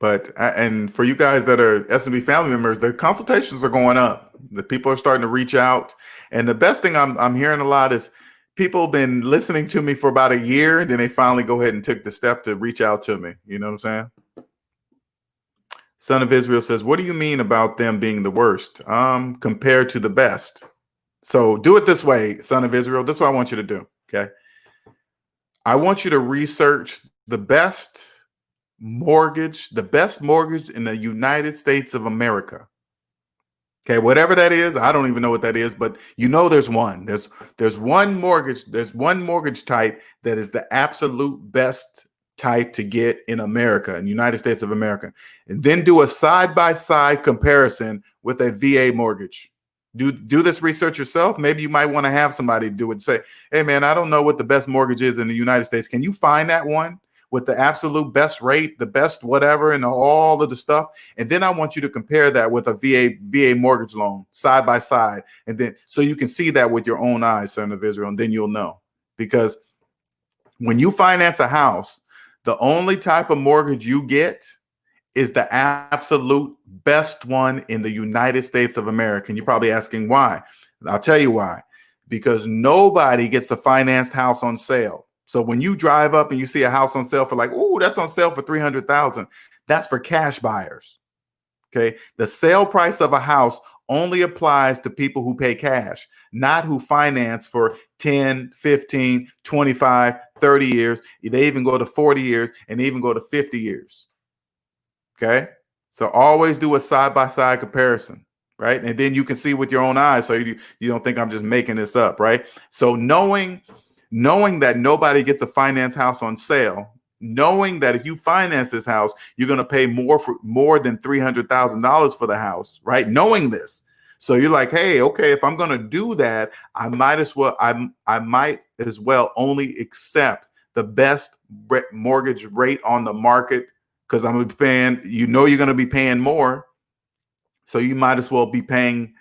But and for you guys that are SMB family members, the consultations are going up. The people are starting to reach out. And the best thing I'm hearing a lot is people have been listening to me for about a year, and then they finally go ahead and took the step to reach out to me. You know what I'm saying? Son of Israel says, what do you mean about them being the worst compared to the best? So do it this way, Son of Israel. This is what I want you to do, okay? I want you to research the best mortgage in the United States of America. Okay, whatever that is, I don't even know what that is, but you know there's one. There's one mortgage type that is the absolute best type to get in America, in the United States of America. And then do a side-by-side comparison with a VA mortgage. Do this research yourself. Maybe you might want to have somebody do it and say, hey, man, I don't know what the best mortgage is in the United States. Can you find that one with the absolute best rate, the best whatever, and all of the stuff? And then I want you to compare that with a VA mortgage loan side by side. And then so you can see that with your own eyes, son of Israel, and then you'll know. Because when you finance a house, the only type of mortgage you get is the absolute best one in the United States of America. And you're probably asking why. I'll tell you why. Because nobody gets the financed house on sale. So when you drive up and you see a house on sale for like, ooh, that's on sale for $300,000, that's for cash buyers. Okay. The sale price of a house only applies to people who pay cash, not who finance for 10, 15, 25, 30 years. They even go to 40 years and they even go to 50 years. Okay. So always do a side-by-side comparison, right? And then you can see with your own eyes. So you don't think I'm just making this up, right? So knowing that nobody gets a finance house on sale, knowing that if you finance this house, you're going to pay more than $300,000 for the house, right? Knowing this. So you're like, hey, okay, if I'm going to do that, I might as well only accept the best mortgage rate on the market, because I'm paying, you're going to be paying more. So you might as well be paying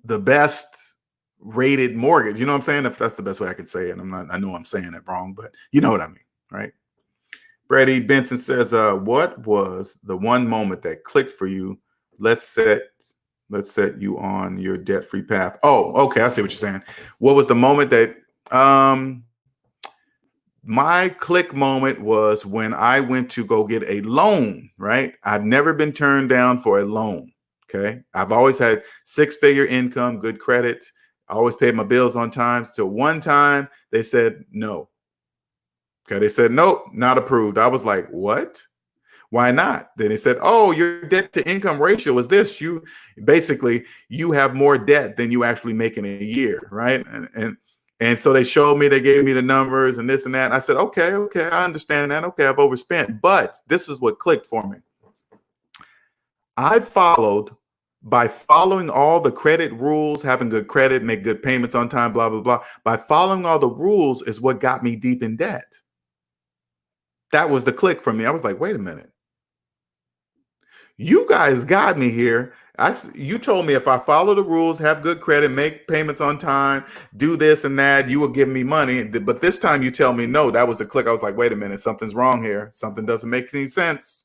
the best rated mortgage. You know what I'm saying? If that's the best way I could say it. I know I'm saying it wrong, but you know what I mean, right? Brady Benson says, what was the one moment that clicked for you? Let's set you on your debt-free path. Oh, okay. I see what you're saying. What was the moment that, my click moment was when I went to go get a loan, right? I've never been turned down for a loan. Okay. I've always had six-figure income, good credit. I always paid my bills on time. So one time they said no. Okay, they said, nope, not approved. I was like, what? Why not? Then they said, oh, your debt to income ratio is this. You basically, you have more debt than you actually make in a year, right? And so they showed me, they gave me the numbers and this and that. And I said, okay, I understand that. Okay, I've overspent. But this is what clicked for me. By following all the credit rules, having good credit, make good payments on time, blah, blah, blah. By following all the rules is what got me deep in debt. That was the click for me. I was like, wait a minute. You guys got me here. You told me if I follow the rules, have good credit, make payments on time, do this and that, you will give me money. But this time you tell me no. That was the click. I was like, wait a minute, something's wrong here. Something doesn't make any sense.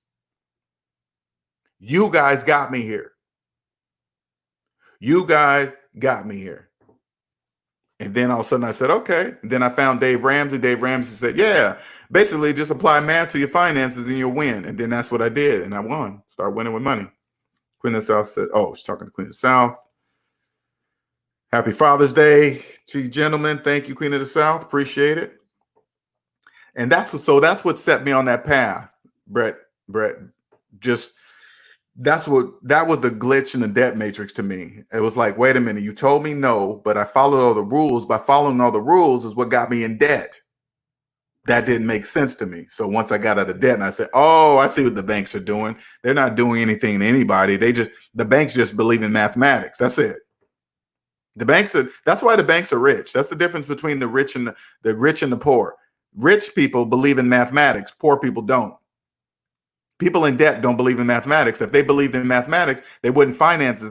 You guys got me here. You guys got me here. And then all of a sudden I said, okay. And then I found Dave Ramsey. Dave Ramsey said, yeah, basically just apply math to your finances and you'll win. And then that's what I did. And I won. Start winning with money. Queen of the South said, oh, she's talking to Queen of the South. Happy Father's Day to you gentlemen. Thank you, Queen of the South. Appreciate it. And that's what set me on that path, Brett. That was the glitch in the debt matrix to me. It was like, wait a minute, you told me no, but I followed all the rules. By following all the rules is what got me in debt. That didn't make sense to me. So once I got out of debt and I said, oh, I see what the banks are doing. They're not doing anything to anybody. The banks just believe in mathematics. That's it. That's why the banks are rich. That's the difference between the rich and the poor. Rich people believe in mathematics. Poor people don't. People in debt don't believe in mathematics. If they believed in mathematics, they wouldn't finance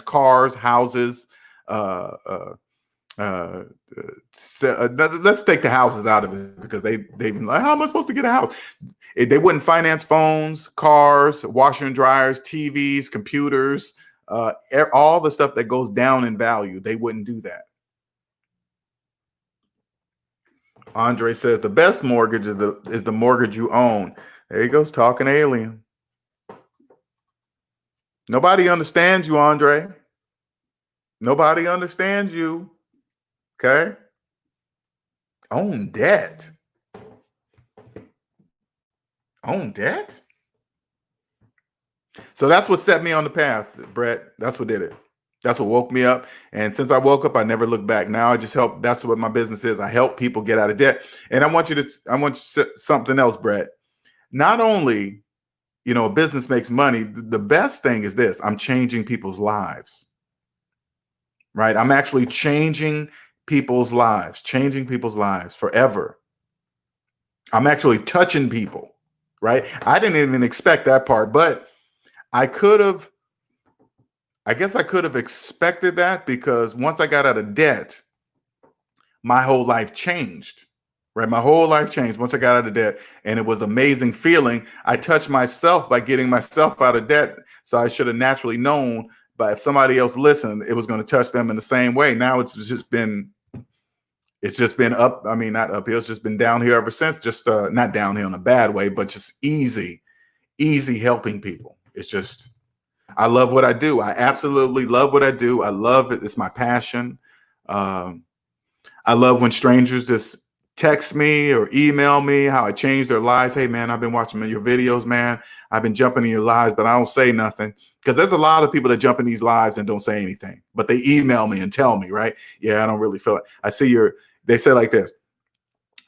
cars, houses. Let's take the houses out of it because they've been like, how am I supposed to get a house? They wouldn't finance phones, cars, washer and dryers, TVs, computers, all the stuff that goes down in value. They wouldn't do that. Andre says the best mortgage is the mortgage you own. There he goes, talking alien. Nobody understands you, Andre. Nobody understands you. Okay. Own debt. Own debt. So that's what set me on the path, Brett. That's what did it. That's what woke me up. And since I woke up, I never looked back. Now I just help. That's what my business is. I help people get out of debt. And I want you to something else, Brett. Not only, a business makes money. The best thing is this. I'm changing people's lives. Right? I'm actually changing people's lives forever. I'm actually touching people. Right? I didn't even expect that part, but I guess I could have expected that because once I got out of debt, my whole life changed, right? My whole life changed once I got out of debt, and it was an amazing feeling. I touched myself by getting myself out of debt, so I should have naturally known, but if somebody else listened, it was going to touch them in the same way. Now it's just been up. I mean, not uphill. It's just been downhill ever since. Just not downhill in a bad way, but just easy helping people. It's just, I love what I do. I absolutely love what I do. I love it. It's my passion. I love when strangers just text me or email me how I changed their lives. Hey, man, I've been watching your videos, man. I've been jumping in your lives, but I don't say nothing. Because there's a lot of people that jump in these lives and don't say anything, but they email me and tell me, right? Yeah, I don't really feel it. They say like this.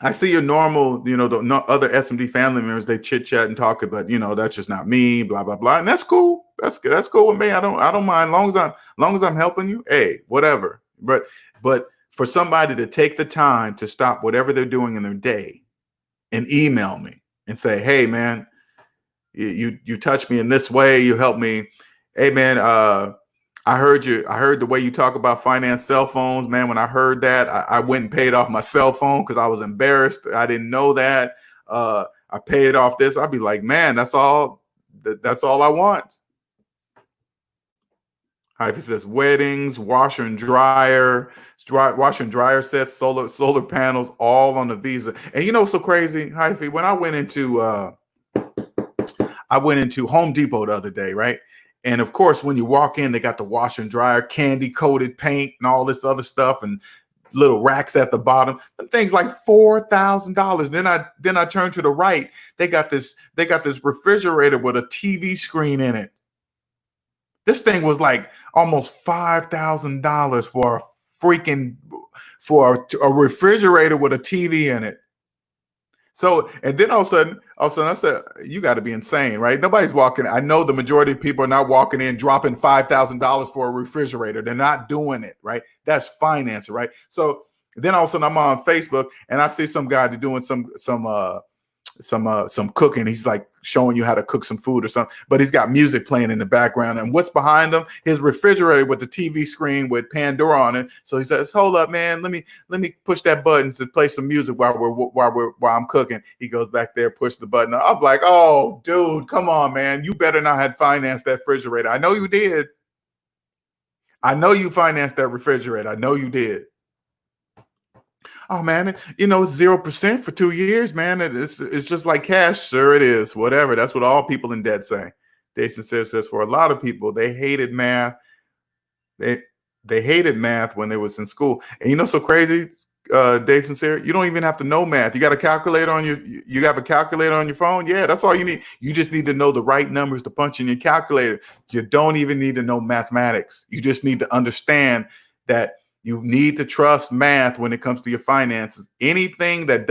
I see your normal, the other SMD family members, they chit chat and talk about, that's just not me, blah, blah, blah. And that's cool. That's cool with me. I don't mind. Long as I'm helping you, hey, whatever. But for somebody to take the time to stop whatever they're doing in their day and email me and say, hey, man, you touched me in this way. You helped me. Hey, man, I heard the way you talk about finance cell phones, man. When I heard that, I went and paid off my cell phone because I was embarrassed. I didn't know that. I paid off this. I'd be like, man, that's all I want. Hyphy says weddings, washer and dryer sets, solar panels, all on the Visa. And what's so crazy, Hyphy? When I went into Home Depot the other day, right? And of course, when you walk in, they got the washer and dryer, candy coated paint and all this other stuff and little racks at the bottom. Them things like $4,000. Then I turn to the right. They got this refrigerator with a TV screen in it. This thing was like almost $5,000 for a refrigerator with a TV in it. So, and then all of a sudden I said, you got to be insane, right? Nobody's walking. I know the majority of people are not walking in dropping $5,000 for a refrigerator. They're not doing it, right? That's finance, right? So then all of a sudden I'm on Facebook and I see some guy doing some cooking. He's like showing you how to cook some food or something, but he's got music playing in the background. And what's behind him? His refrigerator with the TV screen with Pandora on it. So he says, "Hold up, man. Let me push that button to play some music while I'm cooking." He goes back there, push the button. I'm like, "Oh, dude, come on, man. You better not have financed that refrigerator. I know you did. I know you financed that refrigerator. I know you did." Oh man, it's 0% for 2 years, man. It's just like cash, sir. It is. Whatever. That's what all people in debt say. Dave Sincere says for a lot of people, they hated math. They hated math when they was in school. And so crazy, Dave Sincere, you don't even have to know math. You got a calculator on you have a calculator on your phone. Yeah, that's all you need. You just need to know the right numbers to punch in your calculator. You don't even need to know mathematics. You just need to understand that you need to trust math when it comes to your finances. Anything that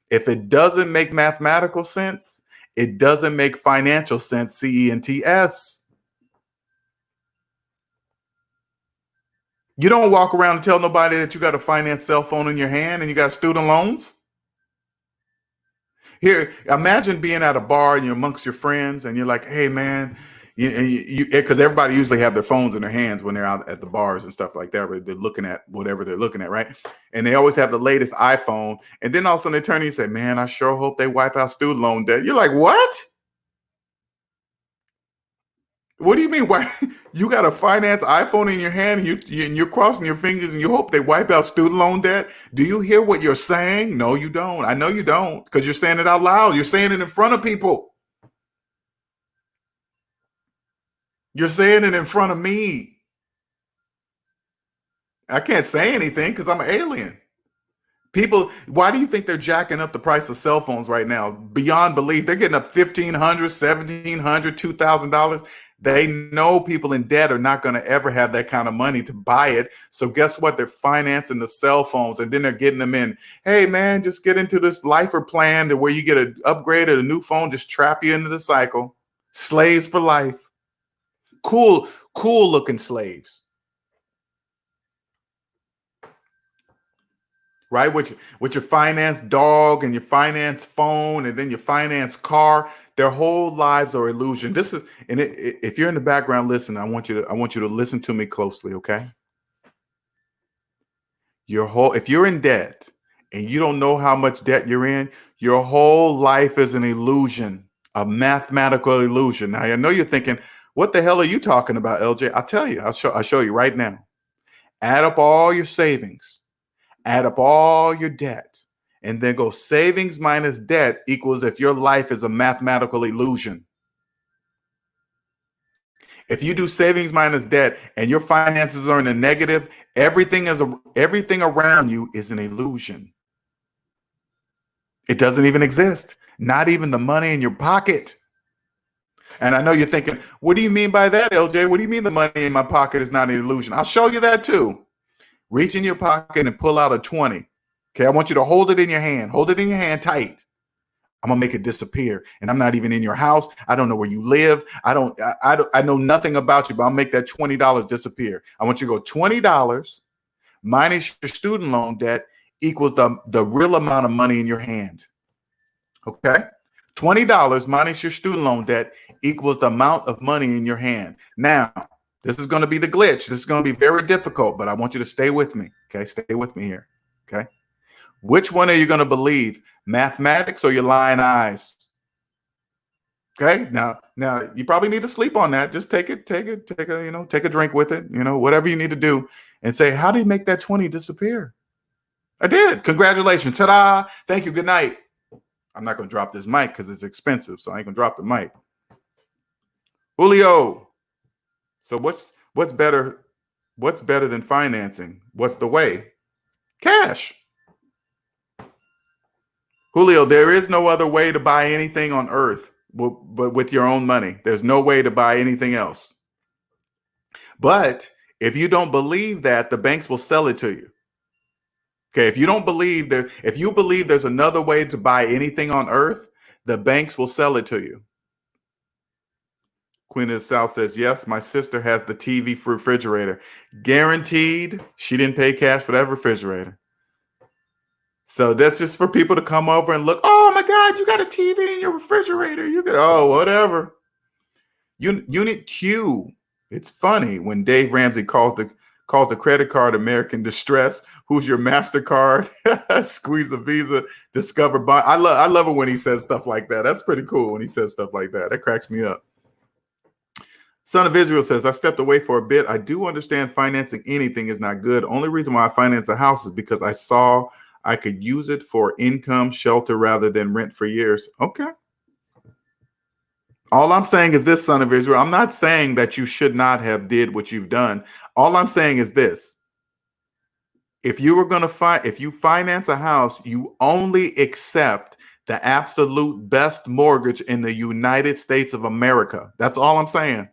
if it doesn't make mathematical sense, it doesn't make financial sense, CENTS. You don't walk around and tell nobody that you got a finance cell phone in your hand and you got student loans. Here, imagine being at a bar and you're amongst your friends and you're like, "Hey, man," because everybody usually have their phones in their hands when they're out at the bars and stuff like that, where they're looking at whatever they're looking at, right? And they always have the latest iPhone. And then all of a sudden they turn to you and say, "Man, I sure hope they wipe out student loan debt." You're like, "What? What do you mean? Why you got a finance iPhone in your hand and you're crossing your fingers and you hope they wipe out student loan debt?" Do you hear what you're saying? No, you don't. I know you don't, because you're saying it out loud. You're saying it in front of people. You're saying it in front of me. I can't say anything because I'm an alien. People, why do you think they're jacking up the price of cell phones right now? Beyond belief. They're getting up $1,500, $1,700, $2,000. They know people in debt are not going to ever have that kind of money to buy it. So guess what? They're financing the cell phones and then they're getting them in. "Hey, man, just get into this lifer plan to where you get an upgrade or a new phone, just trap you into the cycle." Slaves for life. Cool looking slaves. Right? With your finance dog and your finance phone and then your finance car, their whole lives are illusion. This is, and if you're in the background, listen, I want you to listen to me closely, okay? If you're in debt and you don't know how much debt you're in, your whole life is an illusion, a mathematical illusion. Now, I know you're thinking, "What the hell are you talking about, LJ?" I'll tell you. I'll show you right now. Add up all your savings. Add up all your debt, and then go savings minus debt equals if your life is a mathematical illusion. If you do savings minus debt and your finances are in the negative, everything around you is an illusion. It doesn't even exist. Not even the money in your pocket. And I know you're thinking, "What do you mean by that, LJ? What do you mean the money in my pocket is not an illusion?" I'll show you that too. Reach in your pocket and pull out a 20. Okay, I want you to hold it in your hand. Hold it in your hand tight. I'm gonna make it disappear. And I'm not even in your house. I don't know where you live. I know nothing about you, but I'll make that $20 disappear. I want you to go $20 minus your student loan debt equals the real amount of money in your hand. Okay? $20 minus your student loan debt equals the amount of money in your hand. Now, this is going to be the glitch. This is going to be very difficult, but I want you to stay with me. Okay, stay with me here. Okay, which one are you going to believe, mathematics or your lying eyes? Okay, now you probably need to sleep on that. Just take a drink with it. Whatever you need to do, and say, "How do you make that 20 disappear?" I did. Congratulations. Ta-da. Thank you. Good night. I'm not going to drop this mic because it's expensive, so I ain't going to drop the mic. Julio. So what's better than financing? What's the way? Cash. Julio, there is no other way to buy anything on earth but with your own money. There's no way to buy anything else. But if you don't believe that, the banks will sell it to you. Okay, if you don't believe that, if you believe there's another way to buy anything on earth, the banks will sell it to you. Queen of the South says, yes, my sister has the TV refrigerator. Guaranteed she didn't pay cash for that refrigerator. So that's just for people to come over and look. Oh my God, you got a TV in your refrigerator. You could, oh, whatever. Unit Q. It's funny when Dave Ramsey calls the credit card American Distress. Who's your MasterCard? Squeeze a Visa. Discover Bond. I love it when he says stuff like that. That's pretty cool when he says stuff like that. That cracks me up. Son of Israel says, I stepped away for a bit. I do understand financing anything is not good. Only reason why I finance a house is because I saw I could use it for income, shelter, rather than rent for years. Okay. All I'm saying is this, son of Israel. I'm not saying that you should not have did what you've done. All I'm saying is this. If you were going to if you finance a house, you only accept the absolute best mortgage in the United States of America. That's all I'm saying.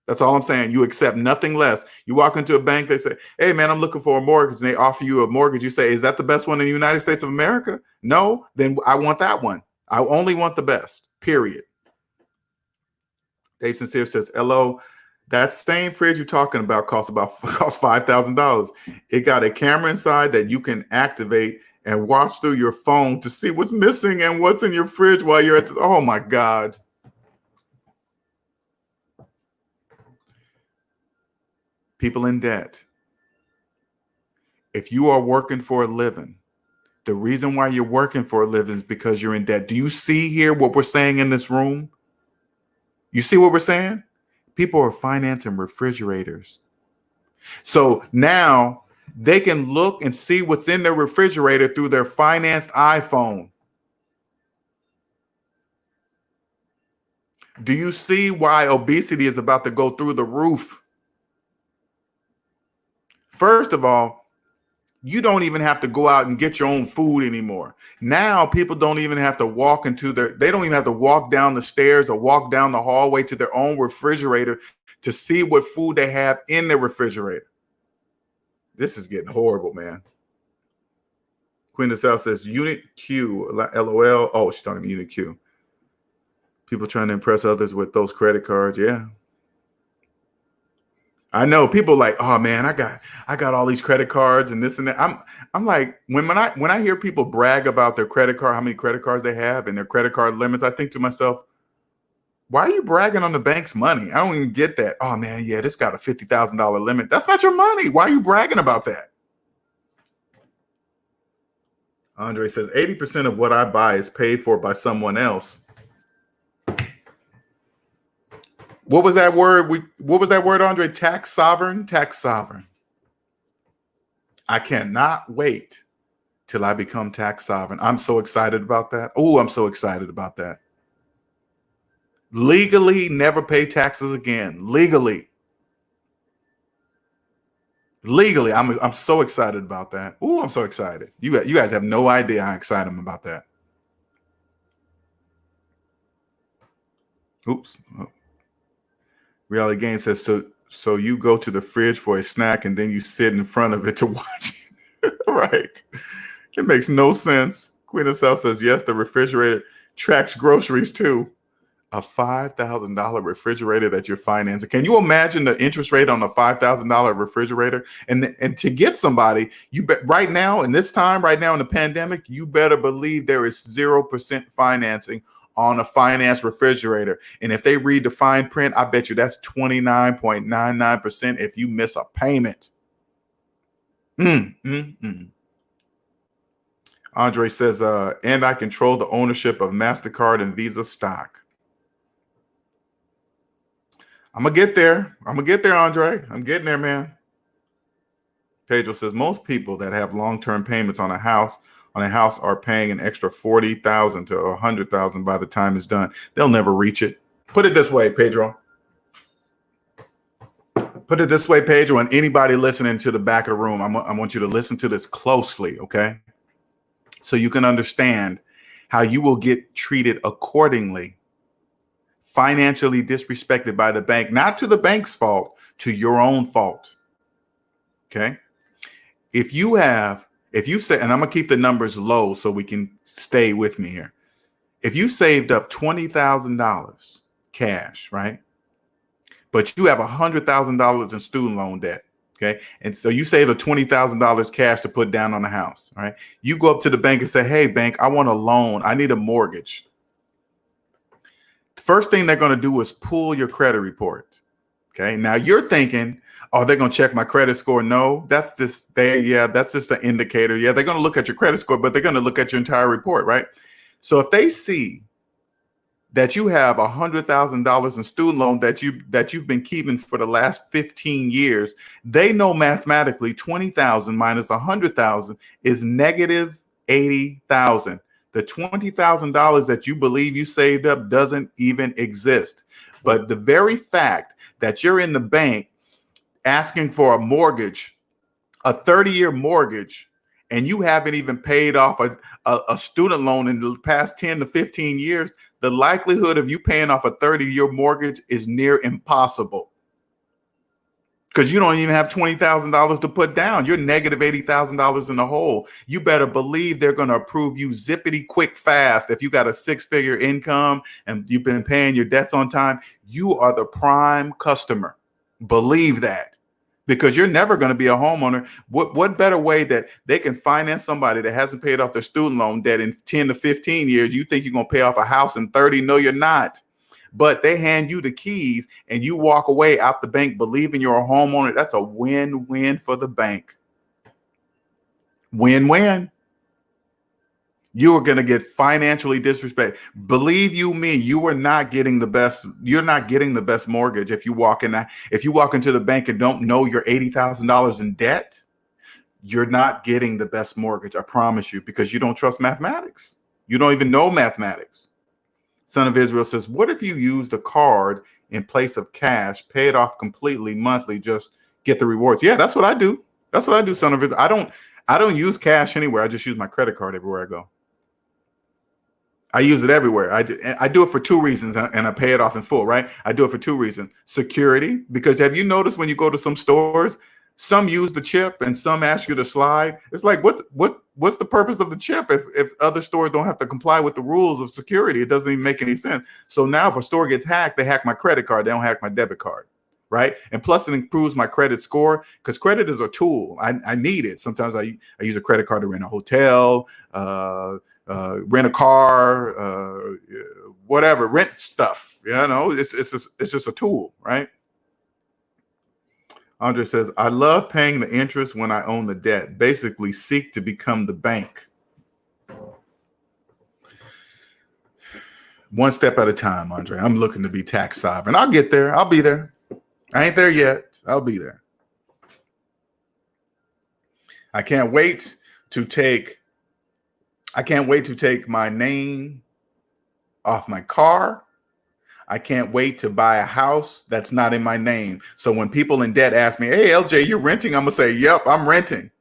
That's all I'm saying. You accept nothing less. You walk into a bank, they say, hey, man, I'm looking for a mortgage. And they offer you a mortgage. You say, is that the best one in the United States of America? No, then I want that one. I only want the best, period. Dave Sincere says, hello, that same fridge you're talking about costs $5,000. It got a camera inside that you can activate and watch through your phone to see what's missing and what's in your fridge while you're at this. Oh, my God. People in debt. If you are working for a living, the reason why you're working for a living is because you're in debt. Do you see here what we're saying in this room? You see what we're saying? People are financing refrigerators. So now they can look and see what's in their refrigerator through their financed iPhone. Do you see why obesity is about to go through the roof? First of all, you don't even have to go out and get your own food anymore. Now people don't even have to walk they don't even have to walk down the stairs or walk down the hallway to their own refrigerator to see what food they have in their refrigerator. This is getting horrible, man. Queen of the South says, Unit Q, LOL. Oh, she's talking to Unit Q. People trying to impress others with those credit cards. Yeah. I know people like, oh man, I got all these credit cards and this and that. I'm like, when I hear people brag about their credit card, how many credit cards they have and their credit card limits, I think to myself, why are you bragging on the bank's money? I don't even get that. Oh man, yeah, this got a $50,000 limit. That's not your money. Why are you bragging about that? Andre says 80% of what I buy is paid for by someone else. What was that word? What was that word, Andre? Tax sovereign? Tax sovereign. I cannot wait till I become tax sovereign. I'm so excited about that. Oh, I'm so excited about that. Legally never pay taxes again. Legally. I'm so excited about that. Oh, I'm so excited. You guys have no idea how excited I'm about that. Oops. Oh. Reality Game says, so you go to the fridge for a snack and then you sit in front of it to watch it. Right. It makes no sense. Queen of South says, yes, the refrigerator tracks groceries too. A $5,000 refrigerator that you're financing. Can you imagine the interest rate on a $5,000 refrigerator? And to get somebody, right now in this time, right now in the pandemic, you better believe there is 0% financing on a financed refrigerator. And if they read the fine print, I bet you that's 29.99% if you miss a payment. Andre says, and I control the ownership of MasterCard and Visa stock. I'm going to get there. Andre. I'm getting there, man. Pedro says, most people that have long-term payments on a house are paying an extra $40,000 to $100,000 by the time it's done. They'll never reach it. Put it this way, Pedro. Put it this way, Pedro, and anybody listening to the back of the room, I want you to listen to this closely, okay? So you can understand how you will get treated accordingly, financially disrespected by the bank, not to the bank's fault, to your own fault, okay? If you say, and I'm gonna keep the numbers low so we can stay with me here. If you saved up $20,000 cash, right? But you have $100,000 in student loan debt, okay? And so you save a $20,000 cash to put down on the house, right? You go up to the bank and say, hey, bank, I want a loan. I need a mortgage. First thing they're going to do is pull your credit report, okay? Now you're thinking, oh, they're going to check my credit score. No, that's just an indicator. Yeah, they're going to look at your credit score, but they're going to look at your entire report, right? So if they see that you have $100,000 in student loan that you've been keeping for the last 15 years, they know mathematically 20,000 minus 100,000 is negative 80,000. The $20,000 that you believe you saved up doesn't even exist. But the very fact that you're in the bank asking for a mortgage, a 30-year mortgage, and you haven't even paid off a student loan in the past 10 to 15 years, the likelihood of you paying off a 30-year mortgage is near impossible, because you don't even have $20,000 to put down. You're negative $80,000 in the hole. You better believe they're going to approve you zippity quick fast. If you got a 6-figure income and you've been paying your debts on time, you are the prime customer. Believe that, because you're never going to be a homeowner. What better way that they can finance somebody that hasn't paid off their student loan debt in 10 to 15 years? You think you're going to pay off a house in 30? No, you're not. But they hand you the keys and you walk away out the bank believing you're a homeowner. That's a win-win for the bank. Win-win. You are going to get financially disrespected. Believe you me, you are not getting the best. You're not getting the best mortgage if you walk into the bank and don't know you're $80,000 in debt. You're not getting the best mortgage, I promise you, because you don't trust mathematics. You don't even know mathematics. Son of Israel says, what if you used a card in place of cash, pay it off completely monthly, just get the rewards? Yeah, that's what I do. That's what I do, son of Israel. I don't use cash anywhere. I just use my credit card everywhere I go. I use it everywhere. I do it for 2 reasons, and I pay it off in full, right? I do it for 2 reasons. Security, because have you noticed when you go to some stores, some use the chip and some ask you to slide? It's like, what's the purpose of the chip if other stores don't have to comply with the rules of security? It doesn't even make any sense. So now if a store gets hacked, they hack my credit card. They don't hack my debit card, right? And plus it improves my credit score, because credit is a tool. I need it. Sometimes I use a credit card to rent a hotel, rent a car, whatever, rent stuff. It's just a tool, right? Andre says, I love paying the interest when I own the debt. Basically, seek to become the bank. One step at a time, Andre. I'm looking to be tax sovereign. I'll get there. I'll be there. I ain't there yet. I'll be there. I can't wait to take my name off my car. I can't wait to buy a house that's not in my name. So when people in debt ask me, hey, LJ, you're renting? I'm going to say, yep, I'm renting.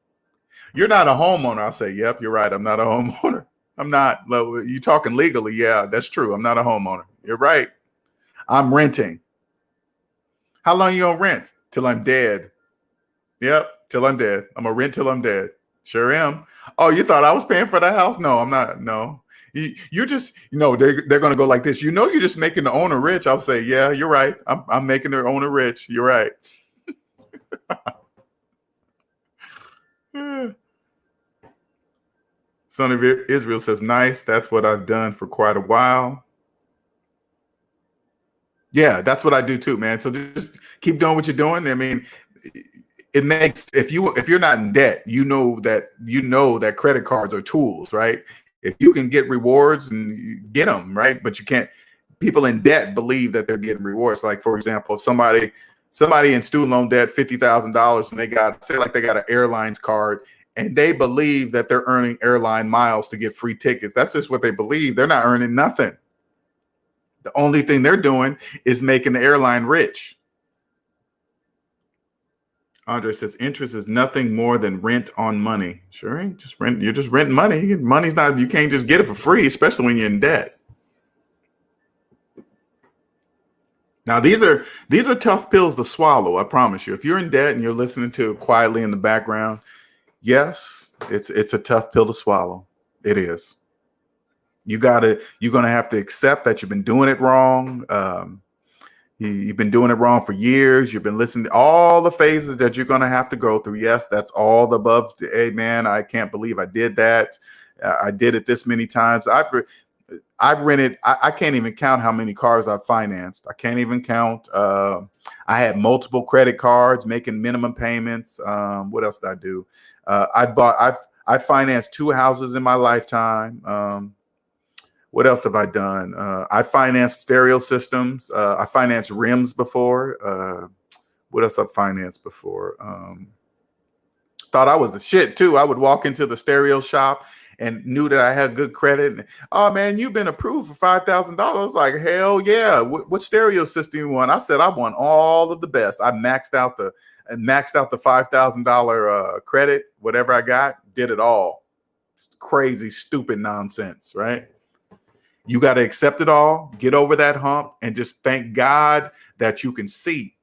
You're not a homeowner. I'll say, yep, you're right. I'm not a homeowner. I'm not. You talking legally? Yeah, that's true. I'm not a homeowner. You're right. I'm renting. How long you going to rent? Till I'm dead. Yep, till I'm dead. I'm going to rent till I'm dead. Sure am. Oh, you thought I was paying for that house? No, I'm not. No. You're just, they're going to go like this. You're just making the owner rich. I'll say, yeah, you're right. I'm making the owner rich. You're right. Son of Israel says, nice. That's what I've done for quite a while. Yeah, that's what I do too, man. So just keep doing what you're doing. I mean, it makes, if you're not in debt, you know that credit cards are tools, right? If you can get rewards, and you get them, right? But you can't. People in debt believe that they're getting rewards. Like, for example, if somebody in student loan debt, $50,000, and they got an airlines card, and they believe that they're earning airline miles to get free tickets. That's just what they believe. They're not earning nothing. The only thing they're doing is making the airline rich. Andre says interest is nothing more than rent on money. Sure ain't. Just rent. You're just renting money. Money's not. You can't just get it for free, especially when you're in debt. Now these are tough pills to swallow. I promise you. If you're in debt and you're listening to it quietly in the background, yes, it's a tough pill to swallow. It is. You're gonna have to accept that you've been doing it wrong. You've been doing it wrong for years. You've been listening to all the phases that you're going to have to go through. Yes, that's all the above. Hey, man, I can't believe I did that. I did it this many times. I've rented. I can't even count how many cars I've financed. I can't even count. I had multiple credit cards, making minimum payments. What else did I do? I financed 2 houses in my lifetime. What else have I done? I financed stereo systems. I financed rims before. What else I financed before? Thought I was the shit too. I would walk into the stereo shop and knew that I had good credit. And, oh man, you've been approved for $5,000. Like, hell yeah. What stereo system you want? I said I want all of the best. I maxed out the $5,000 credit, whatever I got, did it all. It's crazy, stupid nonsense, right? You got to accept it all, get over that hump, and just thank God that you can see.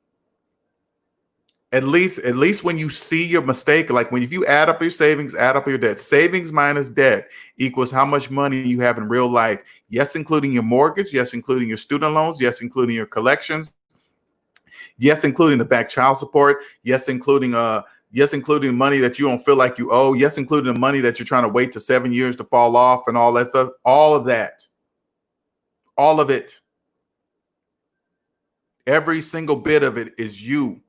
At least when you see your mistake, like if you add up your savings, add up your debt, savings minus debt equals how much money you have in real life. Yes, including your mortgage. Yes, including your student loans. Yes, including your collections. Yes, including the back child support. Yes, including money that you don't feel like you owe. Yes, including the money that you're trying to wait to 7 years to fall off and all that stuff. All of that. All of it. Every single bit of it is you.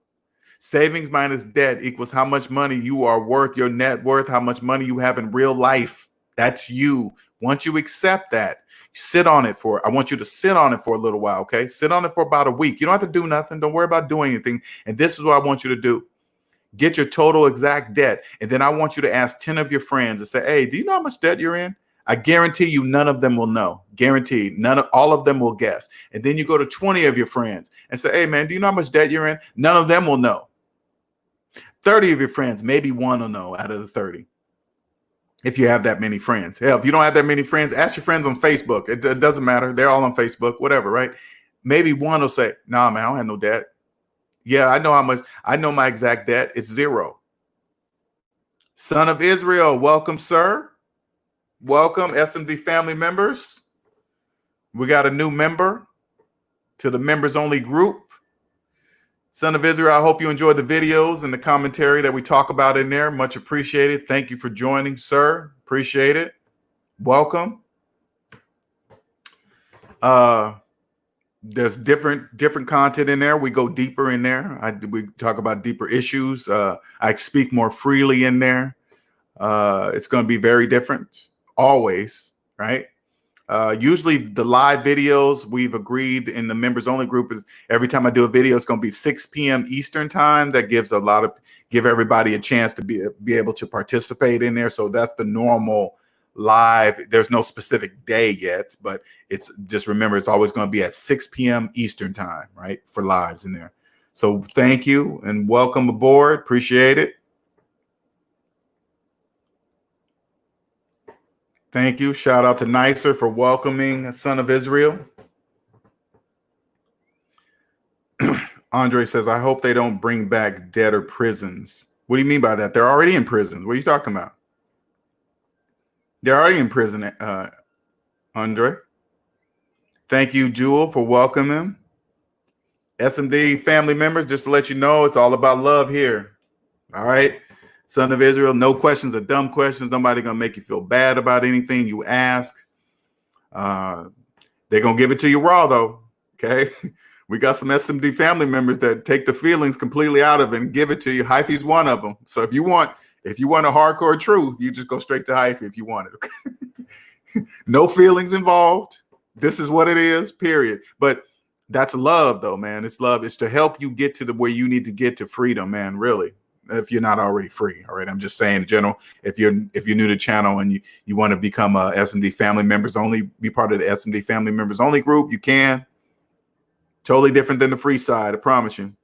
Savings minus debt equals how much money you are worth, your net worth, how much money you have in real life. That's you. Once you accept that, I want you to sit on it for a little while, okay? Sit on it for about a week. You don't have to do nothing. Don't worry about doing anything. And this is what I want you to do. Get your total exact debt. And then I want you to ask 10 of your friends and say, hey, do you know how much debt you're in? I guarantee you none of them will know. Guaranteed. All of them will guess. And then you go to 20 of your friends and say, hey, man, do you know how much debt you're in? None of them will know. 30 of your friends, maybe one will know out of the 30. If you have that many friends. Hell, if you don't have that many friends, ask your friends on Facebook. It doesn't matter. They're all on Facebook, whatever, right? Maybe one will say, nah, man, I don't have no debt. Yeah, I know how much. I know my exact debt. It's 0. Son of Israel, welcome, sir. Welcome, SMD family members. We got a new member to the members only group. Son of Israel, I hope you enjoyed the videos and the commentary that we talk about in there. Much appreciated. Thank you for joining, sir. Appreciate it. Welcome. There's different content in there. We go deeper in there. We talk about deeper issues. I speak more freely in there. It's going to be very different. Always, right? Usually the live videos we've agreed in the members only group is every time I do a video, it's going to be 6 p.m. Eastern time. That gives give everybody a chance to be able to participate in there. So that's the normal live. There's no specific day yet, but remember, it's always going to be at 6 p.m. Eastern time, right? For lives in there. So thank you and welcome aboard. Appreciate it. Thank you. Shout out to Nicer for welcoming Son of Israel. Andre says, I hope they don't bring back debtor prisons. What do you mean by that? They're already in prison. What are you talking about? They're already in prison, Andre. Thank you, Jewel, for welcoming. SMD family members, just to let you know, it's all about love here. All right. Son of Israel, no questions are dumb questions. Nobody going to make you feel bad about anything you ask. They're going to give it to you raw, though. Okay. We got some SMD family members that take the feelings completely out of it and give it to you. Hyphy's one of them. So if you want a hardcore truth, you just go straight to Hyphy if you want it. Okay? No feelings involved. This is what it is, period. But that's love, though, man. It's love. It's to help you get to where you need to get to freedom, man, really. If you're not already free. All right. I'm just saying in general, if you're new to the channel and you want to become a SMD family members only, be part of the SMD family members only group, you can. Totally different than the free side, I promise you.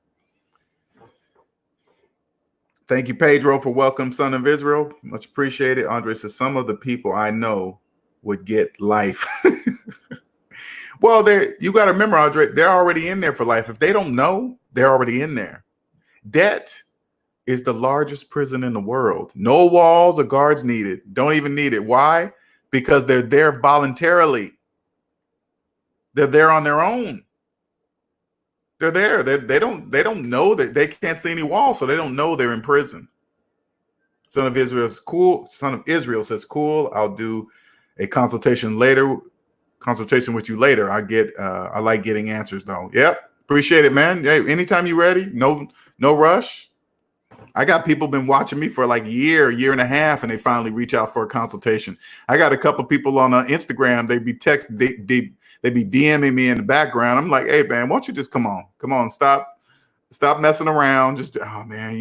Thank you, Pedro, for welcome, son of Israel. Much appreciated. Andre says, some of the people I know would get life. Well, you got to remember, Andre, they're already in there for life. If they don't know, they're already in there. Debt is the largest prison in the world. No walls or guards needed. Don't even need it. Why? Because they're there voluntarily. They're there on their own. They're there. They don't know that they can't see any walls, so they don't know they're in prison. Son of Israel is cool. Son of Israel says, cool. I'll do a consultation later. Consultation with you later. I like getting answers though. Yep. Appreciate it, man. Hey, anytime you're ready. No rush. I got people been watching me for like a year and a half, and they finally reach out for a consultation. I got a couple people on Instagram. They be they be DMing me in the background. I'm like, hey man, why don't you just come on, stop messing around. Just, oh man,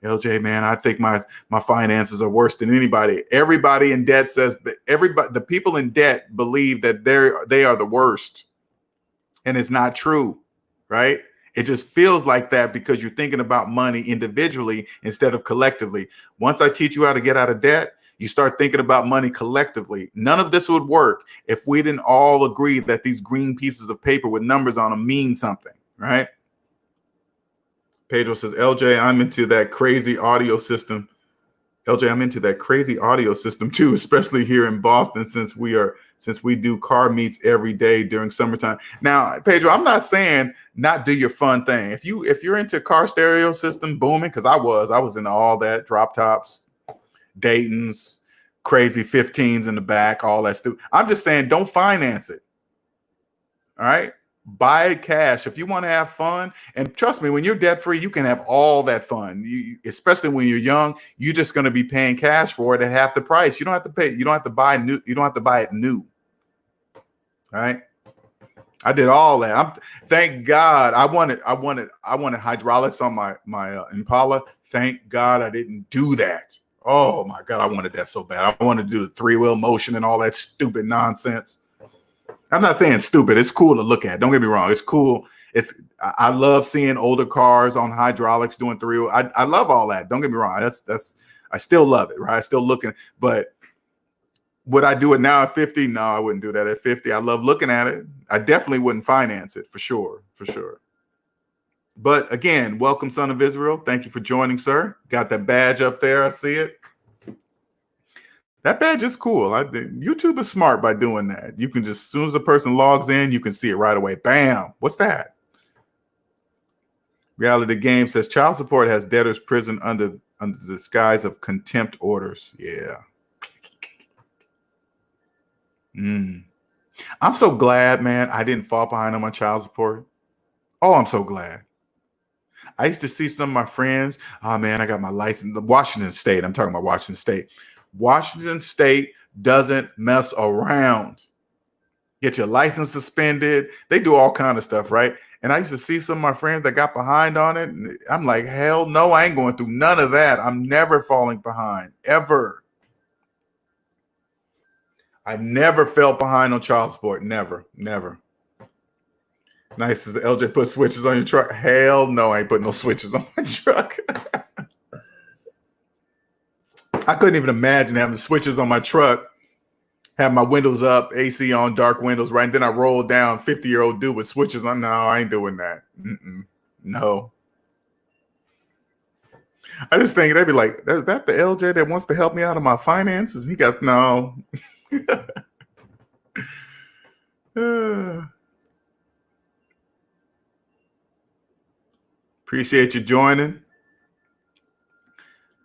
LJ, man, I think my finances are worse than anybody. Everybody in debt says that the people in debt believe that they are the worst, and it's not true, right? It just feels like that because you're thinking about money individually instead of collectively. Once I teach you how to get out of debt, you start thinking about money collectively. None of this would work if we didn't all agree that these green pieces of paper with numbers on them mean something, right? Pedro says, LJ, I'm into that crazy audio system. LJ, I'm into that crazy audio system too, especially here in Boston, since we do car meets every day during summertime. Now, Pedro, I'm not saying not do your fun thing. If you're into car stereo system booming, because I was into all that, drop tops, Dayton's, crazy 15s in the back, all that stuff. I'm just saying, don't finance it. All right. Buy it cash if you want to have fun. And trust me, when you're debt free, you can have all that fun. Especially when you're young, you're just going to be paying cash for it at half the price. You don't have to pay. You don't have to buy new. You don't have to buy it new. All right. I did all that. Thank God. I wanted hydraulics on my Impala. Thank God I didn't do that. Oh my God, I wanted that so bad. I wanted to do the 3-wheel motion and all that stupid nonsense. I'm not saying stupid. It's cool to look at. Don't get me wrong. It's cool. I love seeing older cars on hydraulics doing 3-wheel. I love all that. Don't get me wrong. I still love it, right? I still looking, but would I do it now at 50? No, I wouldn't do that at 50. I love looking at it. I definitely wouldn't finance it for sure. But again, welcome, son of Israel. Thank you for joining, sir. Got that badge up there. I see it. That badge is cool. YouTube is smart by doing that. You can just, as soon as the person logs in, you can see it right away. Bam. What's that? Reality Game says child support has debtors prison under the disguise of contempt orders. Yeah. I'm so glad, man, I didn't fall behind on my child support. Oh, I'm so glad. I used to see some of my friends. Oh man, I got my license. Washington State. I'm talking about Washington State. Washington State doesn't mess around. Get your license suspended. They do all kind of stuff, right? And I used to see some of my friends that got behind on it. And I'm like, hell no, I ain't going through none of that. I'm never falling behind, ever. I never fell behind on child support. Never. Nice as LJ put switches on your truck. Hell no, I ain't putting no switches on my truck. I couldn't even imagine having switches on my truck, have my windows up, AC on, dark windows, right? And then I rolled down, 50-year-old dude with switches on. No, I ain't doing that. No. I just think they'd be like, is that the LJ that wants to help me out of my finances? He goes, no. Appreciate you joining.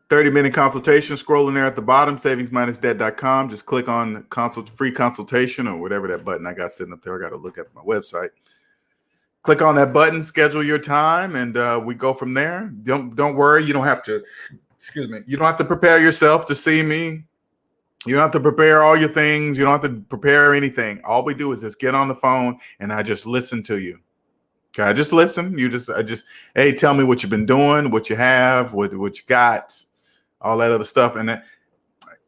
30-minute consultation, scrolling there at the bottom, SavingsMinusDebt.com. Just click on free consultation or whatever that button I got sitting up there. I got to look at my website. Click on that button, schedule your time, and we go from there. Don't worry. You don't have to, you don't have to prepare yourself to see me. You don't have to prepare all your things. You don't have to prepare anything. All we do is just get on the phone and I just listen to you. Okay, I just listen. Hey, tell me what you've been doing, what you have, what you got, all that other stuff. And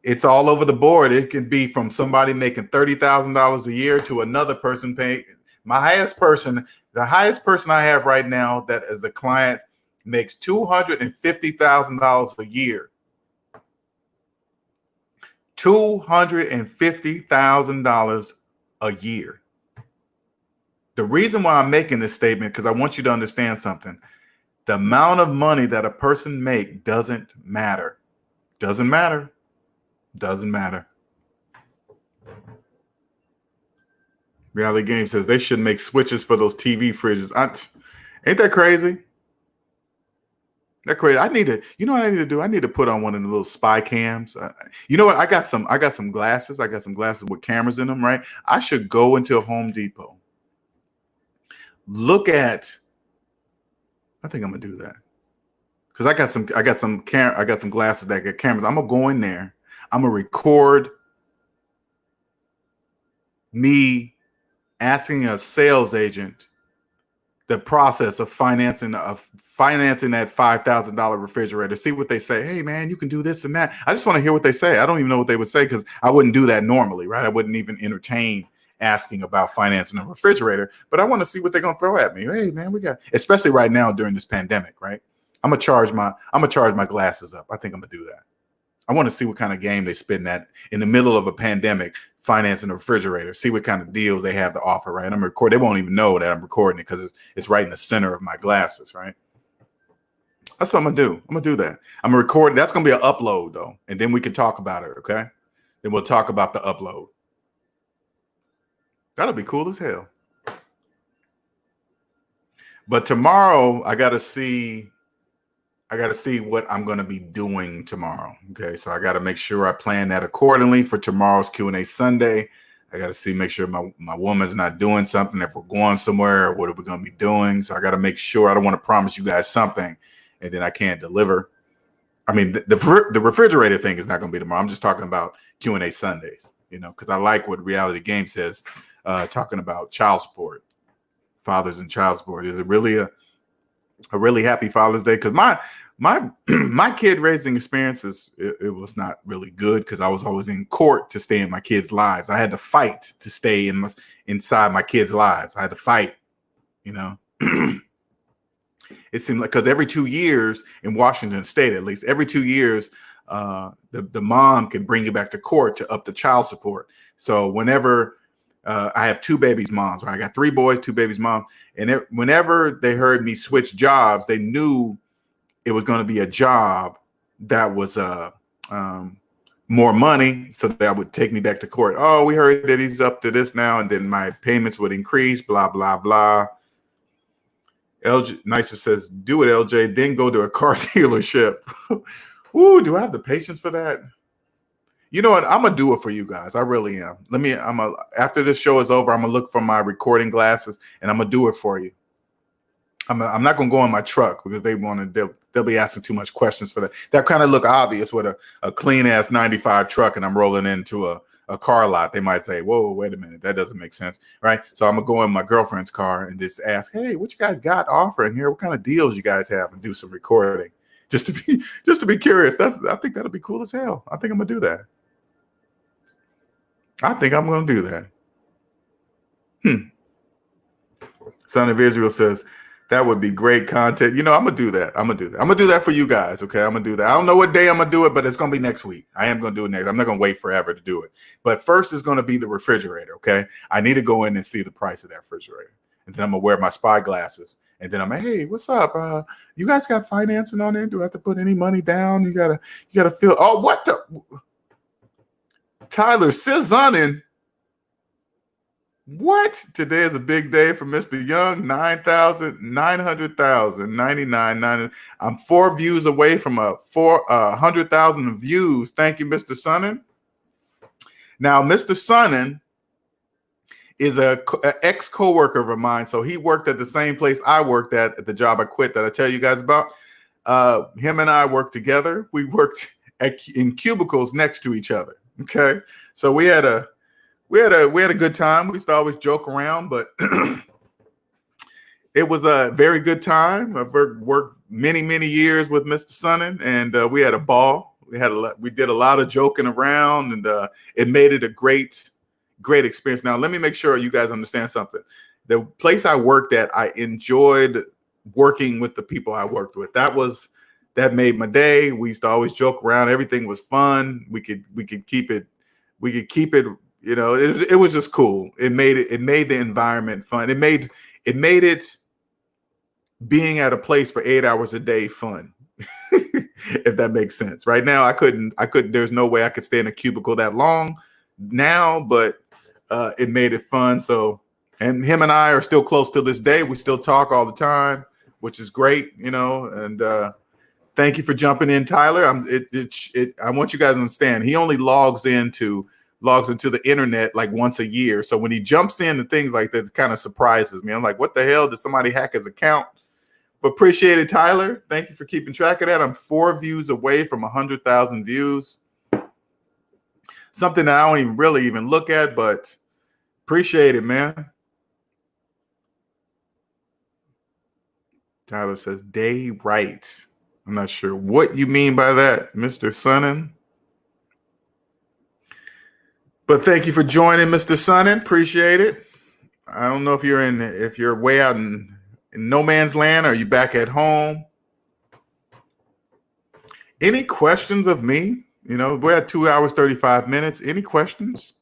it's all over the board. It can be from somebody making $30,000 a year to another person paying. The highest person I have right now that is a client makes $250,000 a year. $250,000 a year. The reason why I'm making this statement, because I want you to understand something. The amount of money that a person makes doesn't matter. Doesn't matter. Doesn't matter. Reality Game says they should make switches for those TV fridges. Ain't that crazy? That crazy. I need to, you know what I need to do? I need to put on one of the little spy cams. You know what? I got some glasses. I got some glasses with cameras in them, right? I should go into a Home Depot. Look at, I think I'm gonna do that. Because I got some glasses that got cameras. I'm gonna go in there. I'm gonna record me asking a sales agent the process of financing that $5,000 refrigerator. See what they say. Hey man, you can do this and that. I just want to hear what they say. I don't even know what they would say because I wouldn't do that normally, right? I wouldn't even entertain asking about financing a refrigerator, but I want to see what they're gonna throw at me. Hey man, especially right now during this pandemic, right? I'm gonna charge my glasses up. I think I'm gonna do that. I want to see what kind of game they spin that in the middle of a pandemic, financing a refrigerator, see what kind of deals they have to offer, right? I'm recording. They won't even know that I'm recording it because it's right in the center of my glasses, right? That's what I'm gonna do. I'm gonna do that. I'm gonna record. That's gonna be an upload though, and then we can talk about it, okay? Then we'll talk about the upload. That'll be cool as hell. But tomorrow, I gotta see what I'm going to be doing tomorrow. Okay. So I got to make sure I plan that accordingly for tomorrow's Q&A Sunday. I got to make sure my woman's not doing something. If we're going somewhere, what are we going to be doing? So I got to make sure. I don't want to promise you guys something and then I can't deliver. I mean, the refrigerator thing is not going to be tomorrow. I'm just talking about Q&A Sundays, you know, because I like what Reality Game says, talking about child support, fathers and child support. Is it really a really happy Father's Day? Because my kid raising experiences, it was not really good because I was always in court to stay in my kids' lives. I had to fight to stay inside my kids' lives. I had to fight, you know. It seemed like because every 2 years in Washington State, at least every 2 years, the mom can bring you back to court to up the child support. So whenever I have two babies' moms, right? I got 3 boys, 2 babies' mom. And whenever they heard me switch jobs, they knew it was going to be a job that was more money. So that would take me back to court. Oh, we heard that he's up to this now. And then my payments would increase, blah, blah, blah. LJ Nicer says, do it, LJ, then go to a car dealership. Ooh, do I have the patience for that? You know what? I'm gonna do it for you guys. I really am. After this show is over, I'm gonna look for my recording glasses and I'm gonna do it for you. I'm not gonna go in my truck because they'll be asking too much questions for that. That kind of look obvious with a clean ass 95 truck and I'm rolling into a car lot. They might say, whoa, wait a minute, that doesn't make sense, right? So I'm gonna go in my girlfriend's car and just ask, hey, what you guys got offering here? What kind of deals you guys have? And do some recording just to be curious. I think that'll be cool as hell. I think I'm gonna do that. I think I'm going to do that. Son of Israel says, that would be great content. You know, I'm going to do that. I'm going to do that for you guys. Okay. I'm going to do that. I don't know what day I'm going to do it, but it's going to be next week. I am going to do it next. I'm not going to wait forever to do it. But first is going to be the refrigerator. Okay. I need to go in and see the price of that refrigerator. And then I'm going to wear my spy glasses. And then I'm like, hey, what's up? You guys got financing on there? Do I have to put any money down? You gotta feel, oh, what the? Tyler Sizonin. What? Today is a big day for Mr. Young. 9,900,000, 99. I'm 4 views away from 100,000 views. Thank you, Mr. Sonnen. Now, Mr. Sonnen is an ex-coworker of mine. So he worked at the same place I worked at the job I quit that I tell you guys about. Him and I worked together. We worked in cubicles next to each other. Okay, so we had a good time. We used to always joke around, but it was a very good time. I've worked many years with Mr. Sonnen, and we had a ball. We did a lot of joking around, and it made it a great experience. Now, let me make sure you guys understand something. The place I worked at, I enjoyed working with the people I worked with. That made my day. We used to always joke around. Everything was fun. We could keep it. You know, it was just cool. It made the environment fun. It made it being at a place for 8 hours a day fun. If that makes sense. Right now, I couldn't. There's no way I could stay in a cubicle that long now, but it made it fun. So, and him and I are still close to this day. We still talk all the time, which is great, you know. And thank you for jumping in, Tyler. I want you guys to understand. He only logs into the internet like once a year. So when he jumps into things like that, it kind of surprises me. I'm like, what the hell? Did somebody hack his account? But appreciate it, Tyler. Thank you for keeping track of that. I'm 4 views away from 100,000 views. Something that I don't even really look at, but appreciate it, man. Tyler says, day right. I'm not sure what you mean by that, Mr. Sonnen. But thank you for joining, Mr. Sonnen. Appreciate it. I don't know if you're way out in no man's land, or are you back at home? Any questions of me? You know, we're at 2 hours, 35 minutes. Any questions?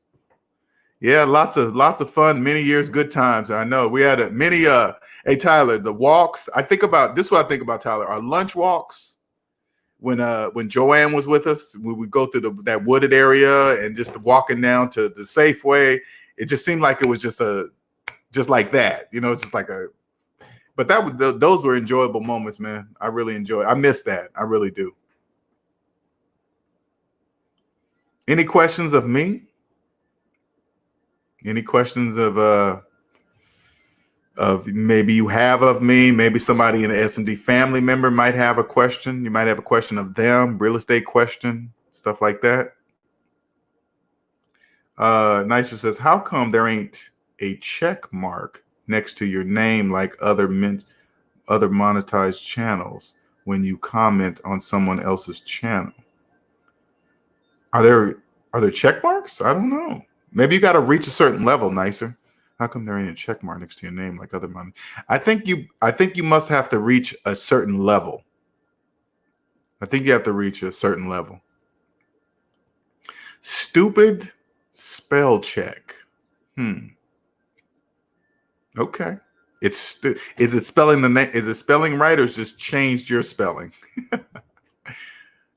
Yeah, lots of fun, many years, good times. I know we had many. Hey, Tyler, the walks. I think about this. Is what I think about, Tyler. Our lunch walks. When Joanne was with us, we would go through that wooded area and just walking down to the Safeway. It just seemed like it was just like that, you know, just like a. But those were enjoyable moments, man. I really enjoy it. I miss that. I really do. Any questions of me? Any questions of maybe you have of me? Maybe somebody in the SMD family member might have a question. You might have a question of them, real estate question, stuff like that. Nisha says, how come there ain't a check mark next to your name like other monetized channels when you comment on someone else's channel? Are there check marks? I don't know. Maybe you got to reach a certain level, Nicer. How come there ain't a check mark next to your name like other money? I think you must have to reach a certain level. I think you have to reach a certain level. Stupid spell check. Okay. Is it spelling the name? Is it spelling right, or is just changed your spelling?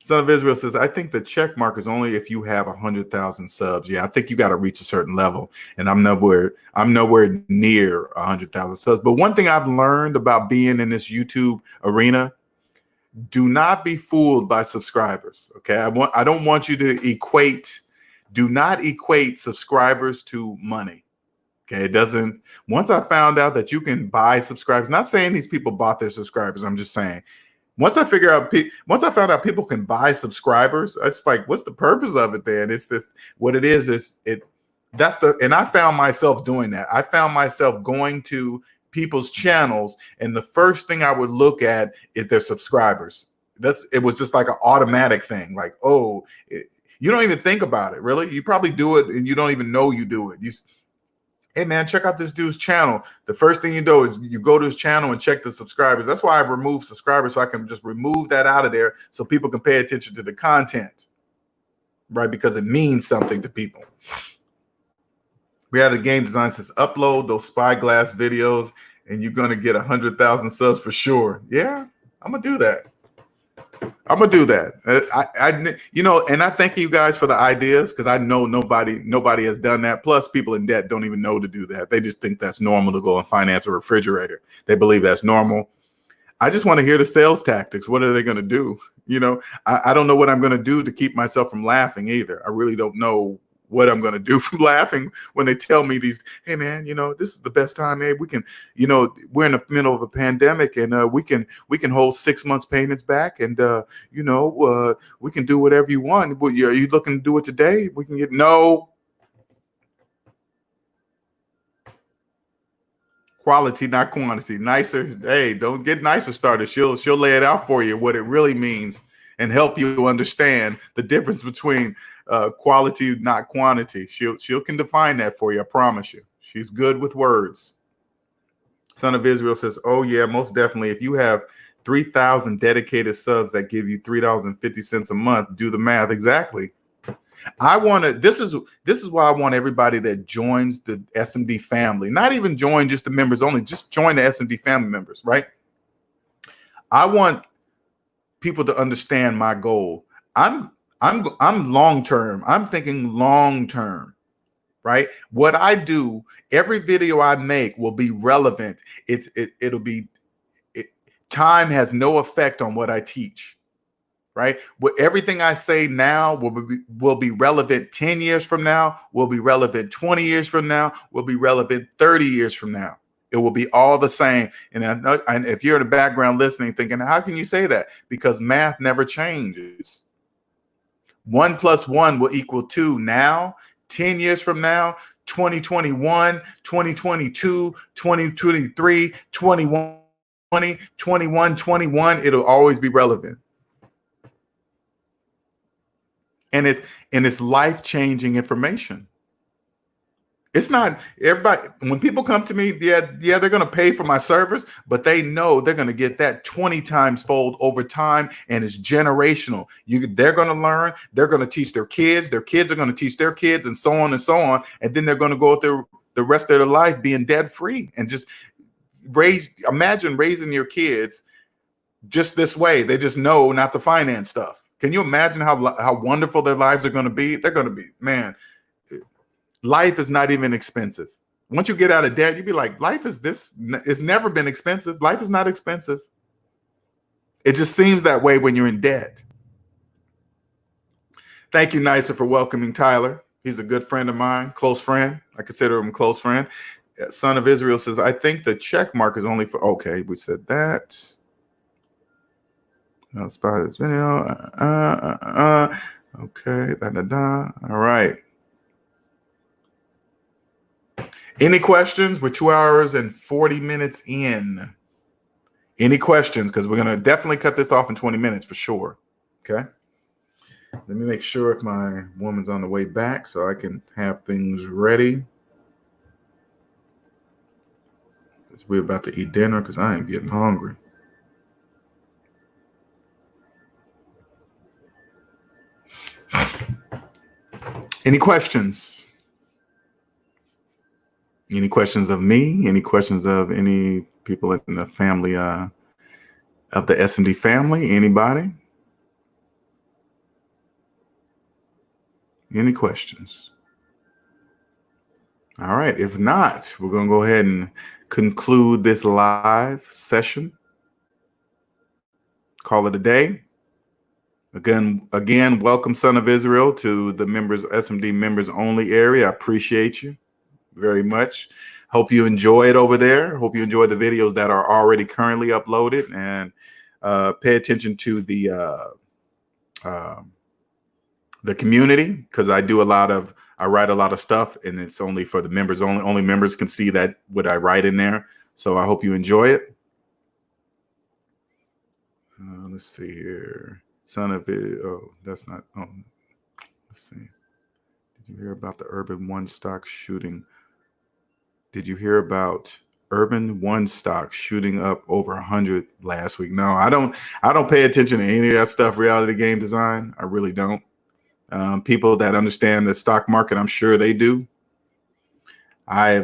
Son of Israel says, I think the check mark is only if you have 100,000 subs. Yeah, I think you got to reach a certain level, and I'm nowhere near 100,000 subs. But one thing I've learned about being in this YouTube arena, do not be fooled by subscribers. Okay, I don't want you to do not equate subscribers to money. Okay, it doesn't. Once I found out that you can buy subscribers, not saying these people bought their subscribers, I'm just saying. Once I found out people can buy subscribers, it's like, what's the purpose of it then? It's this, what it is and I found myself doing that. I found myself going to people's channels, and the first thing I would look at is their subscribers. It was just like an automatic thing. Like, you don't even think about it, really. You probably do it and you don't even know you do it. Hey man, check out this dude's channel. The first thing you do is you go to his channel and check the subscribers. That's why I remove subscribers, so I can just remove that out of there so people can pay attention to the content, right? Because it means something to people. We had a game design says, upload those spyglass videos and you're going to get 100,000 subs for sure. Yeah, I'm going to do that. I'm gonna do that. And I thank you guys for the ideas, because I know nobody has done that. Plus, people in debt don't even know to do that. They just think that's normal to go and finance a refrigerator. They believe that's normal. I just want to hear the sales tactics. What are they going to do? You know, I don't know what I'm going to do to keep myself from laughing either. I really don't know what I'm going to do from laughing when they tell me these, hey man, you know, this is the best time, we can, you know, we're in the middle of a pandemic, and we can hold 6 months payments back, and you know, we can do whatever you want. Are you looking to do it today? We can get no. Quality, not quantity. Nicer. Hey, don't get Nicer started. She'll lay it out for you, what it really means, and help you understand the difference between quality, not quantity. She can define that for you. I promise you. She's good with words. Son of Israel says, oh yeah, most definitely. If you have 3,000 dedicated subs that give you $3.50 a month, do the math. Exactly. I want to, this is why I want everybody that joins the SMD family, not even join just the members only, just join the SMD family members, right? I want people to understand my goal. I'm long-term. I'm thinking long-term, right? What I do, every video I make will be relevant. Time has no effect on what I teach. Right? Everything I say now will be relevant 10 years from now, will be relevant 20 years from now, will be relevant 30 years from now. It will be all the same. And if you're in the background listening, thinking, how can you say that? Because math never changes. 1 + 1 will equal 2 now, 10 years from now, 2021, 2022, 2023, 2020, 21, it'll always be relevant. And it's life-changing information. It's not everybody. When people come to me, yeah, they're going to pay for my service, but they know they're going to get that 20 times fold over time, and it's generational. They're going to learn. They're going to teach their kids. Their kids are going to teach their kids, and so on and so on. And then they're going to go through the rest of their life being debt-free and just imagine raising your kids just this way. They just know not to finance stuff. Can you imagine how wonderful their lives are going to be? They're going to be, man, life is not even expensive. Once you get out of debt, you'd be like, life is this. It's never been expensive. Life is not expensive. It just seems that way when you're in debt. Thank you, Nisa, for welcoming Tyler. He's a good friend of mine, close friend. I consider him a close friend. Son of Israel says, I think the check mark is only for, okay, we said that. No, spot this video. Okay. All right. Any questions? We're 2 hours and 40 minutes in. Any questions? Because we're going to definitely cut this off in 20 minutes for sure. Okay. Let me make sure if my woman's on the way back so I can have things ready. We're about to eat dinner because I am getting hungry. Any questions? Any questions of me? Any questions of any people in the family of the SMD family? Anybody? Any questions? All right. If not, we're going to go ahead and conclude this live session. Call it a day. Again, welcome, Son of Israel, to the SMD members only area. I appreciate you very much. Hope you enjoy it over there. Hope you enjoy the videos that are already currently uploaded, and pay attention to the community, because I write a lot of stuff, and it's only for the members only. Only members can see that what I write in there. So I hope you enjoy it. Let's see here. Son of it. Oh, that's not. Oh, let's see. Did you hear about the Urban One stock shooting? Did you hear about Urban One stock shooting up over 100 last week? No, I don't pay attention to any of that stuff. Reality game design. I really don't. People that understand the stock market, I'm sure they do. I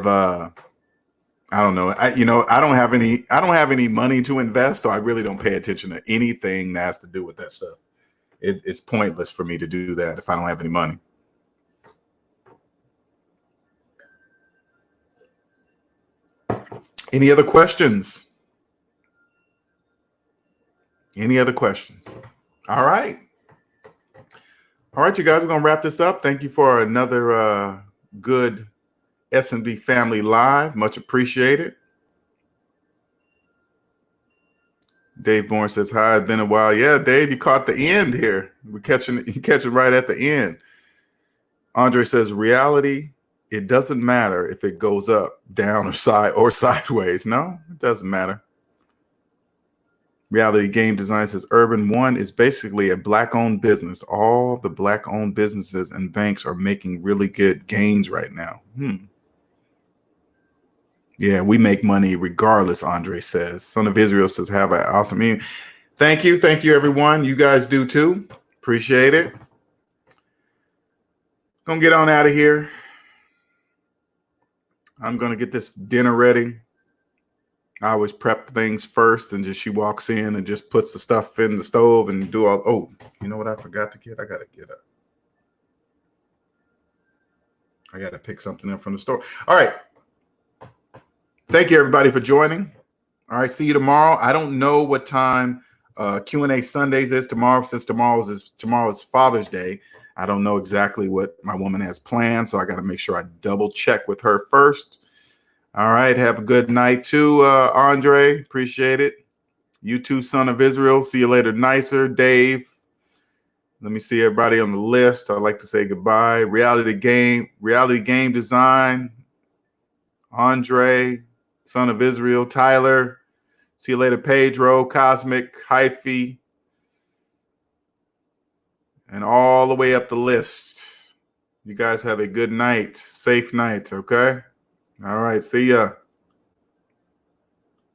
don't know. I don't have any money to invest, so I really don't pay attention to anything that has to do with that stuff. It's pointless for me to do that if I don't have any money. Any other questions? Any other questions? All right. All right, you guys, we're going to wrap this up. Thank you for another good SMD Family Live. Much appreciated. Dave Bourne says, hi, it's been a while. Yeah, Dave, you caught the end here. You catching right at the end. Andre says, reality, it doesn't matter if it goes up, down, or sideways. No, it doesn't matter. Reality Game Design says, Urban One is basically a Black-owned business. All the Black-owned businesses and banks are making really good gains right now. Yeah, we make money regardless, Andre says. Son of Israel says, have an awesome evening. Thank you. Thank you, everyone. You guys do too. Appreciate it. Gonna get on out of here. I'm gonna get this dinner ready. I always prep things first, and just she walks in and just puts the stuff in the stove and do all. Oh, you know what I forgot to get? I gotta pick something up from the store. All right. Thank you, everybody, for joining. All right, see you tomorrow. I don't know what time Q&A Sundays is tomorrow, since tomorrow is Father's Day. I don't know exactly what my woman has planned, so I got to make sure I double check with her first. All right, have a good night too, Andre. Appreciate it. You too, Son of Israel. See you later, Nicer. Dave. Let me see everybody on the list. I'd like to say goodbye. Reality Game Design. Andre, Son of Israel. Tyler. See you later, Pedro, Cosmic, Hyphy, and all the way up the list. You guys have a good night, safe night, okay? All right, see ya.